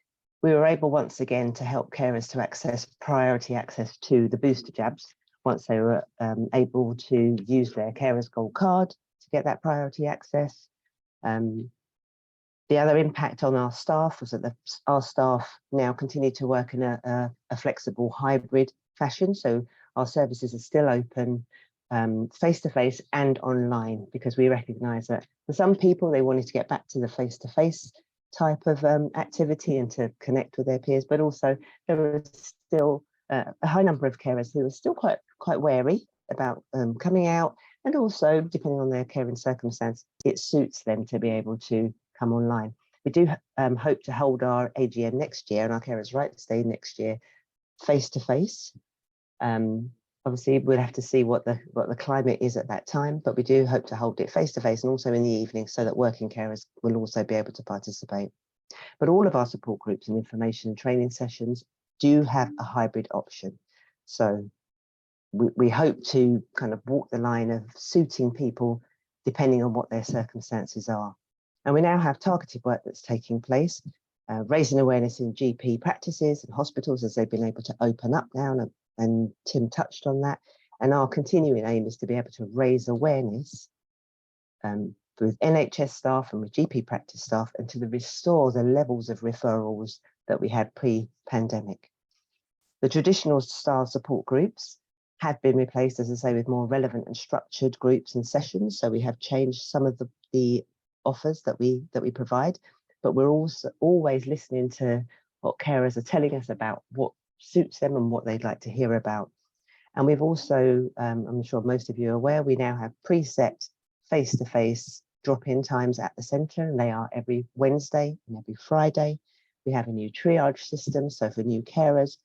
we were able once again to help carers to access priority access to the booster jabs once they were able to use their carers gold card to get that priority access. The other impact on our staff was that our staff now continue to work in a flexible hybrid fashion. So our services are still open face-to-face and online, because we recognise that for some people, they wanted to get back to the face-to-face type of activity and to connect with their peers, but also there are still a high number of carers who are still quite wary about coming out, and also depending on their caring circumstance, it suits them to be able to come online. We do hope to hold our AGM next year, and our Carers' Rights Day next year, face-to-face. Obviously, we'll have to see what the climate is at that time, but we do hope to hold it face-to-face and also in the evening, so that working carers will also be able to participate. But all of our support groups and information and training sessions do have a hybrid option. So we hope to kind of walk the line of suiting people depending on what their circumstances are. And we now have targeted work that's taking place, raising awareness in GP practices and hospitals as they've been able to open up now, and Tim touched on that. And our continuing aim is to be able to raise awareness with NHS staff and with GP practice staff, and to restore the levels of referrals that we had pre-pandemic. The traditional style support groups have been replaced, as I say, with more relevant and structured groups and sessions. So we have changed some of the offers that we provide, but we're also always listening to what carers are telling us about what suits them and what they'd like to hear about. And we've also, I'm sure most of you are aware, we now have preset face-to-face drop-in times at the centre, and they are every Wednesday and every Friday. We have a new triage system, so for new carers,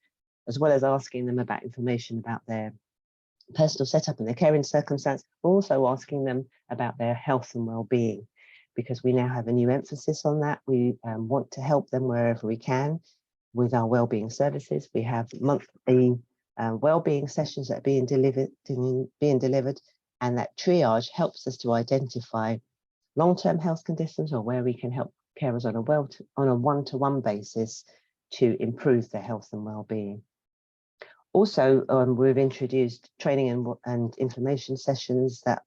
as well as asking them about information about their personal setup and their caring circumstance, we're also asking them about their health and well-being, because we now have a new emphasis on that. We want to help them wherever we can with our wellbeing services. We have monthly wellbeing sessions that are being delivered, and that triage helps us to identify long-term health conditions, or where we can help carers on a one-to-one basis to improve their health and well-being. Also, we've introduced training and information sessions that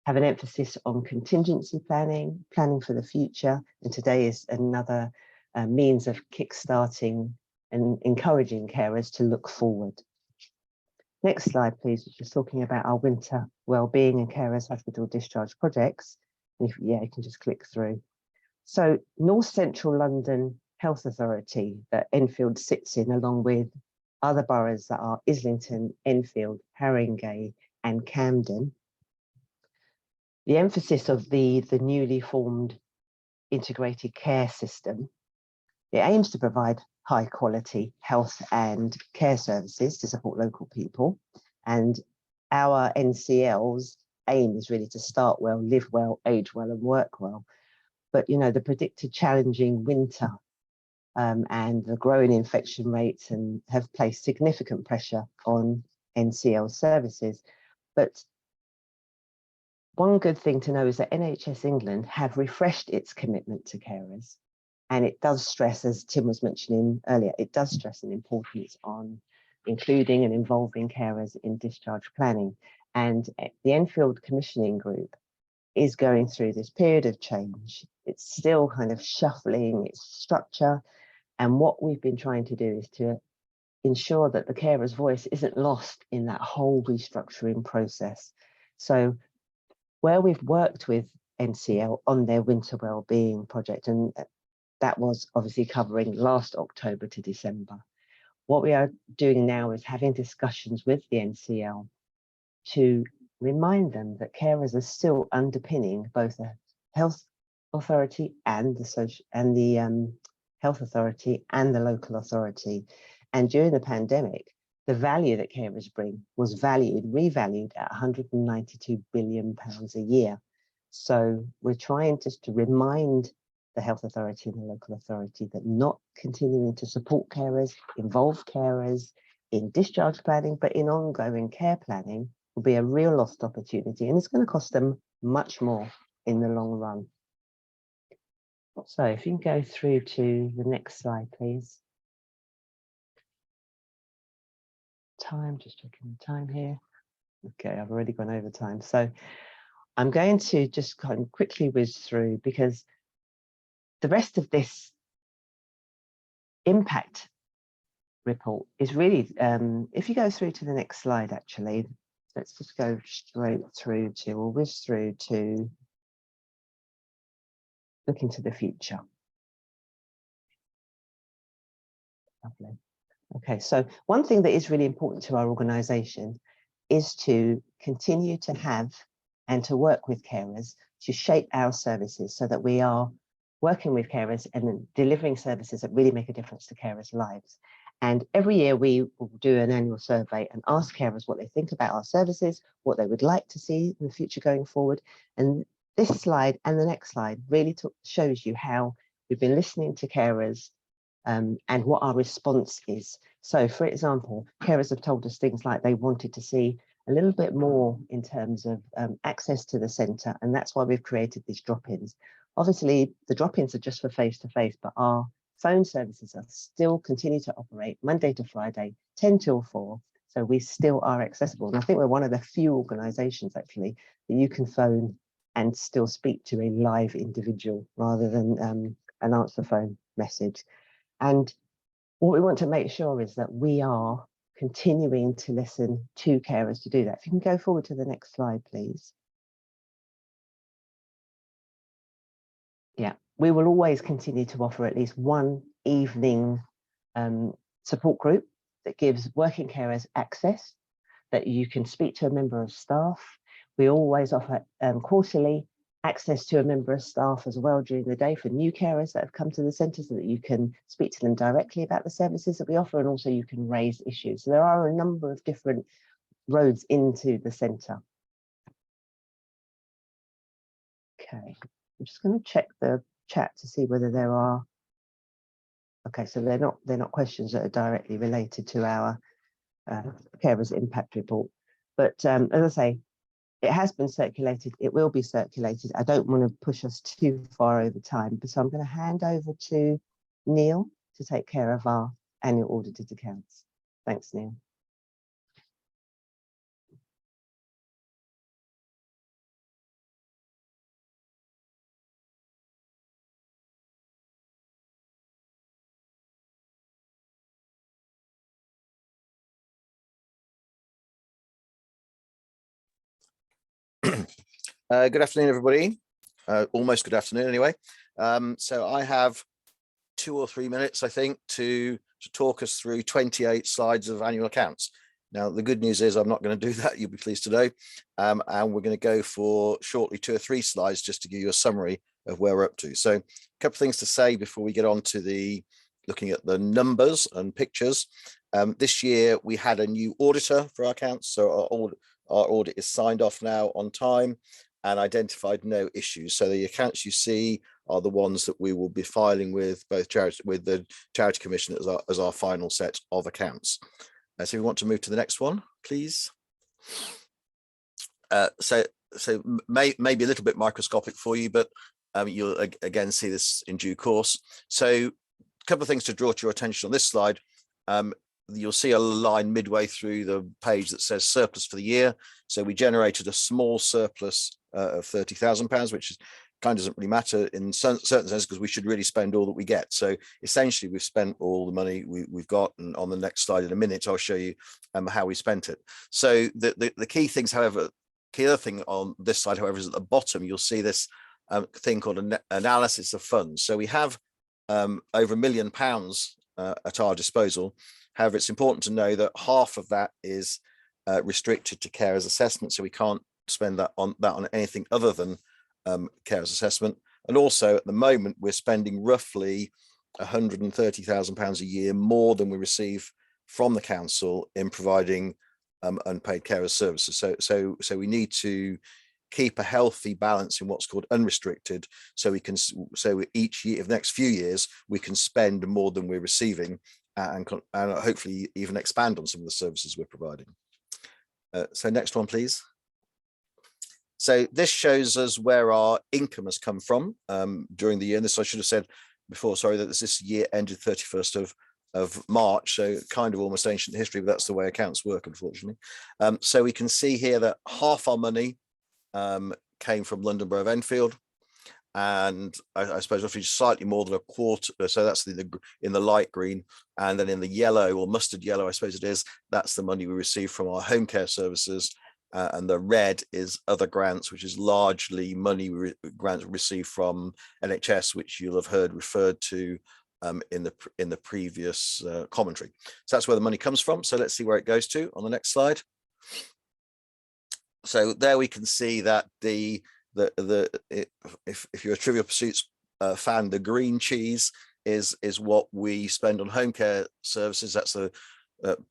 have an emphasis on contingency planning for the future, and today is another means of kick-starting and encouraging carers to look forward. Next slide, please, which is talking about our winter wellbeing and carers hospital discharge projects. And you can just click through. So North Central London Health Authority that Enfield sits in, along with other boroughs that are Islington, Enfield, Haringey and Camden. The emphasis of the newly formed integrated care system, it aims to provide high quality health and care services to support local people. And our NCL's aim is really to start well, live well, age well and work well. But the predicted challenging winter and the growing infection rates have placed significant pressure on NCL services. But one good thing to know is that NHS England have refreshed its commitment to carers, and it does stress, as Tim was mentioning earlier, it does stress an importance on including and involving carers in discharge planning. And the Enfield Commissioning Group is going through this period of change. It's still kind of shuffling its structure, And what we've been trying to do is to ensure that the carer's voice isn't lost in that whole restructuring process. So where we've worked with NCL on their winter wellbeing project, and that was obviously covering last October to December, what we are doing now is having discussions with the NCL to remind them that carers are still underpinning both the health authority and the health authority and the local authority. And during the pandemic, the value that carers bring was revalued at £192 billion a year. So we're trying just to remind the health authority and the local authority that not continuing to support carers, involve carers in discharge planning, but in ongoing care planning will be a real lost opportunity, and it's going to cost them much more in the long run. So if you can go through to the next slide, please. Time, just checking the time here. Okay, I've already gone over time. So I'm going to just kind of quickly whiz through, because the rest of this impact report is really, if you go through to the next slide, actually, let's just go straight through to, or whiz through to looking to the future. Lovely. Okay, so one thing that is really important to our organisation is to continue to have and to work with carers to shape our services so that we are working with carers and delivering services that really make a difference to carers' lives. And every year we will do an annual survey and ask carers what they think about our services, what they would like to see in the future going forward. And this slide and the next slide really shows you how we've been listening to carers and what our response is. So, for example, carers have told us things like they wanted to see a little bit more in terms of access to the centre, and that's why we've created these drop-ins. Obviously, the drop-ins are just for face-to-face, but our phone services are still continue to operate Monday to Friday, 10 till 4, so we still are accessible. And I think we're one of the few organisations, actually, that you can phone and still speak to a live individual rather than an answer phone message. And what we want to make sure is that we are continuing to listen to carers to do that. If you can go forward to the next slide, please. Yeah, we will always continue to offer at least one evening support group that gives working carers access, that you can speak to a member of staff. We always offer quarterly access to a member of staff as well during the day for new carers that have come to the centre, so that you can speak to them directly about the services that we offer, and also you can raise issues. So there are a number of different roads into the centre. Okay, I'm just going to check the chat to see whether there are. Okay, so they're not questions that are directly related to our carers impact report, but as I say, it has been circulated, it will be circulated. I don't want to push us too far over time, so I'm going to hand over to Neil to take care of our annual audited accounts. Thanks, Neil. Good afternoon, everybody. Almost good afternoon, anyway. So I have 2 or 3 minutes, I think, to talk us through 28 slides of annual accounts. Now, the good news is I'm not going to do that, you'll be pleased to know. And we're going to go for shortly 2 or 3 slides just to give you a summary of where we're up to. So a couple of things to say before we get on to the looking at the numbers and pictures. This year, we had a new auditor for our accounts. So our audit is signed off now on time and identified no issues. So the accounts you see are the ones that we will be filing with both charity, with the Charity Commission as our final set of accounts. So we want to move to the next one, please. So maybe a little bit microscopic for you, but you'll again see this in due course. So a couple of things to draw to your attention on this slide. You'll see a line midway through the page that says surplus for the year. So we generated a small surplus of £30,000, which is kind of doesn't really matter in certain sense, because we should really spend all that we get. So essentially we've spent all the money we've got, and on the next slide in a minute I'll show you how we spent it. So the key things, however, key other thing on this slide, however, is at the bottom you'll see this thing called an analysis of funds. So we have over £1 million at our disposal. However, it's important to know that half of that is restricted to carers assessment, so we can't spend that on anything other than carers assessment. And also at the moment we're spending roughly £130,000 a year more than we receive from the council in providing unpaid carer services. So we need to keep a healthy balance in what's called unrestricted, so each year, of the next few years, we can spend more than we're receiving, and hopefully even expand on some of the services we're providing. So next one, please. So this shows us where our income has come from during the year. And this I should have said before, sorry, that this year ended 31st of March, so kind of almost ancient history, but that's the way accounts work, unfortunately. So we can see here that half our money came from London Borough of Enfield, and I suppose roughly slightly more than a quarter, so that's in the light green, and then in the yellow, or mustard yellow I suppose it is, that's the money we received from our home care services, and the red is other grants, which is largely money grants received from NHS, which you'll have heard referred to in the previous commentary. So that's where the money comes from. So let's see where it goes to on the next slide. So there we can see that if you're a Trivial Pursuits fan, the green cheese is what we spend on home care services. That's the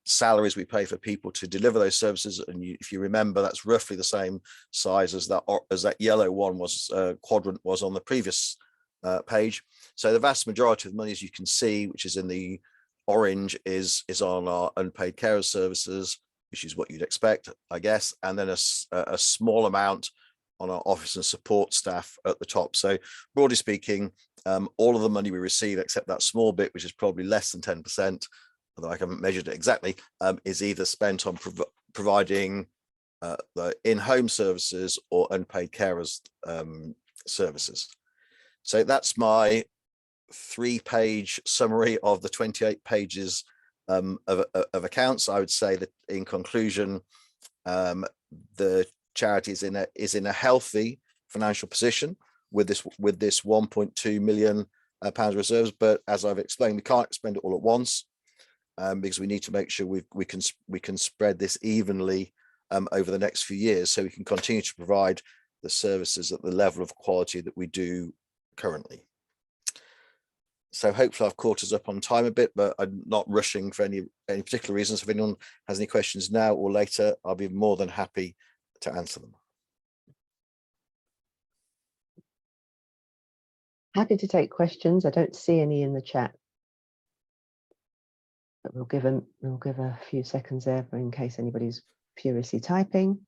salaries we pay for people to deliver those services, and if you remember, that's roughly the same size as that yellow one was, quadrant was on the previous page. So the vast majority of the money, as you can see, which is in the orange, is on our unpaid carer services, which is what you'd expect, I guess, and then a small amount on our office and support staff at the top. So broadly speaking, all of the money we receive, except that small bit, which is probably less than 10%, although I haven't measured it exactly, is either spent on providing the in-home services or unpaid carers services. So that's my 3-page summary of the 28 pages of accounts. I would say that in conclusion, the charity is in a healthy financial position with this 1.2 million pounds reserves. But as I've explained, we can't spend it all at once, because we need to make sure we can spread this evenly over the next few years, so we can continue to provide the services at the level of quality that we do currently. So hopefully I've caught us up on time a bit, but I'm not rushing for any particular reasons. If anyone has any questions now or later, I'll be more than happy to answer them. Happy to take questions. I don't see any in the chat, but we'll give a few seconds there in case anybody's furiously typing.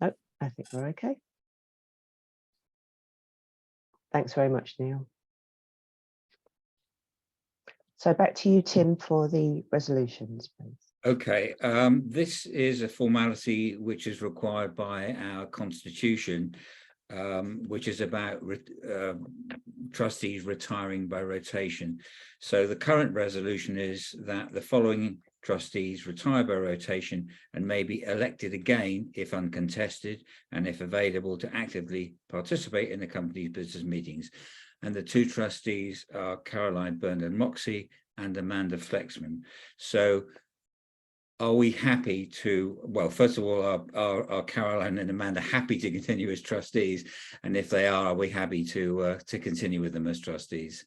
Oh, I think we're okay. Thanks very much, Neil. So back to you, Tim, for the resolutions, please. Okay, this is a formality which is required by our constitution, which is about trustees retiring by rotation. So the current resolution is that the following trustees retire by rotation and may be elected again if uncontested and if available to actively participate in the company's business meetings. And the 2 trustees are Caroline Burnham-Moxey and Amanda Flexman. So are we happy to, well, first of all, are Caroline and Amanda happy to continue as trustees? And if they are we happy to continue with them as trustees?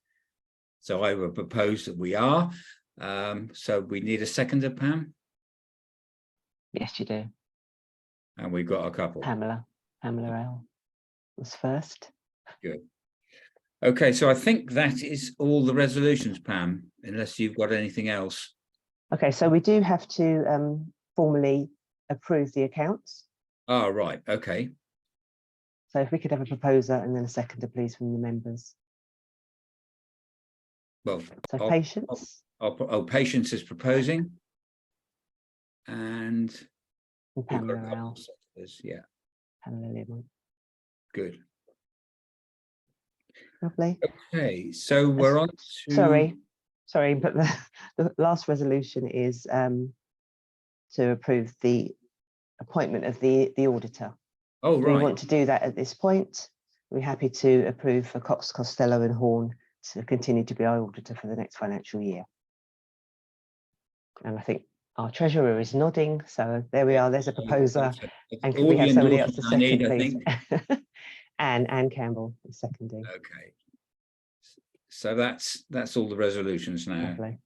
So I would propose that we are. So we need a seconder, Pam? Yes, you do. And we've got a couple. Pamela L was first. Good. Okay, so I think that is all the resolutions, Pam, unless you've got anything else. Okay, so we do have to formally approve the accounts. Oh, right, okay. So if we could have a proposer and then a seconder, please, from the members. Well, so Patience. Patience is proposing. And And We've got a Pamela couple Rao, of seconders, yeah, Pamela Yeomans. good. Lovely. Okay, so we're on to. Sorry, but the last resolution is to approve the appointment of the auditor. Oh, We right. want to do that at this point. We're happy to approve for Cox, Costello and Horn to continue to be our auditor for the next financial year. And I think our treasurer is nodding, so there we are. There's a proposer. And can All we the have somebody else endorsements to I second, need, I please? think. Anne Campbell is seconding. Okay. So that's all the resolutions now. Lovely.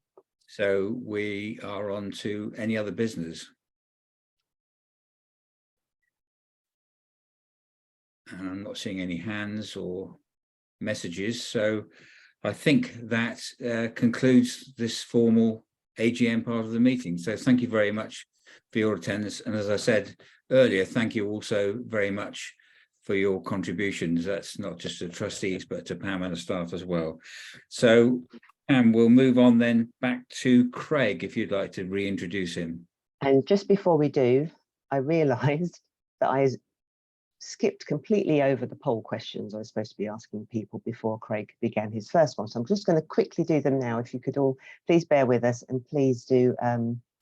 So we are on to any other business. And I'm not seeing any hands or messages. So I think that concludes this formal AGM part of the meeting. So thank you very much for your attendance. And as I said earlier, thank you also very much for your contributions. That's not just to trustees, but to Pam and the staff as well. So Pam, we'll move on then back to Craig, if you'd like to reintroduce him. And just before we do, I realised that I skipped completely over the poll questions I was supposed to be asking people before Craig began his first one. So I'm just going to quickly do them now. If you could all please bear with us and please do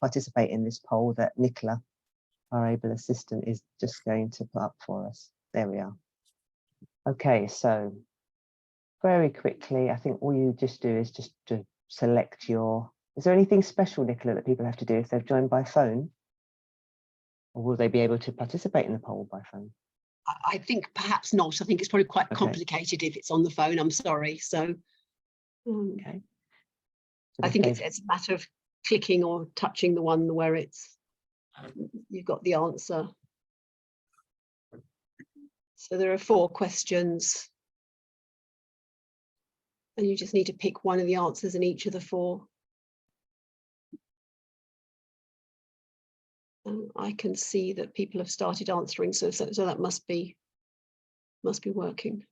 participate in this poll that Nicola, our able assistant, is just going to put up for us. There we are. Okay, so very quickly, I think all you just do is just to select your, is there anything special, Nicola, that people have to do if they've joined by phone? Or will they be able to participate in the poll by phone? I think perhaps not. I think it's probably quite Okay. complicated if it's on the phone. I'm sorry. So Okay. So I think if it's a matter of clicking or touching the one where it's you've got the answer. So there are 4 questions. And you just need to pick one of the answers in each of the 4. I can see that people have started answering, so that must be working.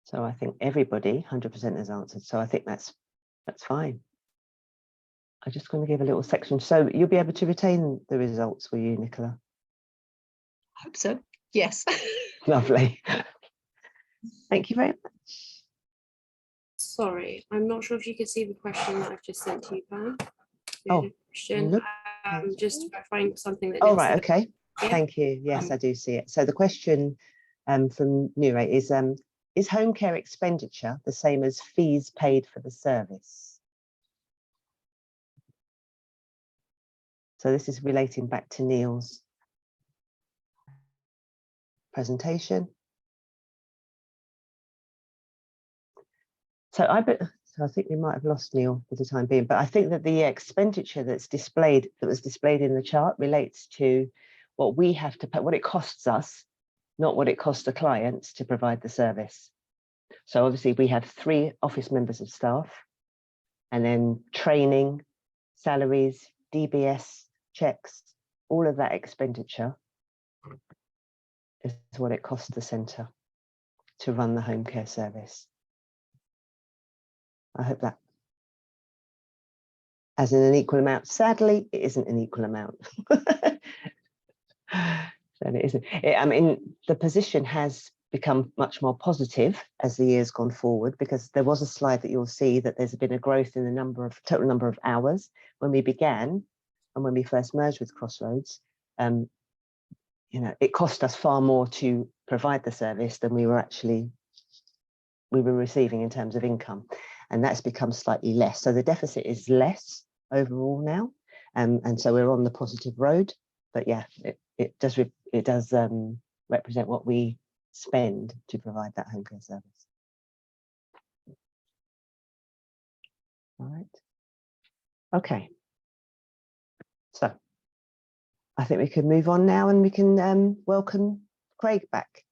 So I think everybody 100% has answered. So I think that's fine. I'm just going to give a little section. So you'll be able to retain the results, will you, Nicola? I hope so. Yes. Lovely. Thank you very much. Sorry, I'm not sure if you could see the question that I've just sent to you, Pam. Oh, Question. nope. Just verifying something that. Oh, Nick right. said. Okay. Yeah. Thank you. Yes, I do see it. So the question from Nure is home care expenditure the same as fees paid for the service? So this is relating back to Neil's presentation. So I think we might have lost Neil for the time being, but I think that the expenditure that was displayed in the chart relates to what we have to pay, what it costs us, not what it costs the clients to provide the service. So obviously we have 3 office members of staff, and then training, salaries, DBS, checks, all of that expenditure is what it costs the centre to run the home care service. I hope that, as in an equal amount. Sadly, it isn't an equal amount. And it isn't. I mean, the position has become much more positive as the year's gone forward, because there was a slide that you'll see that there's been a growth in the total number of hours. When we began and when we first merged with Crossroads, it cost us far more to provide the service than we were receiving in terms of income. And that's become slightly less. So the deficit is less overall now. And so we're on the positive road. But yeah, it does represent what we spend to provide that home care service. All right. Okay. So I think we can move on now, and we can welcome Craig back.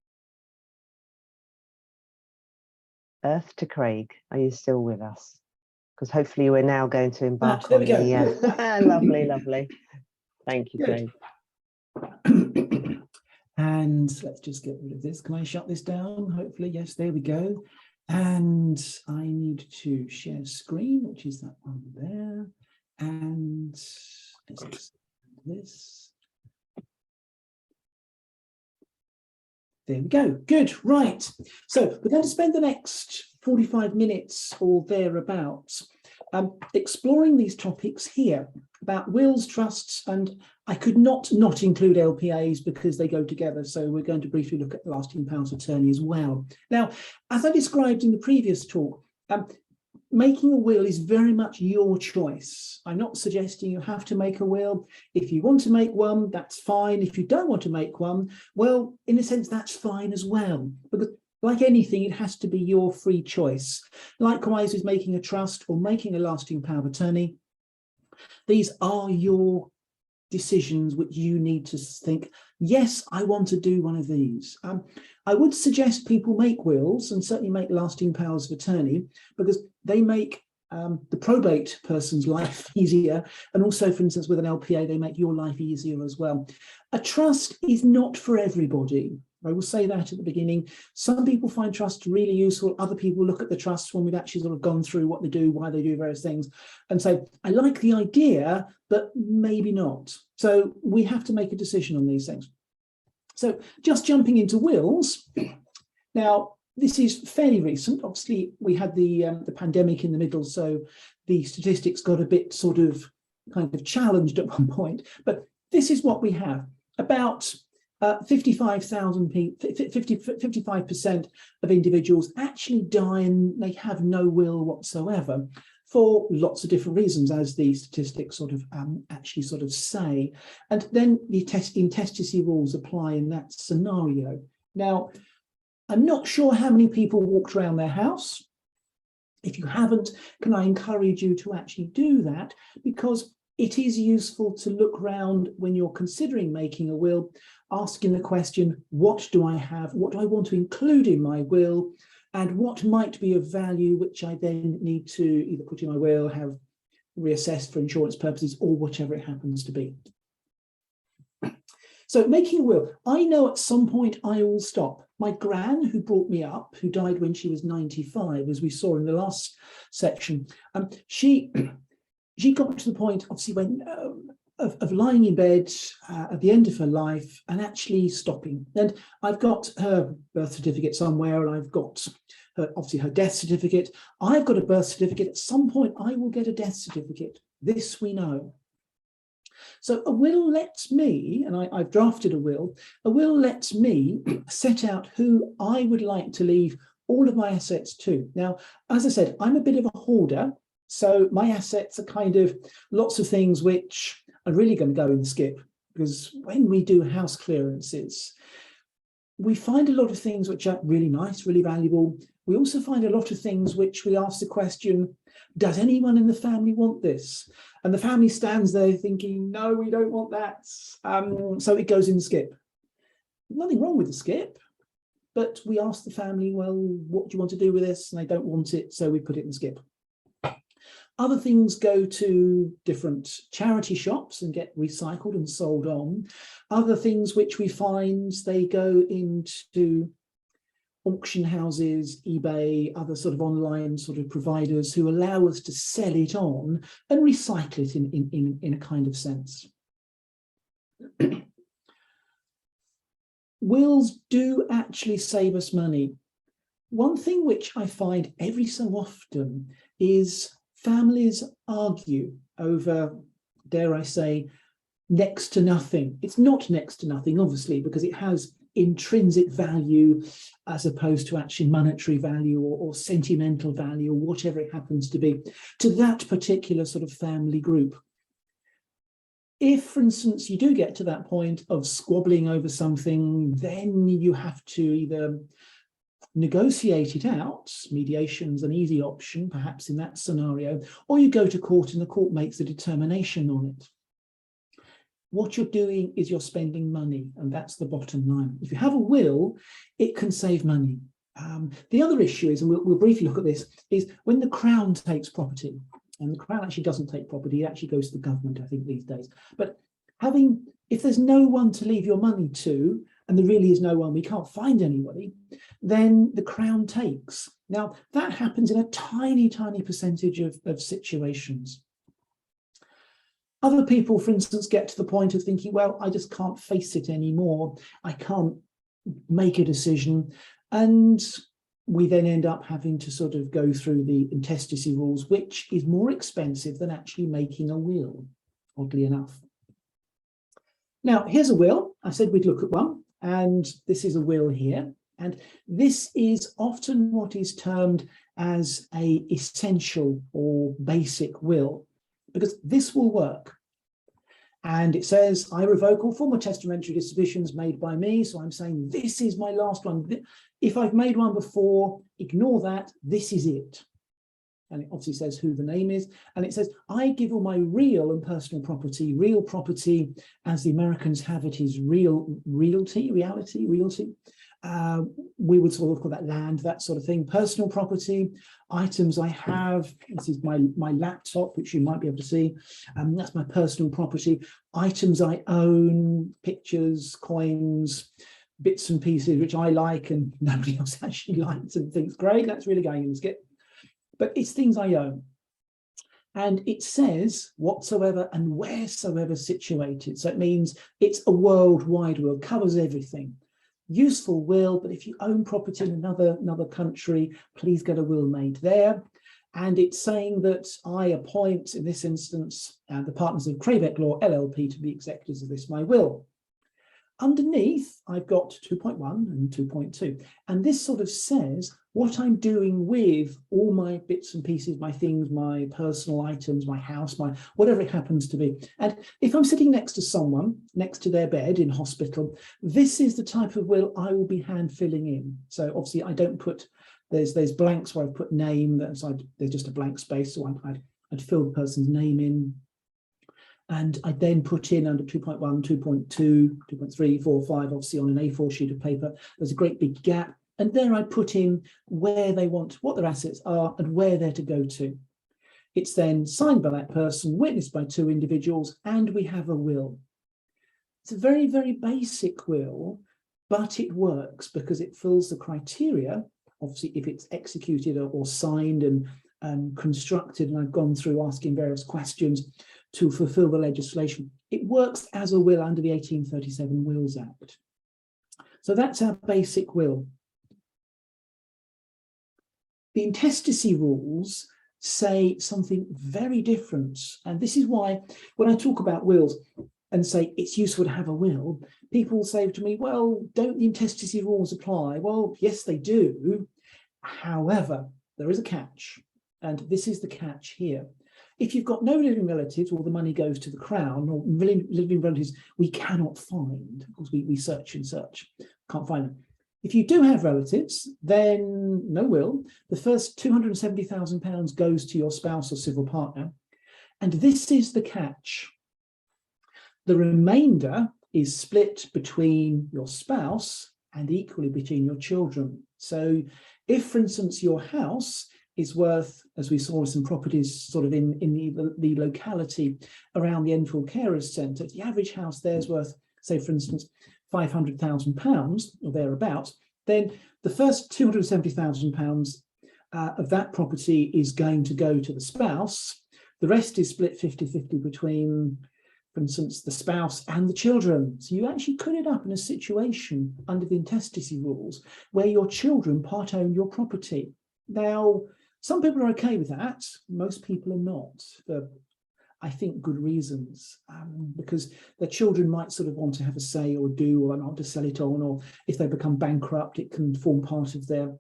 Earth to Craig, are you still with us? Because hopefully we're now going to embark on the lovely. Thank you, Craig. And let's just get rid of this. Can I shut this down? Hopefully, yes, there we go. And I need to share screen, which is that one there. And let's just this. There we go. Good. Right. So we're going to spend the next 45 minutes or thereabouts exploring these topics here about wills, trusts, and I could not include LPAs because they go together. So we're going to briefly look at lasting powers of attorney as well. Now, as I described in the previous talk, making a will is very much your choice. I'm not suggesting you have to make a will. If you want to make one, that's fine. If you don't want to make one, well, in a sense, that's fine as well. Because like anything, it has to be your free choice. Likewise with making a trust or making a lasting power of attorney, these are your decisions which you need to think, yes, I want to do one of these. I would suggest people make wills and certainly make lasting powers of attorney because they make the probate person's life easier. And also, for instance, with an LPA, they make your life easier as well. A trust is not for everybody. I will say that at the beginning. Some people find trust really useful. Other people look at the trusts when we've actually sort of gone through what they do, why they do various things, and say, I like the idea, but maybe not. So we have to make a decision on these things. So just jumping into wills. Now, this is fairly recent. Obviously, we had the pandemic in the middle, so the statistics got a bit sort of kind of challenged at one point. But this is what we have. About 55,000 people, 55% of individuals actually die and they have no will whatsoever for lots of different reasons, as the statistics sort of actually sort of say. And then the intestacy rules apply in that scenario. Now, I'm not sure how many people walked around their house. If you haven't, can I encourage you to actually do that? Because it is useful to look around when you're considering making a will, asking the question, what do I have? What do I want to include in my will? And what might be of value, which I then need to either put in my will, have reassessed for insurance purposes, or whatever it happens to be. So making a will, I know at some point I will stop. My gran, who brought me up, who died when she was 95, as we saw in the last section, she got to the point, obviously, when of lying in bed at the end of her life and actually stopping. And I've got her birth certificate somewhere, and I've got her, obviously her death certificate. I've got a birth certificate. At some point, I will get a death certificate. This we know. So a will lets me, and I've drafted a will lets me set out who I would like to leave all of my assets to. Now, as I said, I'm a bit of a hoarder. So my assets are kind of lots of things which are really going to go in the skip, because when we do house clearances, we find a lot of things which are really nice, really valuable. We also find a lot of things which we ask the question, does anyone in the family want this? And the family stands there thinking, no, we don't want that. So it goes in the skip. Nothing wrong with the skip, but we ask the family, well, what do you want to do with this? And they don't want it, so we put it in the skip. Other things go to different charity shops and get recycled and sold on. Other things which we find, they go into auction houses, eBay, other sort of online sort of providers who allow us to sell it on and recycle it in a kind of sense. Wills do actually save us money. One thing which I find every so often is families argue over, dare I say, next to nothing. It's not next to nothing, obviously, because it has intrinsic value as opposed to actually monetary value or sentimental value or whatever it happens to be to that particular sort of family group. If, for instance, you do get to that point of squabbling over something, then you have to either negotiate it out. Mediation's an easy option, perhaps in that scenario, or you go to court and the court makes a determination on it. What you're doing is you're spending money, and that's the bottom line. If you have a will, it can save money. The other issue is, and we'll briefly look at this, is when the Crown takes property, and the Crown actually doesn't take property, it actually goes to the government, I think, these days. But if there's no one to leave your money to, and there really is no one, we can't find anybody, then the Crown takes. Now, that happens in a tiny, tiny percentage of situations. Other people, for instance, get to the point of thinking, well, I just can't face it anymore. I can't make a decision. And we then end up having to sort of go through the intestacy rules, which is more expensive than actually making a will, oddly enough. Now, here's a will. I said we'd look at one, and this is a will here. And this is often what is termed as a essential or basic will, because this will work. And it says, I revoke all former testamentary dispositions made by me. So I'm saying this is my last one. If I've made one before, ignore that. This is it. And it obviously says who the name is. And it says, I give all my real and personal property. Real property, as the Americans have it, is realty. We would sort of call that land, that sort of thing. Personal property, items I have. This is my laptop, which you might be able to see. That's my personal property. Items I own, pictures, coins, bits and pieces which I like and nobody else actually likes and thinks, great, that's really going in the skip. But it's things I own. And it says whatsoever and wheresoever situated. So it means it's a worldwide will, covers everything. Useful will, but if you own property in another country, please get a will made there. And it's saying that I appoint, in this instance, the partners of Craybeck Law LLP to be executors of this my will. Underneath, I've got 2.1 and 2.2, and this sort of says what I'm doing with all my bits and pieces, my things, my personal items, my house, my whatever it happens to be. And if I'm sitting next to someone, next to their bed in hospital, this is the type of will I will be hand filling in. So obviously I don't put, there's blanks where I put name, there's just a blank space, so I'd fill the person's name in. And I then put in under 2.1, 2.2, 2.3, 4, 5, obviously on an A4 sheet of paper, there's a great big gap. And there I put in where they want, what their assets are and where they're to go to. It's then signed by that person, witnessed by 2 individuals, and we have a will. It's a very, very basic will, but it works because it fills the criteria. Obviously, if it's executed or signed and constructed, and I've gone through asking various questions to fulfill the legislation, it works as a will under the 1837 Wills Act. So that's our basic will. The intestacy rules say something very different. And this is why when I talk about wills and say it's useful to have a will, people say to me, well, don't the intestacy rules apply? Well, yes, they do. However, there is a catch. And this is the catch here. If you've got no living relatives, or the money goes to the Crown, or living relatives we cannot find, because we search and search, can't find them. If you do have relatives, then no will. The first £270,000 goes to your spouse or civil partner. And this is the catch. The remainder is split between your spouse and equally between your children. So if, for instance, your house is worth, as we saw some properties sort of in the locality around the Enfield Carers Centre, the average house there is worth, say, for instance, £500,000 or thereabouts, then the first £270,000 of that property is going to go to the spouse. The rest is split 50-50 between, for instance, the spouse and the children. So you actually could end up in a situation under the intestacy rules where your children part own your property. Now, some people are okay with that. Most people are not, for, I think, good reasons, because their children might sort of want to have a say or do, or not to sell it on, or if they become bankrupt, it can form part of the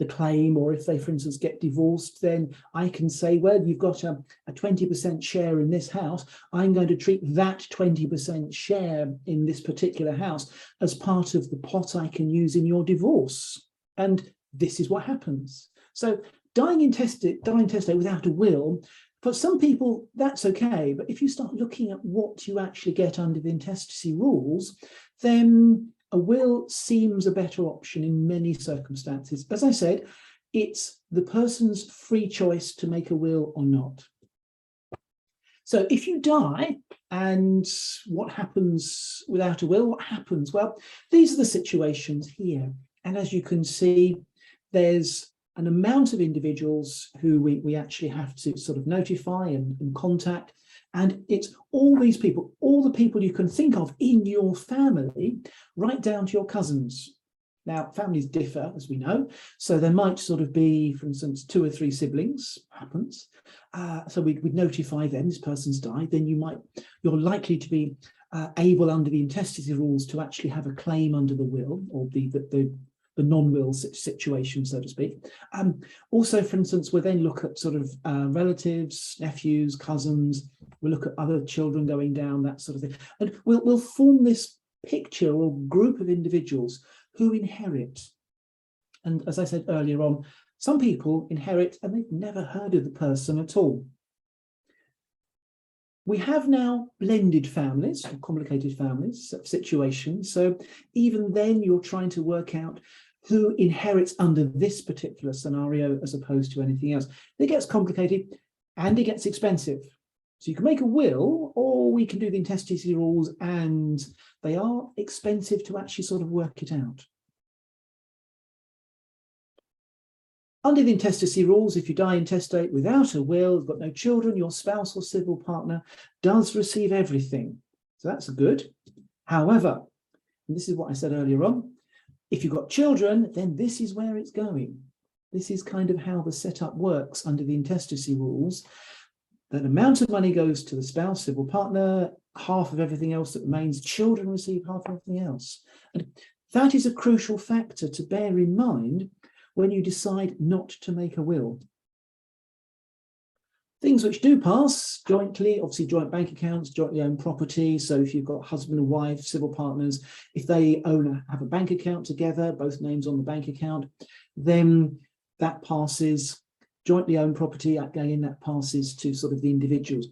claim. Or if they, for instance, get divorced, then I can say, well, you've got a 20% share in this house. I'm going to treat that 20% share in this particular house as part of the pot I can use in your divorce. And this is what happens. So dying intestate without a will, for some people, that's okay. But if you start looking at what you actually get under the intestacy rules, then a will seems a better option in many circumstances. As I said, it's the person's free choice to make a will or not. So if you die, and what happens without a will? What happens? Well, these are the situations here. And as you can see, there's an amount of individuals who we actually have to sort of notify and contact. And it's all these people, all the people you can think of in your family, right down to your cousins. Now, families differ, as we know, so there might sort of be, for instance, 2 or 3 siblings, happens. So we'd notify them, this person's died, then you're likely to be able under the intestacy rules to actually have a claim under the will, or the non-will situation, so to speak. Also, for instance, we'll then look at sort of relatives, nephews, cousins. We'll look at other children going down, that sort of thing. And we'll form this picture or group of individuals who inherit. And as I said earlier on, some people inherit and they've never heard of the person at all. We have now blended families, or complicated families, situations. So even then you're trying to work out who inherits under this particular scenario as opposed to anything else. It gets complicated and it gets expensive. So you can make a will, or we can do the intestacy rules, and they are expensive to actually sort of work it out. Under the intestacy rules, if you die intestate without a will, got no children, your spouse or civil partner does receive everything. So that's good. However, and this is what I said earlier on, if you've got children, then this is where it's going. This is kind of how the setup works under the intestacy rules. That amount of money goes to the spouse, civil partner, half of everything else that remains, children receive half of everything else. And that is a crucial factor to bear in mind when you decide not to make a will. Things which do pass jointly, obviously joint bank accounts, jointly owned property. So if you've got husband and wife, civil partners, if they have a bank account together, both names on the bank account, then that passes. Jointly owned property, again, that passes to sort of the individuals.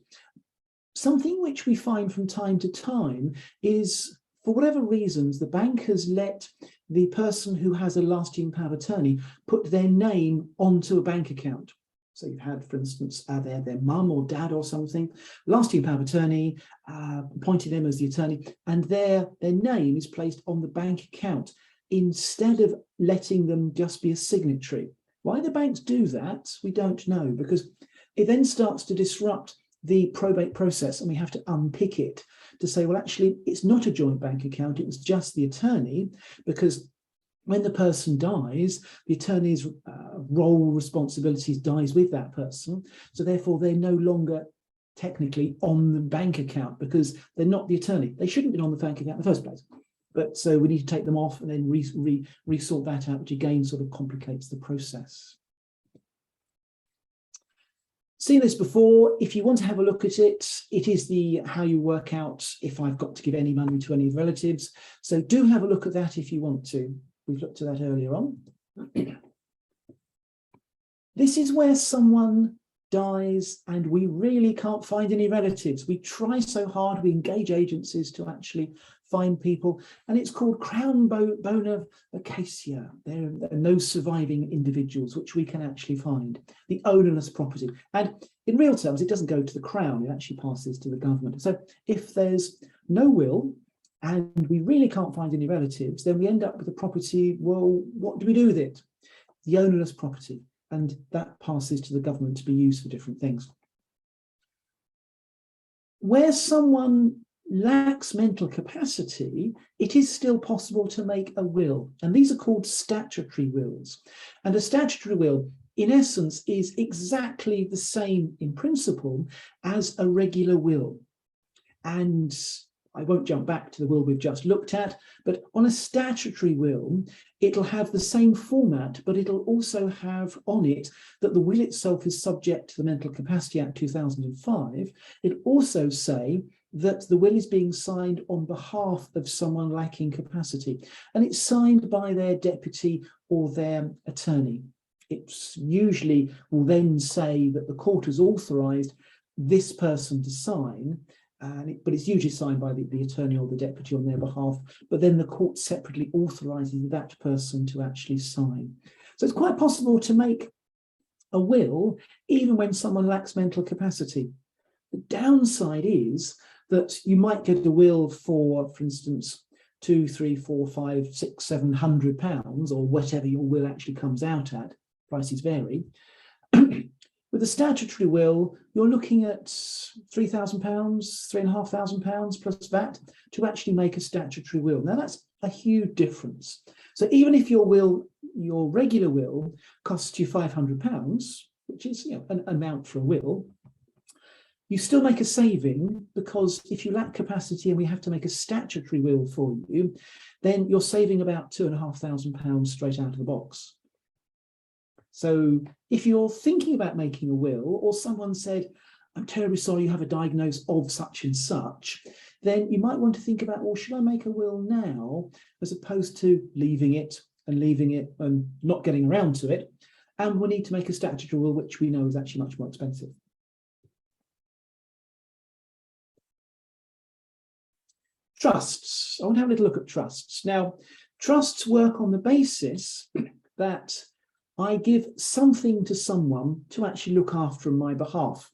Something which we find from time to time is, for whatever reasons, the bank has let the person who has a lasting power of attorney put their name onto a bank account. So you've had, for instance, their mum or dad or something, lasting power of attorney, appointed them as the attorney, and their name is placed on the bank account instead of letting them just be a signatory. Why the banks do that, we don't know, because it then starts to disrupt the probate process, and we have to unpick it to say, well, actually, it's not a joint bank account, it was just the attorney, because when the person dies, the attorney's role, responsibilities dies with that person. So therefore, they're no longer technically on the bank account because they're not the attorney. They shouldn't be on the bank account in the first place. But so we need to take them off and then resort that out, which again sort of complicates the process. Seen this before. If you want to have a look at it, it is how you work out if I've got to give any money to any relatives. So do have a look at that if you want to. We've looked at that earlier on. This is where someone dies and we really can't find any relatives. We try so hard, we engage agencies to actually find people, and it's called crown bona vacatia. There are no surviving individuals which we can actually find. The ownerless property. And in real terms, it doesn't go to the crown, it actually passes to the government. So if there's no will and we really can't find any relatives, then we end up with a property, well, what do we do with it? The ownerless property. And that passes to the government to be used for different things. Where someone lacks mental capacity, it is still possible to make a will. And these are called statutory wills. And a statutory will, in essence, is exactly the same in principle as a regular will. And I won't jump back to the will we've just looked at, but on a statutory will, it'll have the same format, but it'll also have on it that the will itself is subject to the Mental Capacity Act 2005. It'll also say that the will is being signed on behalf of someone lacking capacity, and it's signed by their deputy or their attorney. It's usually will then say that the court has authorised this person to sign, but it's usually signed by the attorney or the deputy on their behalf, but then the court separately authorises that person to actually sign. So it's quite possible to make a will even when someone lacks mental capacity. The downside is that you might get a will for instance, £200, £300, £400, £600, £700, or whatever your will actually comes out at, prices vary, With a statutory will, you're looking at £3,000, £3,500 plus VAT to actually make a statutory will. Now that's a huge difference. So even if your regular will costs you £500, which is an amount for a will, you still make a saving, because if you lack capacity and we have to make a statutory will for you, then you're saving about £2,500 straight out of the box. So if you're thinking about making a will, or someone said, I'm terribly sorry you have a diagnosis of such and such, then you might want to think about, well, should I make a will now, as opposed to leaving it and not getting around to it? And we need to make a statutory will, which we know is actually much more expensive. Trusts. I want to have a little look at trusts. Now, trusts work on the basis that I give something to someone to actually look after on my behalf.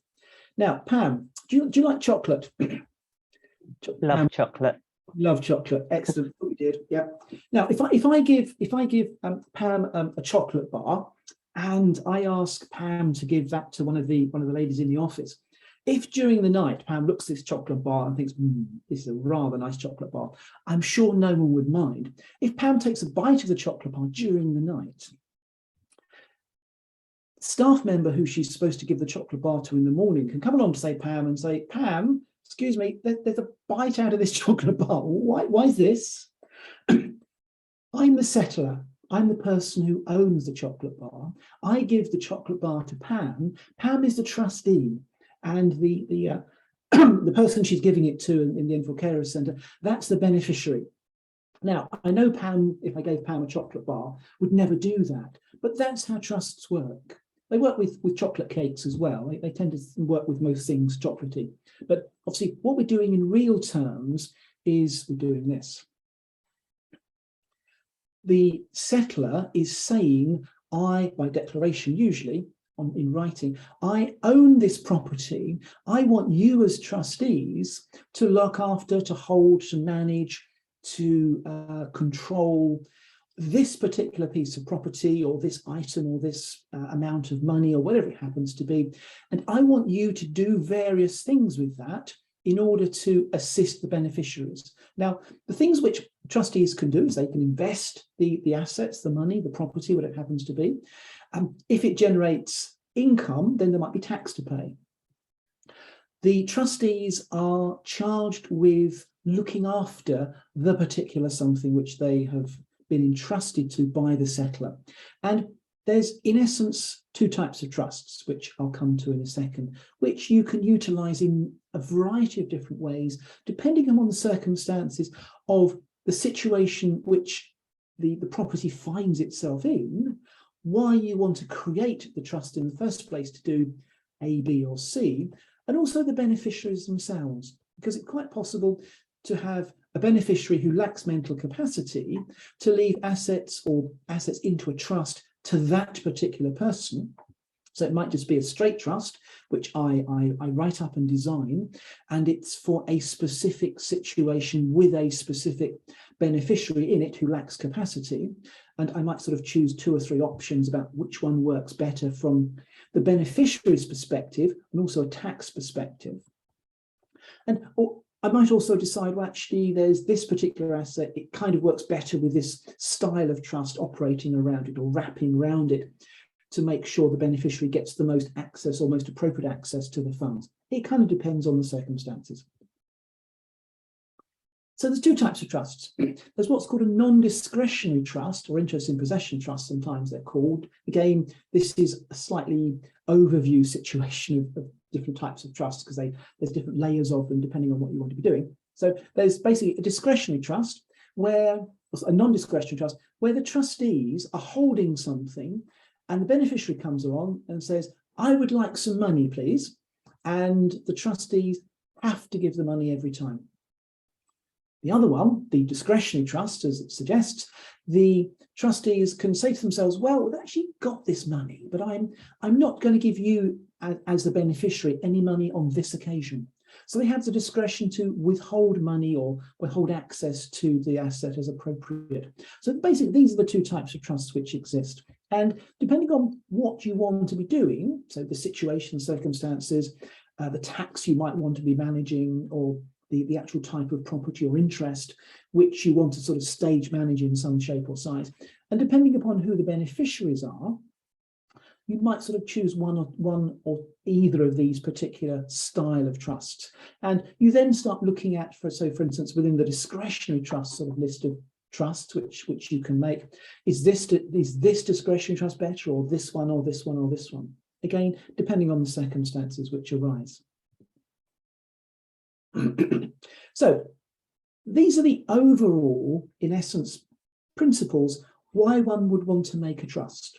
Now, Pam, do you like chocolate? Love chocolate. Love chocolate. Excellent. We did. Yeah. Now, if I give Pam a chocolate bar, and I ask Pam to give that to one of the ladies in the office, if during the night Pam looks at this chocolate bar and thinks, this is a rather nice chocolate bar, I'm sure no one would mind. If Pam takes a bite of the chocolate bar during the night, staff member who she's supposed to give the chocolate bar to in the morning can come along to say Pam and say, Pam, excuse me, there's a bite out of this chocolate bar. Why is this? I'm the settler. I'm the person who owns the chocolate bar. I give the chocolate bar to Pam. Pam is the trustee, and the person she's giving it to in the Enfield Carers Centre, that's the beneficiary. Now, I know Pam, if I gave Pam a chocolate bar, would never do that, but that's how trusts work. They work with chocolate cakes as well. They tend to work with most things chocolatey. But obviously, what we're doing in real terms is we're doing this. The settler is saying, by declaration usually, in writing, I own this property. I want you as trustees to look after, to hold, to manage, to control this particular piece of property, or this item, or this amount of money, or whatever it happens to be. And I want you to do various things with that in order to assist the beneficiaries. Now, the things which trustees can do is they can invest the assets, the money, the property, whatever it happens to be. If it generates income, then there might be tax to pay. The trustees are charged with looking after the particular something which they have been entrusted to by the settler. And there's, in essence, two types of trusts, which I'll come to in a second, which you can utilise in a variety of different ways, depending on the circumstances of the situation which the property finds itself in, why you want to create the trust in the first place to do A, B, or C, and also the beneficiaries themselves, because it's quite possible to have a beneficiary who lacks mental capacity to leave assets into a trust to that particular person. So it might just be a straight trust, which I write up and design, and it's for a specific situation with a specific beneficiary in it who lacks capacity. And I might sort of choose 2 or 3 options about which one works better from the beneficiary's perspective and also a tax perspective. And I might also decide, well, actually, there's this particular asset, it kind of works better with this style of trust operating around it or wrapping around it to make sure the beneficiary gets the most access or most appropriate access to the funds. It kind of depends on the circumstances. So there's 2 types of trusts. There's what's called a non-discretionary trust, or interest in possession trust, sometimes they're called. Again, this is a slightly overview situation of different types of trusts, because there's different layers of them depending on what you want to be doing. So there's basically a discretionary trust, where a non-discretionary trust, where the trustees are holding something and the beneficiary comes along and says, I would like some money, please. And the trustees have to give the money every time. The other one, the discretionary trust, as it suggests, the trustees can say to themselves, well, we've actually got this money, but I'm not going to give you as the beneficiary any money on this occasion. So they have the discretion to withhold money or withhold access to the asset as appropriate. So basically, these are the 2 types of trusts which exist. And depending on what you want to be doing, so the situation, circumstances, the tax you might want to be managing, or the actual type of property or interest which you want to sort of stage manage in some shape or size, and depending upon who the beneficiaries are, you might sort of choose one or either of these particular style of trusts. And you then start looking at, for instance, within the discretionary trust sort of list of trusts which you can make, is this discretionary trust better, or this one, or this one, or this one? Again, depending on the circumstances which arise. So these are the overall, in essence, principles why one would want to make a trust.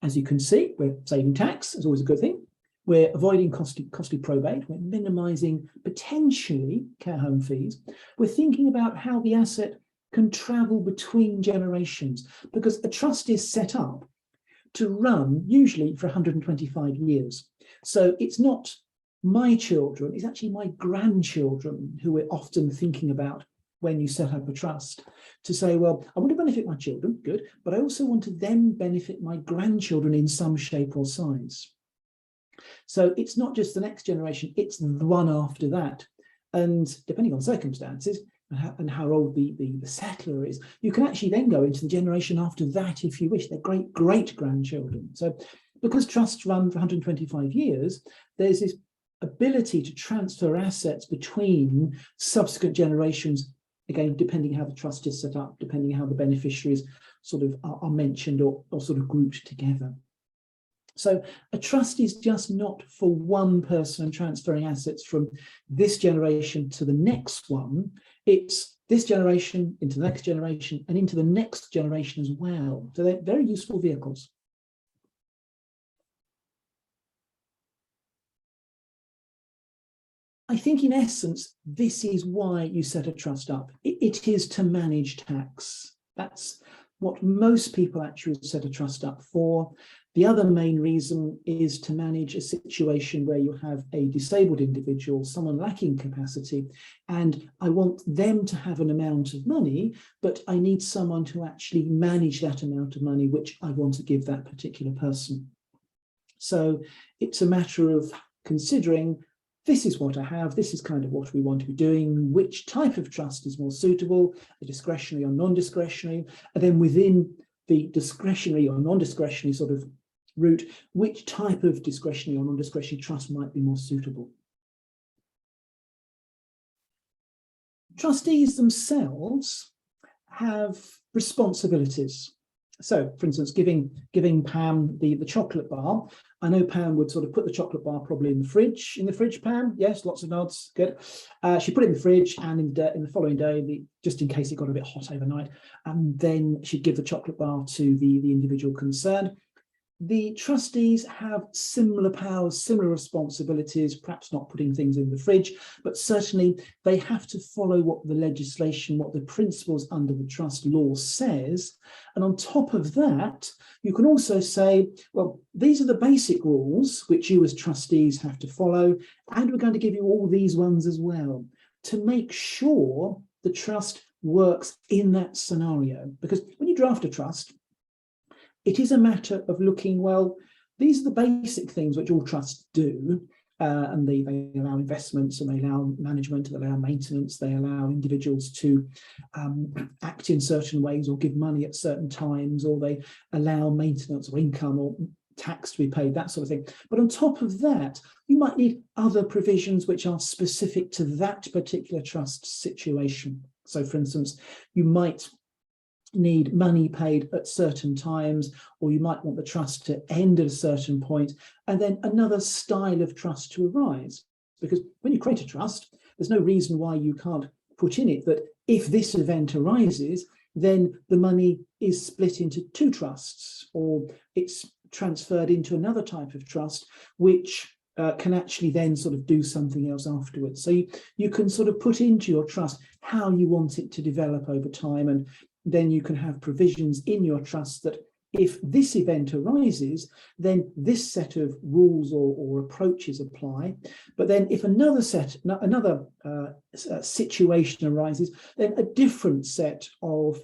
As you can see, we're saving tax, is always a good thing. We're avoiding costly probate. We're minimising potentially care home fees. We're thinking about how the asset can travel between generations, because a trust is set up to run usually for 125 years. So it's not my children, it's actually my grandchildren who we're often thinking about when you set up a trust, to say, well, I want to benefit my children, good, but I also want to then benefit my grandchildren in some shape or size. So it's not just the next generation, it's the one after that. And depending on circumstances and how old the settler is, you can actually then go into the generation after that if you wish, their great-great-grandchildren. So because trusts run for 125 years, there's this ability to transfer assets between subsequent generations, again, depending how the trust is set up, depending how the beneficiaries sort of are mentioned or sort of grouped together. So a trust is just not for one person transferring assets from this generation to the next one. It's this generation into the next generation and into the next generation as well. So they're very useful vehicles. I think in essence, this is why you set a trust up. It is to manage tax. That's what most people actually set a trust up for. The other main reason is to manage a situation where you have a disabled individual, someone lacking capacity, and I want them to have an amount of money, but I need someone to actually manage that amount of money, which I want to give that particular person. So it's a matter of considering, this is what I have, this is kind of what we want to be doing, which type of trust is more suitable, a discretionary or non-discretionary, and then within the discretionary or non-discretionary sort of route, which type of discretionary or non-discretionary trust might be more suitable. Trustees themselves have responsibilities. So, for instance, giving Pam the chocolate bar. I know Pam would sort of put the chocolate bar probably in the fridge, Pam. Yes, lots of nods. Good. She put it in the fridge, and in the following day, just in case it got a bit hot overnight, and then she'd give the chocolate bar to the individual concerned. The trustees have similar powers, similar responsibilities, perhaps not putting things in the fridge, but certainly they have to follow what the legislation, what the principles under the trust law says. And on top of that, you can also say, well, these are the basic rules which you as trustees have to follow, and we're going to give you all these ones as well to make sure the trust works in that scenario. Because when you draft a trust, it is a matter of looking, well, these are the basic things which all trusts do, and they allow investments, and they allow management, they allow maintenance, they allow individuals to act in certain ways or give money at certain times, or they allow maintenance or income or tax to be paid, that sort of thing. But on top of that, you might need other provisions which are specific to that particular trust situation. So, for instance, you might need money paid at certain times, or you might want the trust to end at a certain point, and then another style of trust to arise. Because when you create a trust, there's no reason why you can't put in it that if this event arises, then the money is split into two trusts, or it's transferred into another type of trust, which can actually then sort of do something else afterwards. So you can sort of put into your trust how you want it to develop over time, and then you can have provisions in your trust that if this event arises, then this set of rules or approaches apply. But then if another situation arises, then a different set of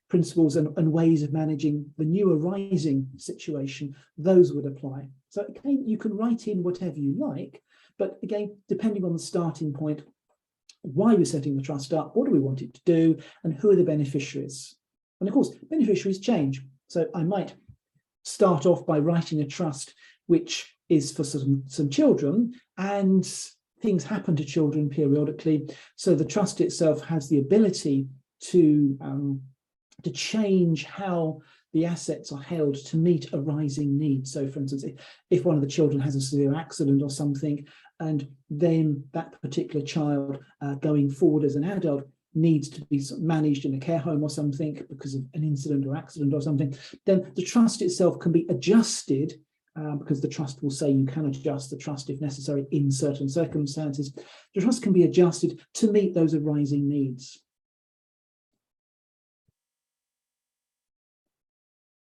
principles and ways of managing the new arising situation, those would apply. So again, you can write in whatever you like, but again, depending on the starting point, why we're setting the trust up, what do we want it to do, and who are the beneficiaries? And of course, beneficiaries change. So I might start off by writing a trust which is for some children, and things happen to children periodically. So the trust itself has the ability to change how the assets are held to meet a rising need. So for instance, if one of the children has a severe accident or something, and then that particular child going forward as an adult needs to be managed in a care home or something because of an incident or accident or something, then the trust itself can be adjusted because the trust will say you can adjust the trust if necessary in certain circumstances. The trust can be adjusted to meet those arising needs.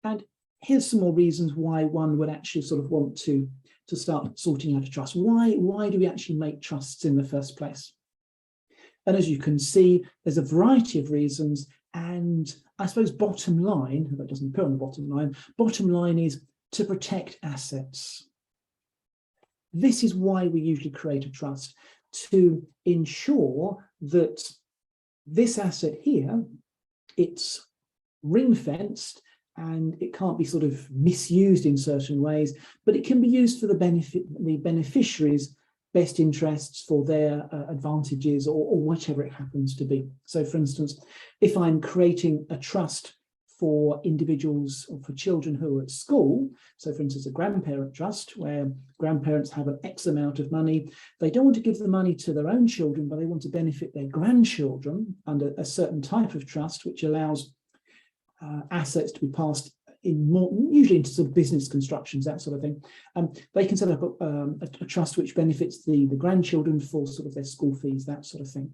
And here's some more reasons why one would actually sort of want to start sorting out a trust. Why do we actually make trusts in the first place? And as you can see, there's a variety of reasons. And I suppose bottom line, that doesn't appear on the bottom line is to protect assets. This is why we usually create a trust, to ensure that this asset here, it's ring-fenced and it can't be sort of misused in certain ways, but it can be used for the beneficiaries' best interests, for their advantages, or whatever it happens to be. So for instance, if I'm creating a trust for individuals or for children who are at school, so for instance, a grandparent trust where grandparents have an X amount of money, they don't want to give the money to their own children, but they want to benefit their grandchildren under a certain type of trust, which allows assets to be passed in more, usually into sort of business constructions, that sort of thing. They can set up a trust which benefits the grandchildren for sort of their school fees, that sort of thing.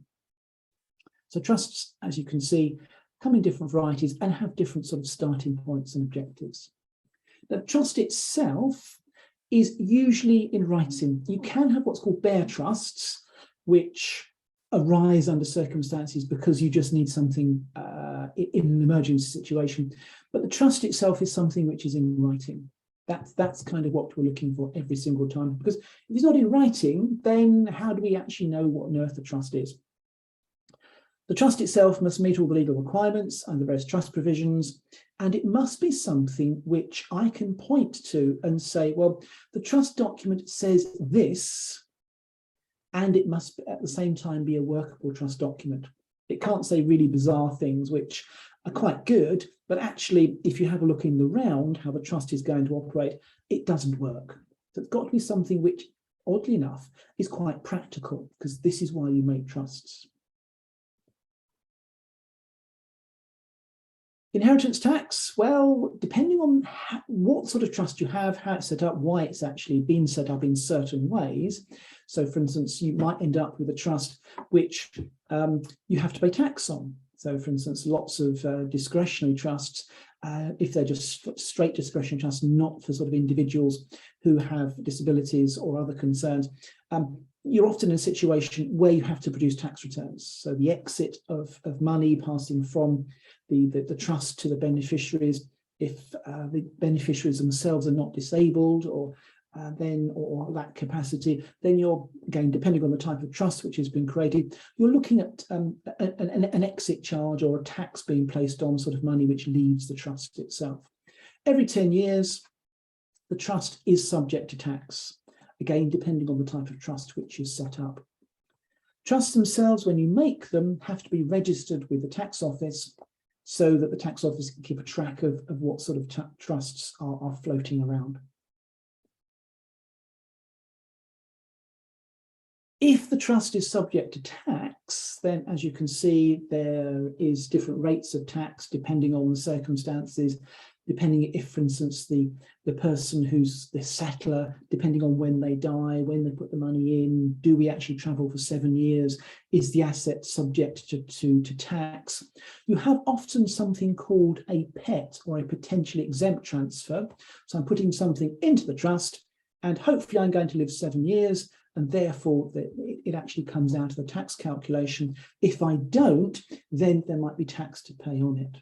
So trusts, as you can see, come in different varieties and have different sort of starting points and objectives. The trust itself is usually in writing. You can have what's called bare trusts, which arise under circumstances because you just need something in an emergency situation. But the trust itself is something which is in writing. That's kind of what we're looking for every single time. Because if it's not in writing, then how do we actually know what on earth the trust is? The trust itself must meet all the legal requirements under various trust provisions, and it must be something which I can point to and say, well, the trust document says this, and it must at the same time be a workable trust document. It can't say really bizarre things which are quite good, but actually, if you have a look in the round, how the trust is going to operate, it doesn't work. So it's got to be something which, oddly enough, is quite practical, because this is why you make trusts. Inheritance tax, well, depending on what sort of trust you have, how it's set up, why it's actually been set up in certain ways. So for instance, you might end up with a trust which you have to pay tax on. So for instance, lots of discretionary trusts, if they're just straight discretionary trusts, not for sort of individuals who have disabilities or other concerns, you're often in a situation where you have to produce tax returns. So the exit of money passing from the trust to the beneficiaries, if the beneficiaries themselves are not disabled or lack capacity, then you're, again, depending on the type of trust which has been created, you're looking at an exit charge or a tax being placed on sort of money which leaves the trust itself. Every 10 years, the trust is subject to tax, again, depending on the type of trust which is set up. Trusts themselves, when you make them, have to be registered with the tax office so that the tax office can keep a track of what sort of trusts are floating around. If the trust is subject to tax, then as you can see, there is different rates of tax depending on the circumstances, depending if, for instance, the person who's the settler, depending on when they die, when they put the money in, do we actually travel for 7 years? Is the asset subject to tax? You have often something called a PET, or a potentially exempt transfer. So I'm putting something into the trust and hopefully I'm going to live 7 years, and therefore it actually comes out of the tax calculation. If I don't, then there might be tax to pay on it.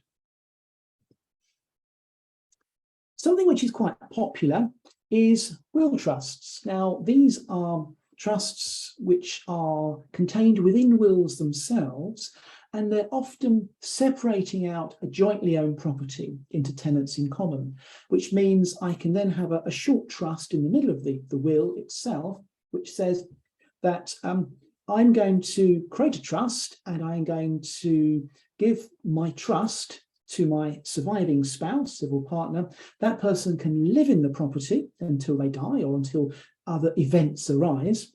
Something which is quite popular is will trusts. Now, these are trusts which are contained within wills themselves, and they're often separating out a jointly owned property into tenants in common, which means I can then have a short trust in the middle of the will itself, which says that I'm going to create a trust and I'm going to give my trust to my surviving spouse, civil partner. That person can live in the property until they die or until other events arise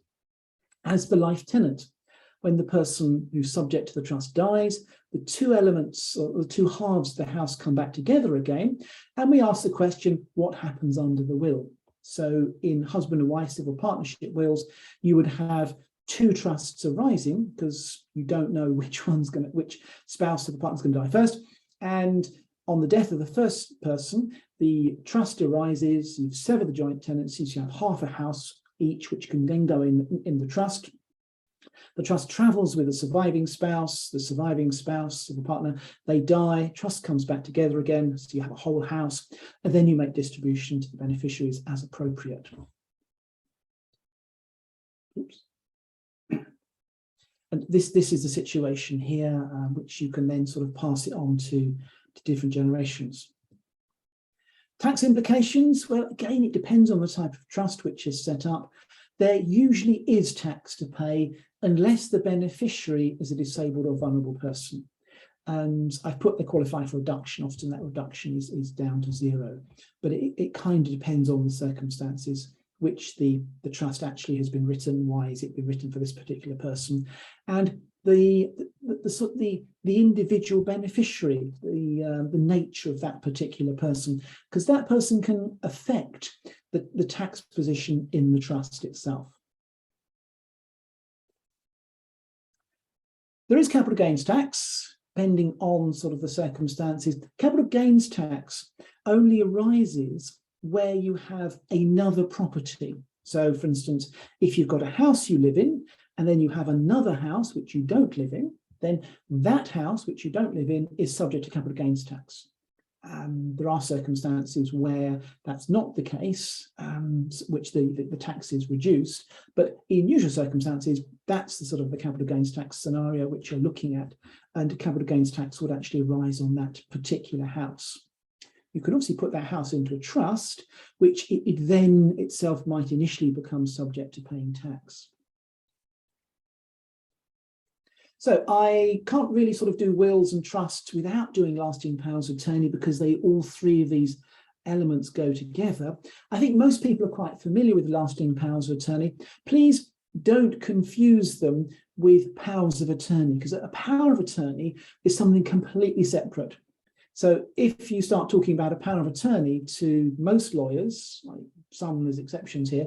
as the life tenant. When the person who's subject to the trust dies, the two elements or the two halves of the house come back together again, and we ask the question, what happens under the will? So in husband and wife civil partnership wills, you would have two trusts arising because you don't know which spouse of the partner is going to die first. And on the death of the first person, the trust arises, you sever the joint tenancies, you have half a house each, which can then go in the trust. The trust travels with the surviving spouse, of the partner, they die, trust comes back together again, so you have a whole house, and then you make distribution to the beneficiaries as appropriate. Oops. And this is the situation here, which you can then sort of pass it on to different generations. Tax implications, well, again, it depends on the type of trust which is set up. There usually is tax to pay unless the beneficiary is a disabled or vulnerable person. And I've put the qualify for reduction. Often that reduction is down to zero, but it kind of depends on the circumstances which the trust actually has been written. Why has it been written for this particular person? And the individual beneficiary, the nature of that particular person, because that person can affect the tax position in the trust itself. There is capital gains tax, depending on sort of the circumstances. Capital gains tax only arises where you have another property. So for instance, if you've got a house you live in, and then you have another house which you don't live in, then that house which you don't live in is subject to capital gains tax. There are circumstances where that's not the case, which the tax is reduced, but in usual circumstances, that's the sort of the capital gains tax scenario which you're looking at, and capital gains tax would actually arise on that particular house. You can obviously put that house into a trust, which it then itself might initially become subject to paying tax. So I can't really sort of do wills and trusts without doing lasting powers of attorney, because all three of these elements go together. I think most people are quite familiar with lasting powers of attorney. Please don't confuse them with powers of attorney, because a power of attorney is something completely separate. So if you start talking about a power of attorney to most lawyers, like there's exceptions here,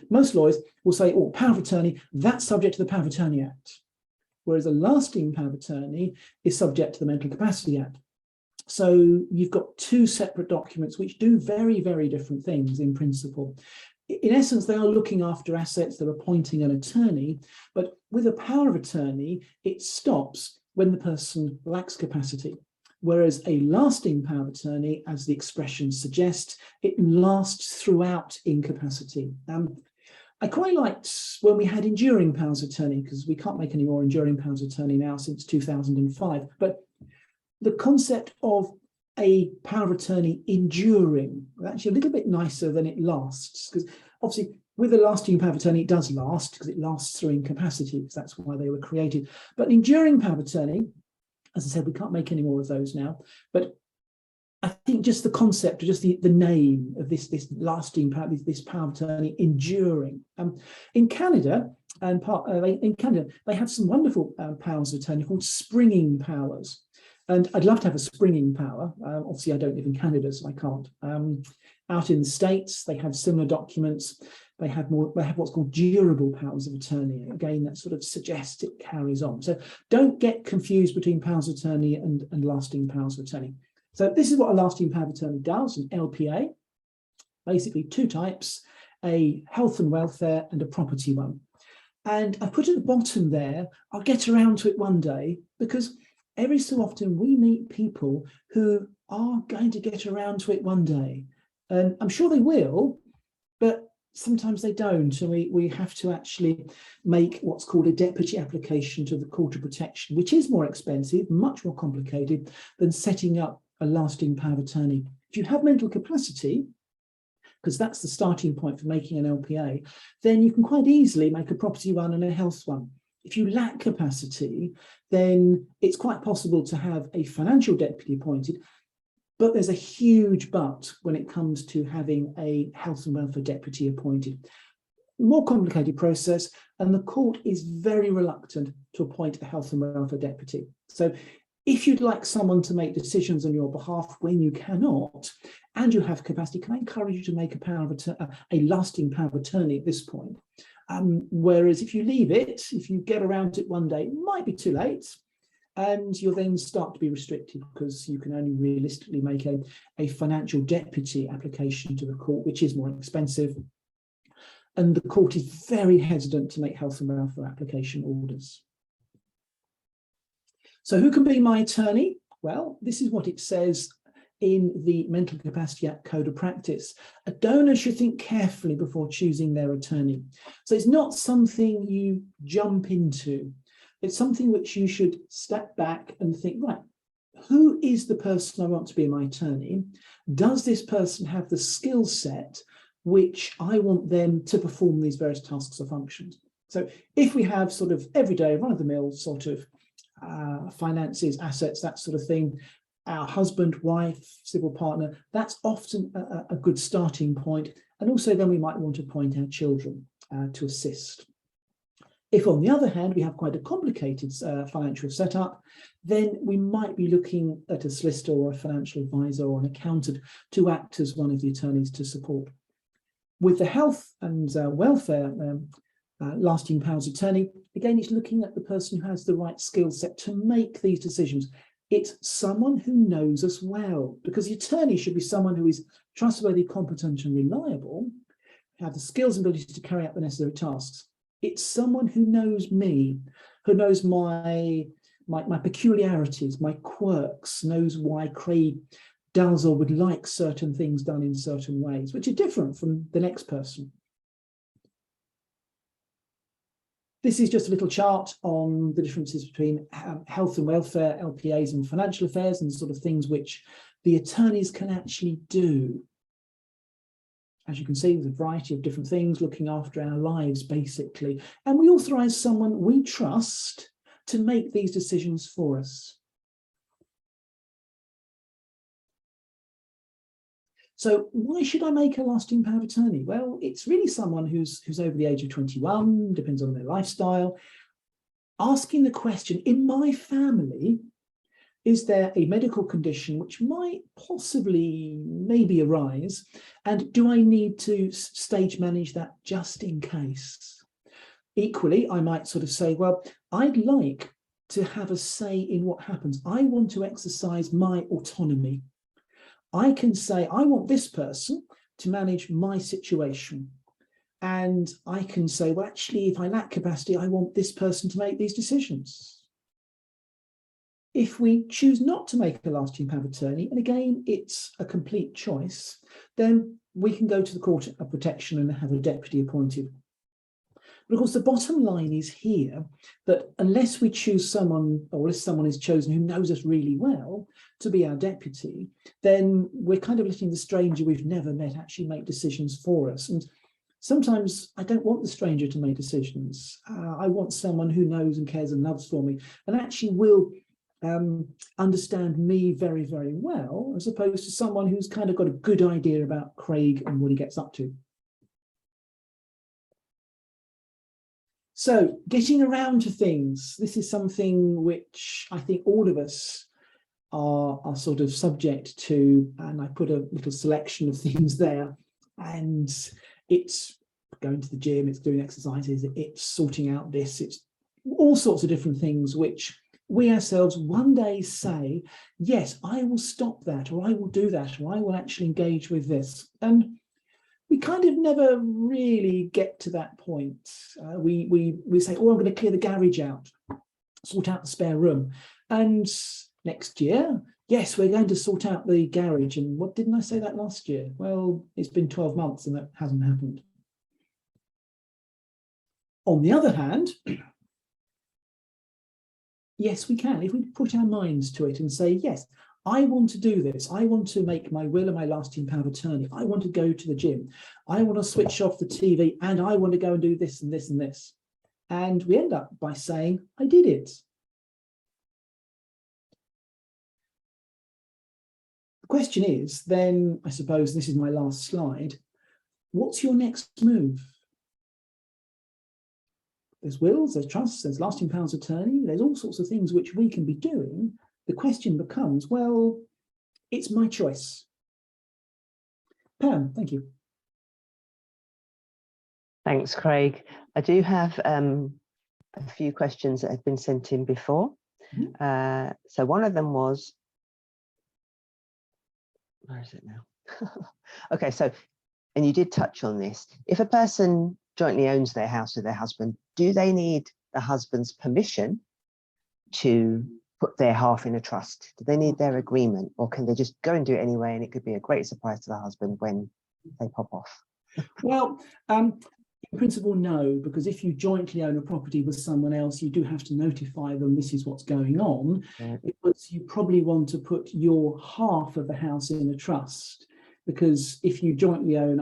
most lawyers will say, oh, power of attorney, that's subject to the Power of Attorney Act. Whereas a lasting power of attorney is subject to the Mental Capacity Act. So you've got two separate documents which do very, very different things in principle. In essence, they are looking after assets, they're appointing an attorney, but with a power of attorney, it stops when the person lacks capacity. Whereas a lasting power of attorney, as the expression suggests, it lasts throughout incapacity. I quite liked when we had enduring powers of attorney, because we can't make any more enduring powers of attorney now since 2005. But the concept of a power of attorney enduring, actually a little bit nicer than it lasts, because obviously with a lasting power of attorney, it does last because it lasts through incapacity, because that's why they were created. But an enduring power of attorney, as I said, we can't make any more of those now. But I think just the concept, just the name of this lasting power, this power of attorney enduring. In Canada, they have some wonderful powers of attorney called springing powers. And I'd love to have a springing power. Obviously, I don't live in Canada, so I can't. Out in the States, they have similar documents. They have what's called durable powers of attorney. Again, that sort of suggests it carries on. So don't get confused between powers of attorney and lasting powers of attorney. So this is what a lasting power of attorney does, an LPA. Basically two types, a health and welfare and a property one. And I put at the bottom there, I'll get around to it one day, because every so often we meet people who are going to get around to it one day. And I'm sure they will, but sometimes they don't. And we have to actually make what's called a deputy application to the Court of Protection, which is more expensive, much more complicated than setting up a lasting power of attorney. If you have mental capacity, because that's the starting point for making an LPA, then you can quite easily make a property one and a health one. If you lack capacity, then it's quite possible to have a financial deputy appointed, but there's a huge but when it comes to having a health and welfare deputy appointed. More complicated process, and the court is very reluctant to appoint a health and welfare deputy. So if you'd like someone to make decisions on your behalf when you cannot, and you have capacity, can I encourage you to make a lasting power of attorney at this point? Whereas if you leave it, if you get around to it one day, it might be too late, and you'll then start to be restricted because you can only realistically make a financial deputy application to the court, which is more expensive. And the court is very hesitant to make health and welfare application orders. So who can be my attorney? Well, this is what it says in the Mental Capacity Act Code of Practice. A donor should think carefully before choosing their attorney. So it's not something you jump into. It's something which you should step back and think, right, who is the person I want to be my attorney? Does this person have the skill set which I want them to perform these various tasks or functions? So if we have sort of everyday run-of-the-mill sort of finances, assets, that sort of thing, our husband, wife, civil partner, that's often a good starting point. And also then we might want to appoint our children to assist. If on the other hand, we have quite a complicated financial setup, then we might be looking at a solicitor or a financial advisor or an accountant to act as one of the attorneys to support. With the health and welfare lasting powers of attorney, again, it's looking at the person who has the right skill set to make these decisions. It's someone who knows us well, because the attorney should be someone who is trustworthy, competent and reliable, have the skills and ability to carry out the necessary tasks. It's someone who knows me, who knows my peculiarities, my quirks, knows why Craig does or would like certain things done in certain ways, which are different from the next person. This is just a little chart on the differences between health and welfare, LPAs and financial affairs, and the sort of things which the attorneys can actually do. As you can see, there's a variety of different things looking after our lives, basically. And we authorise someone we trust to make these decisions for us. So why should I make a lasting power of attorney? Well, it's really someone who's over the age of 21, depends on their lifestyle, asking the question, in my family, is there a medical condition which might possibly maybe arise? And do I need to stage manage that just in case? Equally, I might sort of say, well, I'd like to have a say in what happens. I want to exercise my autonomy. I can say, I want this person to manage my situation. And I can say, well, actually, if I lack capacity, I want this person to make these decisions. If we choose not to make a lasting power of attorney, and again, it's a complete choice, then we can go to the Court of Protection and have a deputy appointed. But of course, the bottom line is here that unless we choose someone, or if someone is chosen who knows us really well to be our deputy, then we're kind of letting the stranger we've never met actually make decisions for us. And sometimes I don't want the stranger to make decisions. I want someone who knows and cares and loves for me and actually will understand me very, very well, as opposed to someone who's kind of got a good idea about Craig and what he gets up to. So getting around to things, this is something which I think all of us are sort of subject to, and I put a little selection of things there, and it's going to the gym, it's doing exercises, it's sorting out this, it's all sorts of different things which we ourselves one day say, yes, I will stop that, or I will do that, or I will actually engage with this. And we kind of never really get to that point. We say, oh, I'm going to clear the garage out, sort out the spare room. And next year, yes, we're going to sort out the garage. And what didn't I say that last year? Well, it's been 12 months and that hasn't happened. On the other hand, yes, we can. If we put our minds to it and say, yes, I want to do this. I want to make my will and my lasting power of attorney. I want to go to the gym. I want to switch off the TV and I want to go and do this and this and this. And we end up by saying, I did it. The question is, then, I suppose this is my last slide, what's your next move? There's wills, there's trusts, there's lasting powers of attorney, there's all sorts of things which we can be doing. The question becomes, well, it's my choice. Pam, thank you. Thanks, Craig. I do have a few questions that have been sent in before. So one of them was, where is it now? Okay, so, and you did touch on this. If a person jointly owns their house with their husband, do they need the husband's permission to put their half in a trust? Do they need their agreement, or can they just go and do it anyway, and it could be a great surprise to the husband when they pop off? Well, in principle, no, because if you jointly own a property with someone else, you do have to notify them this is what's going on, because you probably want to put your half of the house in a trust. Because if you jointly own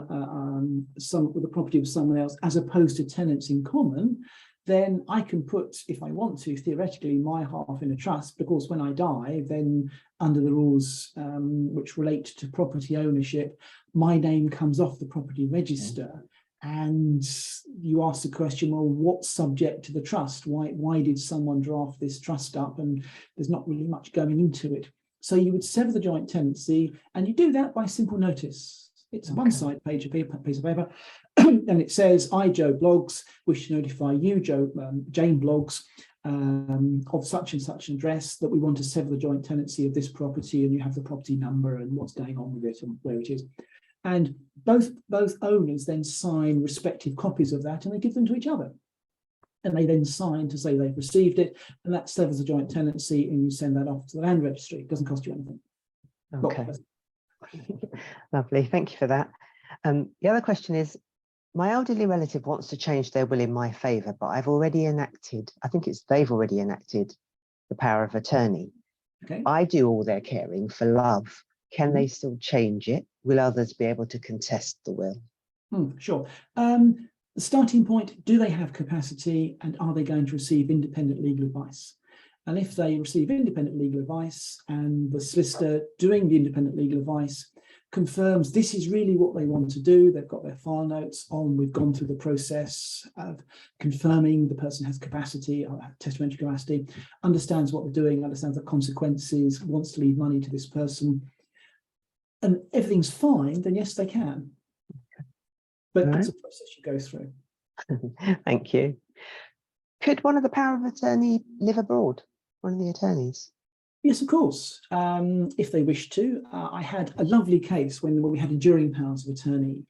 the property with someone else, as opposed to tenants in common, then I can put, if I want to, theoretically, my half in a trust. Because when I die, then under the rules which relate to property ownership, my name comes off the property register. And you ask the question, well, what's subject to the trust? Why did someone draft this trust up? And there's not really much going into it. So you would sever the joint tenancy, and you do that by simple notice. It's a one-side piece of paper, and it says, I, Joe Bloggs, wish to notify you, Jane Bloggs, of such and such an address, that we want to sever the joint tenancy of this property, and you have the property number and what's going on with it and where it is. And both owners then sign respective copies of that, and they give them to each other. And they then sign to say they've received it, and that severs the joint tenancy, and you send that off to the land registry. It doesn't cost you anything. Okay. Lovely, thank you for that. The other question is, my elderly relative wants to change their will in my favour, but I've already enacted, I think it's they've already enacted the power of attorney. Okay. I do all their caring for love. Can they still change it? Will others be able to contest the will? Sure. The starting point, do they have capacity, and are they going to receive independent legal advice? And if they receive independent legal advice and the solicitor doing the independent legal advice confirms this is really what they want to do, they've got their file notes on, we've gone through the process of confirming the person has capacity, testamentary capacity, understands what they're doing, understands the consequences, wants to leave money to this person, and everything's fine, then yes, they can. But it's a process you go through. Thank you. Could one of the power of attorney live abroad, one of the attorneys? Yes, of course, if they wish to. I had a lovely case when we had enduring powers of attorney.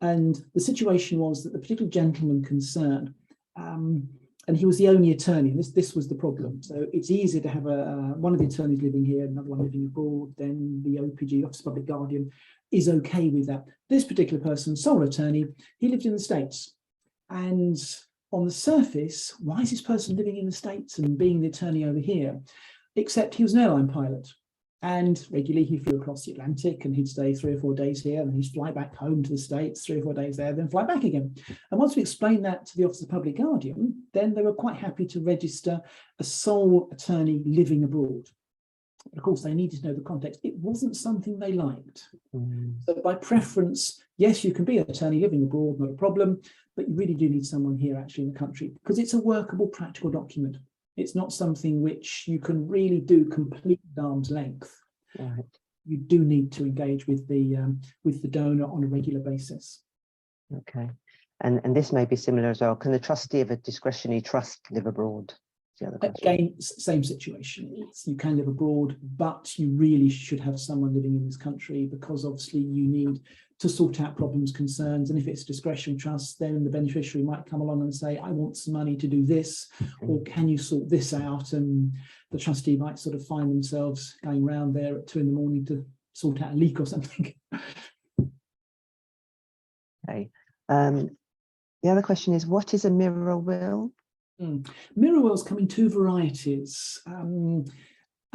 And the situation was that the particular gentleman concerned, and he was the only attorney, and this was the problem. So it's easier to have one of the attorneys living here, another one living abroad, then the OPG, Office of Public Guardian, is okay with that. This particular person, sole attorney, he lived in the States. And on the surface, why is this person living in the States and being the attorney over here? Except he was an airline pilot. And regularly he flew across the Atlantic, and he'd stay 3 or 4 days here, and he'd fly back home to the States, 3 or 4 days there, then fly back again. And once we explained that to the Office of Public Guardian, then they were quite happy to register a sole attorney living abroad. But of course, they needed to know the context. It wasn't something they liked. So by preference, yes, you can be an attorney living abroad, not a problem, but you really do need someone here actually in the country, because it's a workable, practical document. It's not something which you can really do complete at arm's length. Right. You do need to engage with the donor on a regular basis. Okay. And this may be similar as well. Can the trustee of a discretionary trust live abroad? The other question. Again, same situation. You can live abroad, but you really should have someone living in this country, because obviously you need to sort out problems, concerns. And if it's a discretionary trust, then the beneficiary might come along and say, I want some money to do this, or can you sort this out? And the trustee might sort of find themselves going round there at 2 in the morning to sort out a leak or something. Okay. The other question is, what is a mirror will? Mirror wills come in 2 varieties.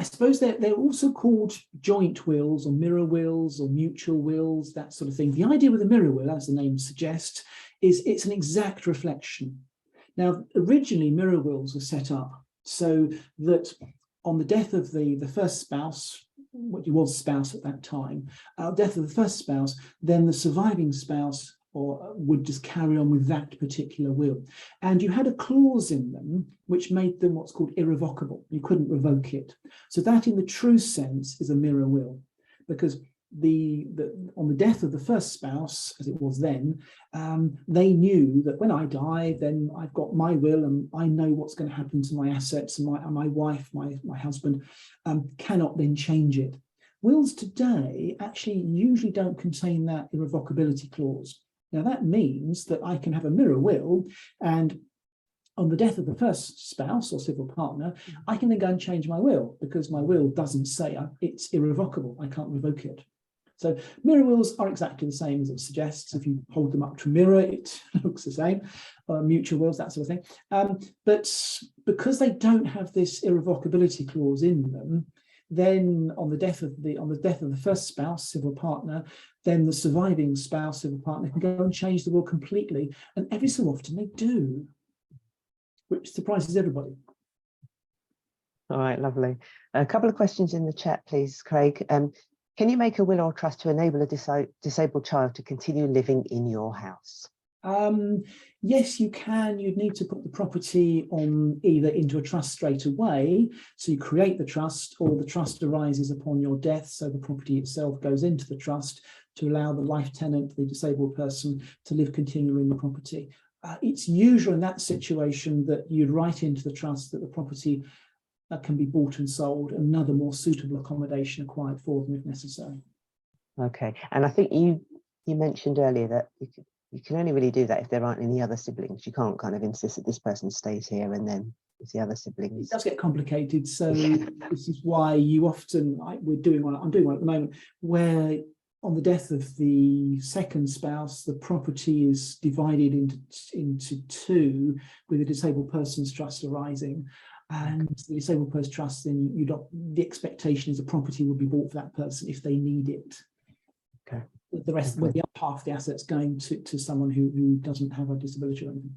I suppose they're also called joint wills or mirror wills or mutual wills, that sort of thing. The idea with a mirror will, as the name suggests, is it's an exact reflection. Now, originally mirror wills were set up so that on the death of the first spouse, what was spouse at that time, death of the first spouse, then the surviving spouse would just carry on with that particular will. And you had a clause in them which made them what's called irrevocable. You couldn't revoke it. So that in the true sense is a mirror will, because on the death of the first spouse, as it was then, they knew that when I die, then I've got my will and I know what's going to happen to my assets, and my wife, my husband, cannot then change it. Wills today actually usually don't contain that irrevocability clause. Now that means that I can have a mirror will, and on the death of the first spouse or civil partner, I can then go and change my will, because my will doesn't say it's irrevocable. I can't revoke it. So mirror wills are exactly the same as it suggests. If you hold them up to a mirror, it looks the same. Mutual wills, that sort of thing. But because they don't have this irrevocability clause in them, then on the death of the first spouse, civil partner, then the surviving spouse, civil partner, can go and change the will completely. And every so often they do, which surprises everybody. All right, lovely. A couple of questions in the chat, please, Craig. Can you make a will or trust to enable a disabled child to continue living in your house? Yes, you can. You'd need to put the property on either into a trust straight away. So you create the trust, or the trust arises upon your death. So the property itself goes into the trust to allow the life tenant, the disabled person, to live continually in the property. It's usual in that situation that you'd write into the trust that the property can be bought and sold, another more suitable accommodation acquired for them if necessary. Okay, and I think you mentioned earlier that you can only really do that if there aren't any other siblings. You can't kind of insist that this person stays here and then it's the other siblings. It does get complicated. So this is why you often, I'm doing one at the moment, where on the death of the second spouse, the property is divided into 2 with a disabled person's trust arising. And the disabled person trust, then the expectation is the property will be bought for that person if they need it. Okay. With the rest, with the other half of the assets going to someone who doesn't have a disability or anything.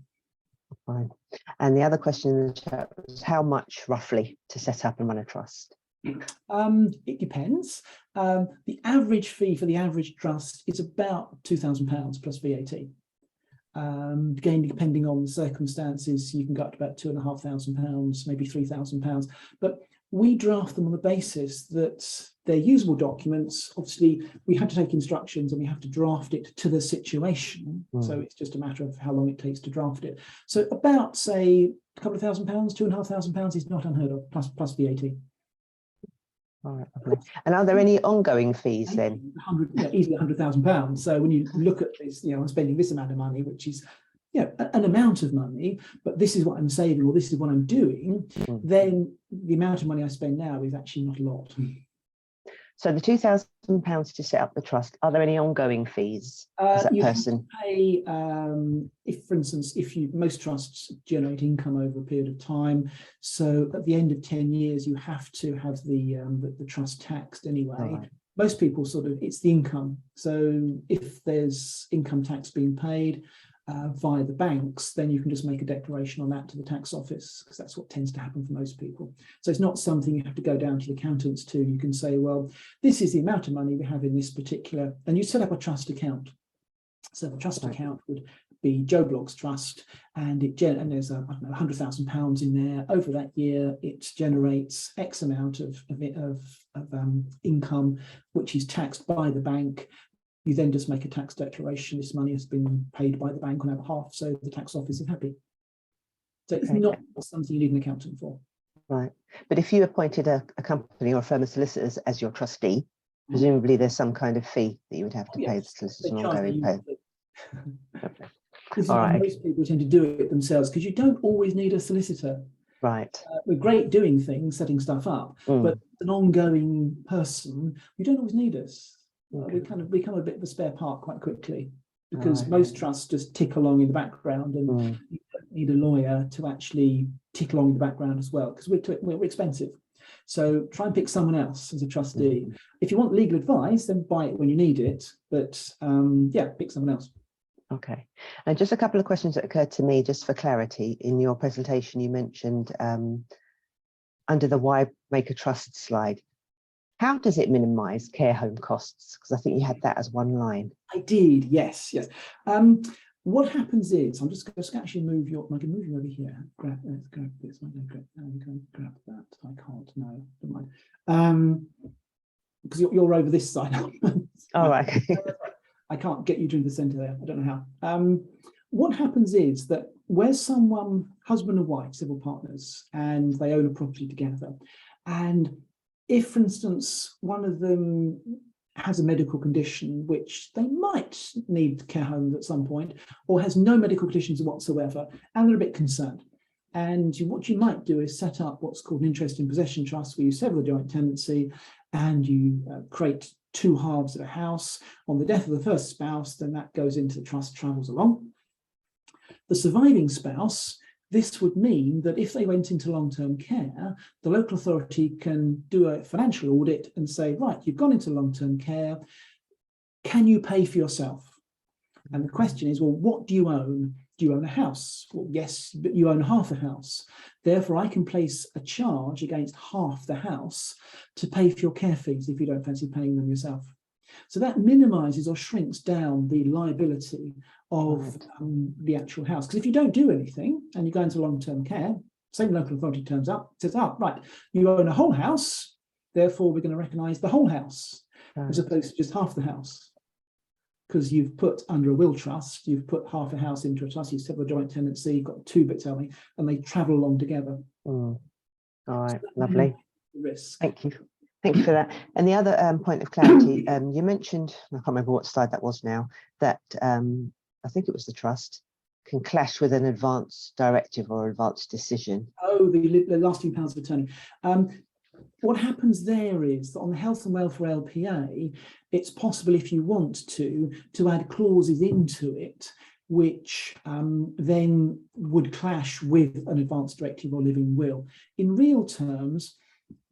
Fine. And the other question in the chat was how much roughly to set up and run a trust? It depends. The average fee for the average trust is about £2,000 plus VAT. Again, depending on the circumstances, you can go up to about £2,500, maybe £3,000. But we draft them on the basis that they're usable documents. Obviously, we have to take instructions and we have to draft it to the situation. So it's just a matter of how long it takes to draft it. So about, say, a couple of £1,000, £2,500 is not unheard of, plus VAT. All right, lovely. And are there any ongoing fees then? Easily £100,000. So when you look at this, I'm spending this amount of money, which is an amount of money, but this is what I'm saving, or this is what I'm doing, then the amount of money I spend now is actually not a lot. So the £2,000 to set up the trust, are there any ongoing fees as that you person? Have to pay, if, for instance, most trusts generate income over a period of time, so at the end of 10 years, you have to have the trust taxed anyway. Right. Most people it's the income. So if there's income tax being paid via the banks, then you can just make a declaration on that to the tax office, because that's what tends to happen for most people. So it's not something you have to go down to the accountants to. You can say, well, this is the amount of money we have in this particular, and you set up a trust account. So the trust account would be Joe Blogg's trust, and there's £100,000 in there. Over that year, it generates X amount of income, which is taxed by the bank. You then just make a tax declaration. This money has been paid by the bank on our behalf, so the tax office is happy. So it's not something you need an accountant for. Right. But if you appointed a company or a firm of solicitors as your trustee, Presumably there's some kind of fee that you would have to pay the Yes, solicitors they an charge ongoing you pay. monthly. Lovely. This is All why right. most people tend to do it themselves, because you don't always need a solicitor. Right. We're great doing things, setting stuff up, but an ongoing person, we don't always need us. We kind of become a bit of a spare part quite quickly, because most trusts just tick along in the background, and you don't need a lawyer to actually tick along in the background as well, because we're expensive. So try and pick someone else as a trustee. If you want legal advice, then buy it when you need it. But yeah, pick someone else. Okay. And just a couple of questions that occurred to me, just for clarity. In your presentation, you mentioned under the why make a trust slide. How does it minimise care home costs? Because I think you had that as one line. I did, yes. What happens is, I'm just going to actually move your, I can move you over here. Grab this, grab that. I can't, no, never mind. Because you're over this side. Oh, right. I can't get you to the centre there. I don't know how. What happens is that where someone, husband and wife, civil partners, and they own a property together, and if, for instance, one of them has a medical condition which they might need care homes at some point, or has no medical conditions whatsoever, and they're a bit concerned. And what you might do is set up what's called an interest in possession trust, where you sever the joint tenancy and you create two halves of a house. On the death of the first spouse, then that goes into the trust, travels along. The surviving spouse, this would mean that if they went into long-term care, the local authority can do a financial audit and say, right, you've gone into long-term care, can you pay for yourself? And the question is, well, what do you own? Do you own a house? Well, yes, but you own half a house. Therefore, I can place a charge against half the house to pay for your care fees if you don't fancy paying them yourself. So that minimises or shrinks down the liability of the actual house. Because if you don't do anything and you go into long-term care, same local authority turns up, says, oh, right, you own a whole house, therefore we're going to recognise the whole house, as opposed to just half the house. Because you've put under a will trust, you've put half a house into a trust, you've set up a joint tenancy, you've got two bits only, and they travel along together. All right, lovely. Risk. Thank you. Thank you for that. And the other point of clarity, you mentioned, I can't remember what slide that was now, that I think it was the trust can clash with an advance directive or advance decision. Oh, the lasting powers of attorney. What happens there is that on the health and welfare LPA, it's possible, if you want to add clauses into it which then would clash with an advance directive or living will. In real terms,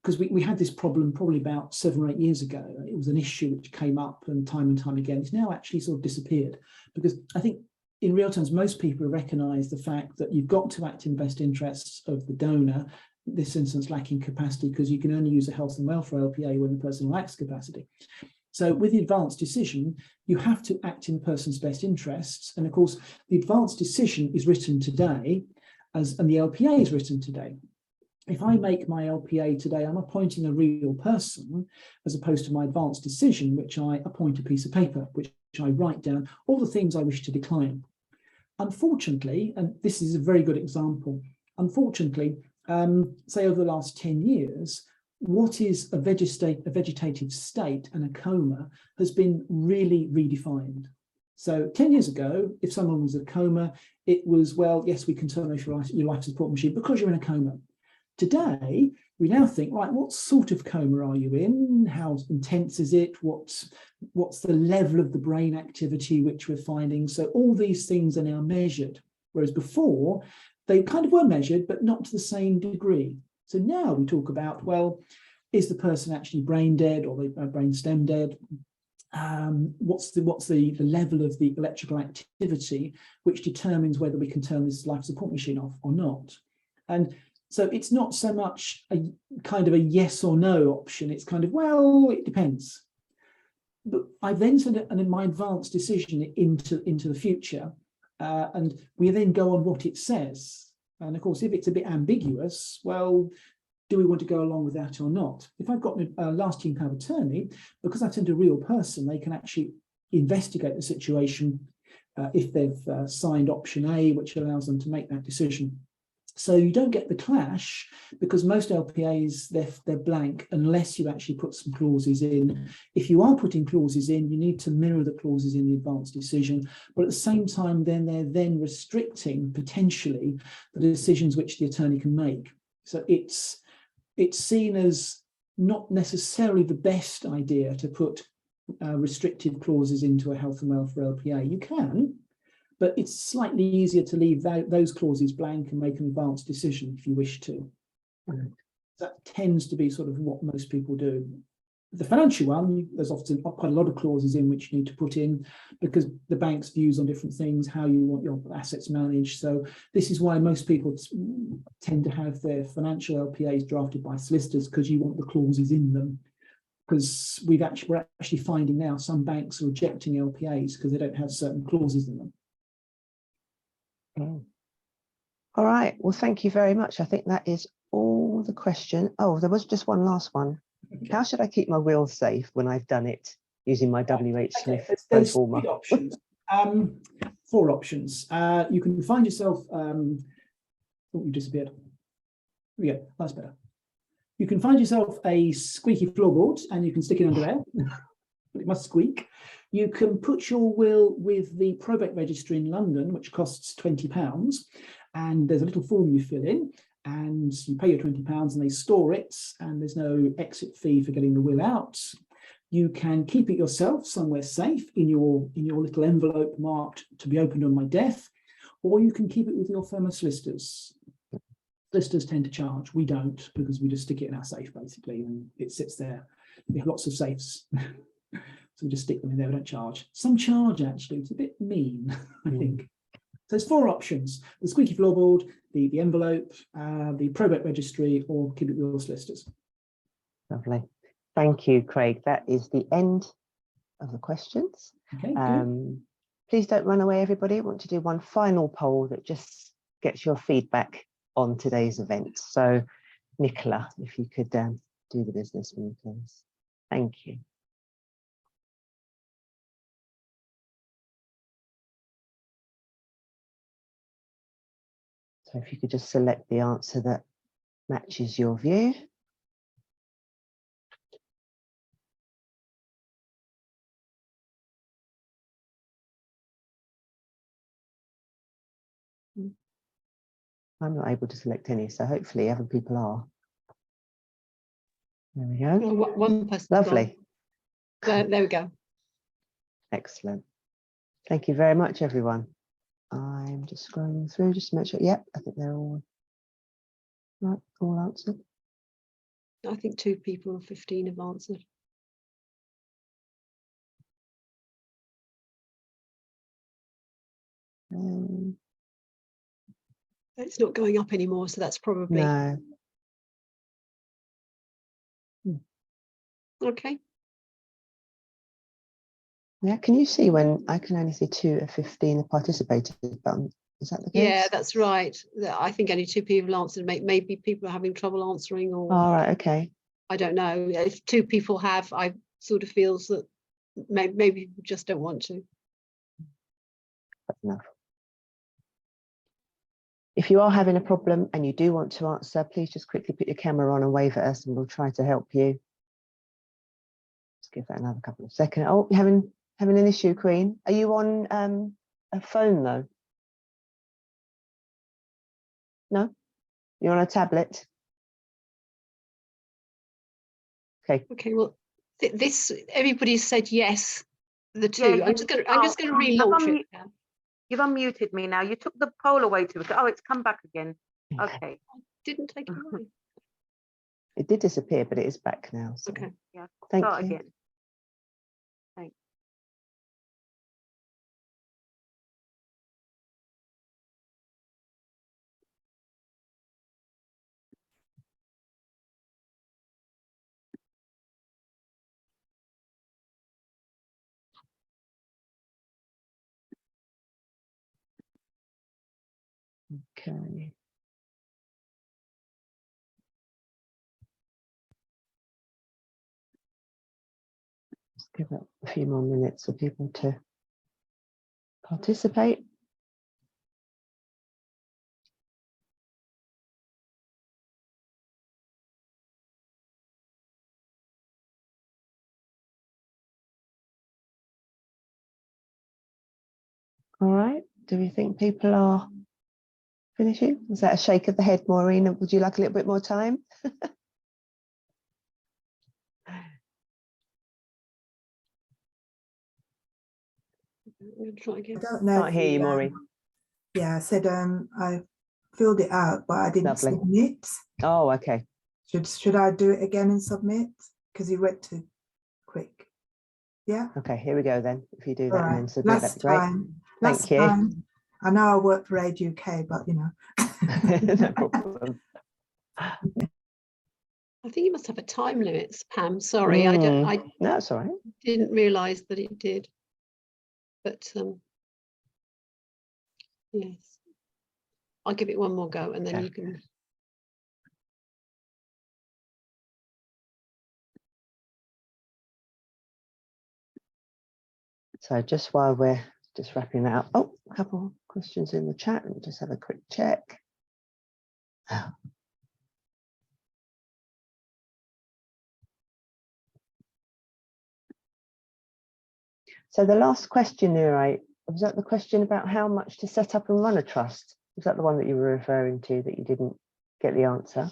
because we had this problem probably about 7 or 8 years ago, it was an issue which came up and time again. It's now actually sort of disappeared, because I think in real terms, most people recognise the fact that you've got to act in the best interests of the donor, this instance lacking capacity, because you can only use a health and welfare LPA when the person lacks capacity. So with the advance decision, you have to act in the person's best interests. And of course, the advance decision is written today, and the LPA is written today. If I make my LPA today, I'm appointing a real person, as opposed to my advance decision, which I appoint a piece of paper, which I write down all the things I wish to decline. Unfortunately, and this is a very good example, unfortunately, say over the last 10 years, what is a vegetative state and a coma has been really redefined. So 10 years ago, if someone was in a coma, it was, well, yes, we can terminate your life support machine because you're in a coma. Today, we now think, right, what sort of coma are you in? How intense is it? What's the level of the brain activity which we're finding? So all these things are now measured, whereas before, they kind of were measured, but not to the same degree. So now we talk about, well, is the person actually brain dead or the brain stem dead? What's the level of the electrical activity which determines whether we can turn this life support machine off or not? And so it's not so much a kind of a yes or no option. It's kind of, well, it depends. But I then send my advanced decision into the future, and we then go on what it says. And of course, if it's a bit ambiguous, well, do we want to go along with that or not? If I've got a lasting power of attorney, because I've sent a real person, they can actually investigate the situation if they've signed option A, which allows them to make that decision. So you don't get the clash because most LPAs, they're blank unless you actually put some clauses in. If you are putting clauses in, you need to mirror the clauses in the advanced decision. But at the same time, then they're then restricting potentially the decisions which the attorney can make. So it's seen as not necessarily the best idea to put restrictive clauses into a health and welfare LPA. You can, but it's slightly easier to leave those clauses blank and make an advanced decision if you wish to. That tends to be sort of what most people do. The financial one, there's often quite a lot of clauses in which you need to put in because the bank's views on different things, how you want your assets managed. So this is why most people tend to have their financial LPAs drafted by solicitors, because you want the clauses in them. Because we're actually finding now some banks are rejecting LPAs because they don't have certain clauses in them. All right, well, thank you very much. I think that is all the question. Oh, there was just one last one. Okay. How should I keep my will safe when I've done it using my WH Smith pro There's forma? 3 options. 4 options. You can find yourself, oh, you disappeared. Here we go, that's better. You can find yourself a squeaky floorboard and you can stick it under there. It must squeak. You can put your will with the probate registry in London, which costs £20. And there's a little form you fill in and you pay your £20 and they store it and there's no exit fee for getting the will out. You can keep it yourself somewhere safe in your little envelope marked to be opened on my death, or you can keep it with your firm of solicitors. Solicitors tend to charge. We don't, because we just stick it in our safe basically and it sits there. We have lots of safes. So we just stick them in there, we don't charge. Some charge actually, it's a bit mean, I think. So there's 4 options: the squeaky floorboard, the envelope, the probate registry, or keep it with your solicitors. Lovely. Thank you, Craig. That is the end of the questions. Okay, good. Please don't run away, everybody. I want to do one final poll that just gets your feedback on today's event. So, Nicola, if you could do the business for me, please. Thank you. So if you could just select the answer that matches your view. I'm not able to select any, so hopefully other people are. There we go. Well, one person. Lovely. There we go. Excellent. Thank you very much, everyone. I'm just scrolling through just to make sure. Yep, I think they're all right, all answered. I think 2 people of 15 have answered. It's not going up anymore, so that's probably No. okay. Yeah, can you see when I can only see 2 of 15 have participated button? Is that the case? Yeah, that's right. I think only 2 people answered. Maybe people are having trouble answering, or All right, okay. I don't know. If 2 people have, I sort of feels that maybe people just don't want to. That's enough. If you are having a problem and you do want to answer, please just quickly put your camera on and wave at us and we'll try to help you. Just give that another couple of seconds. Oh, you're having an issue, Queen. Are you on a phone though? No? You're on a tablet? Okay. Okay, well, this everybody said yes. The 2. Yeah, I'm just going to relaunch it. You've unmuted me now. You took the poll away to it. Oh, it's come back again. Okay. Didn't take it away. It did disappear, but it is back now. So. Okay. Yeah. Thank Start you. again. Thanks. Okay. Just give it a few more minutes for people to participate. All right. Do we think people are finishing? Is that a shake of the head, Maureen? Would you like a little bit more time? I'm going to try I again. don't know. Can't hear you, Maureen. Yeah, I said I filled it out, but I didn't Lovely. submit. Oh, okay. Should I do it again and submit? Because you went too quick. Yeah. Okay, here we go then. If you do All that and right. then submit, that'd be great. Last Thank you. time. I know I work for Age UK, but you know. No problem. I think you must have a time limit, Pam. Sorry, I don't. I No, that's all right. didn't realise that it did. But yes, I'll give it one more go, and then Okay. you can. So just while we're just wrapping that up, oh, a couple of questions in the chat. Let me just have a quick check. So the last question there, right, was that the question about how much to set up and run a trust? Was that the one that you were referring to that you didn't get the answer?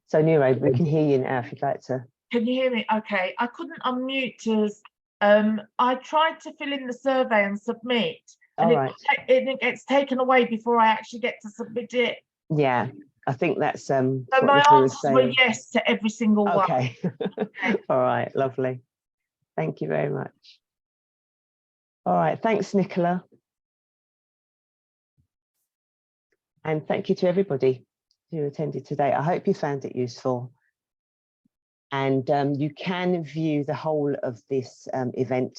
So Nero, we can hear you now if you'd like to. Can you hear me? Okay, I couldn't unmute as I tried to fill in the survey and submit, and it gets taken away before I actually get to submit it. Yeah, I think that's so my answers were yes to every single one. Okay. All right, lovely. Thank you very much. All right, thanks, Nicola. And thank you to everybody who attended today. I hope you found it useful. And you can view the whole of this event.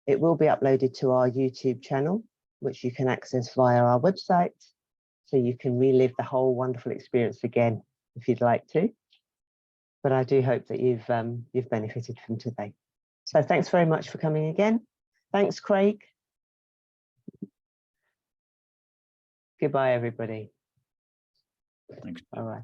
It will be uploaded to our YouTube channel, which you can access via our website. So you can relive the whole wonderful experience again if you'd like to. But I do hope that you've benefited from today. So thanks very much for coming again. Thanks, Craig. Goodbye, everybody. Thanks. All right.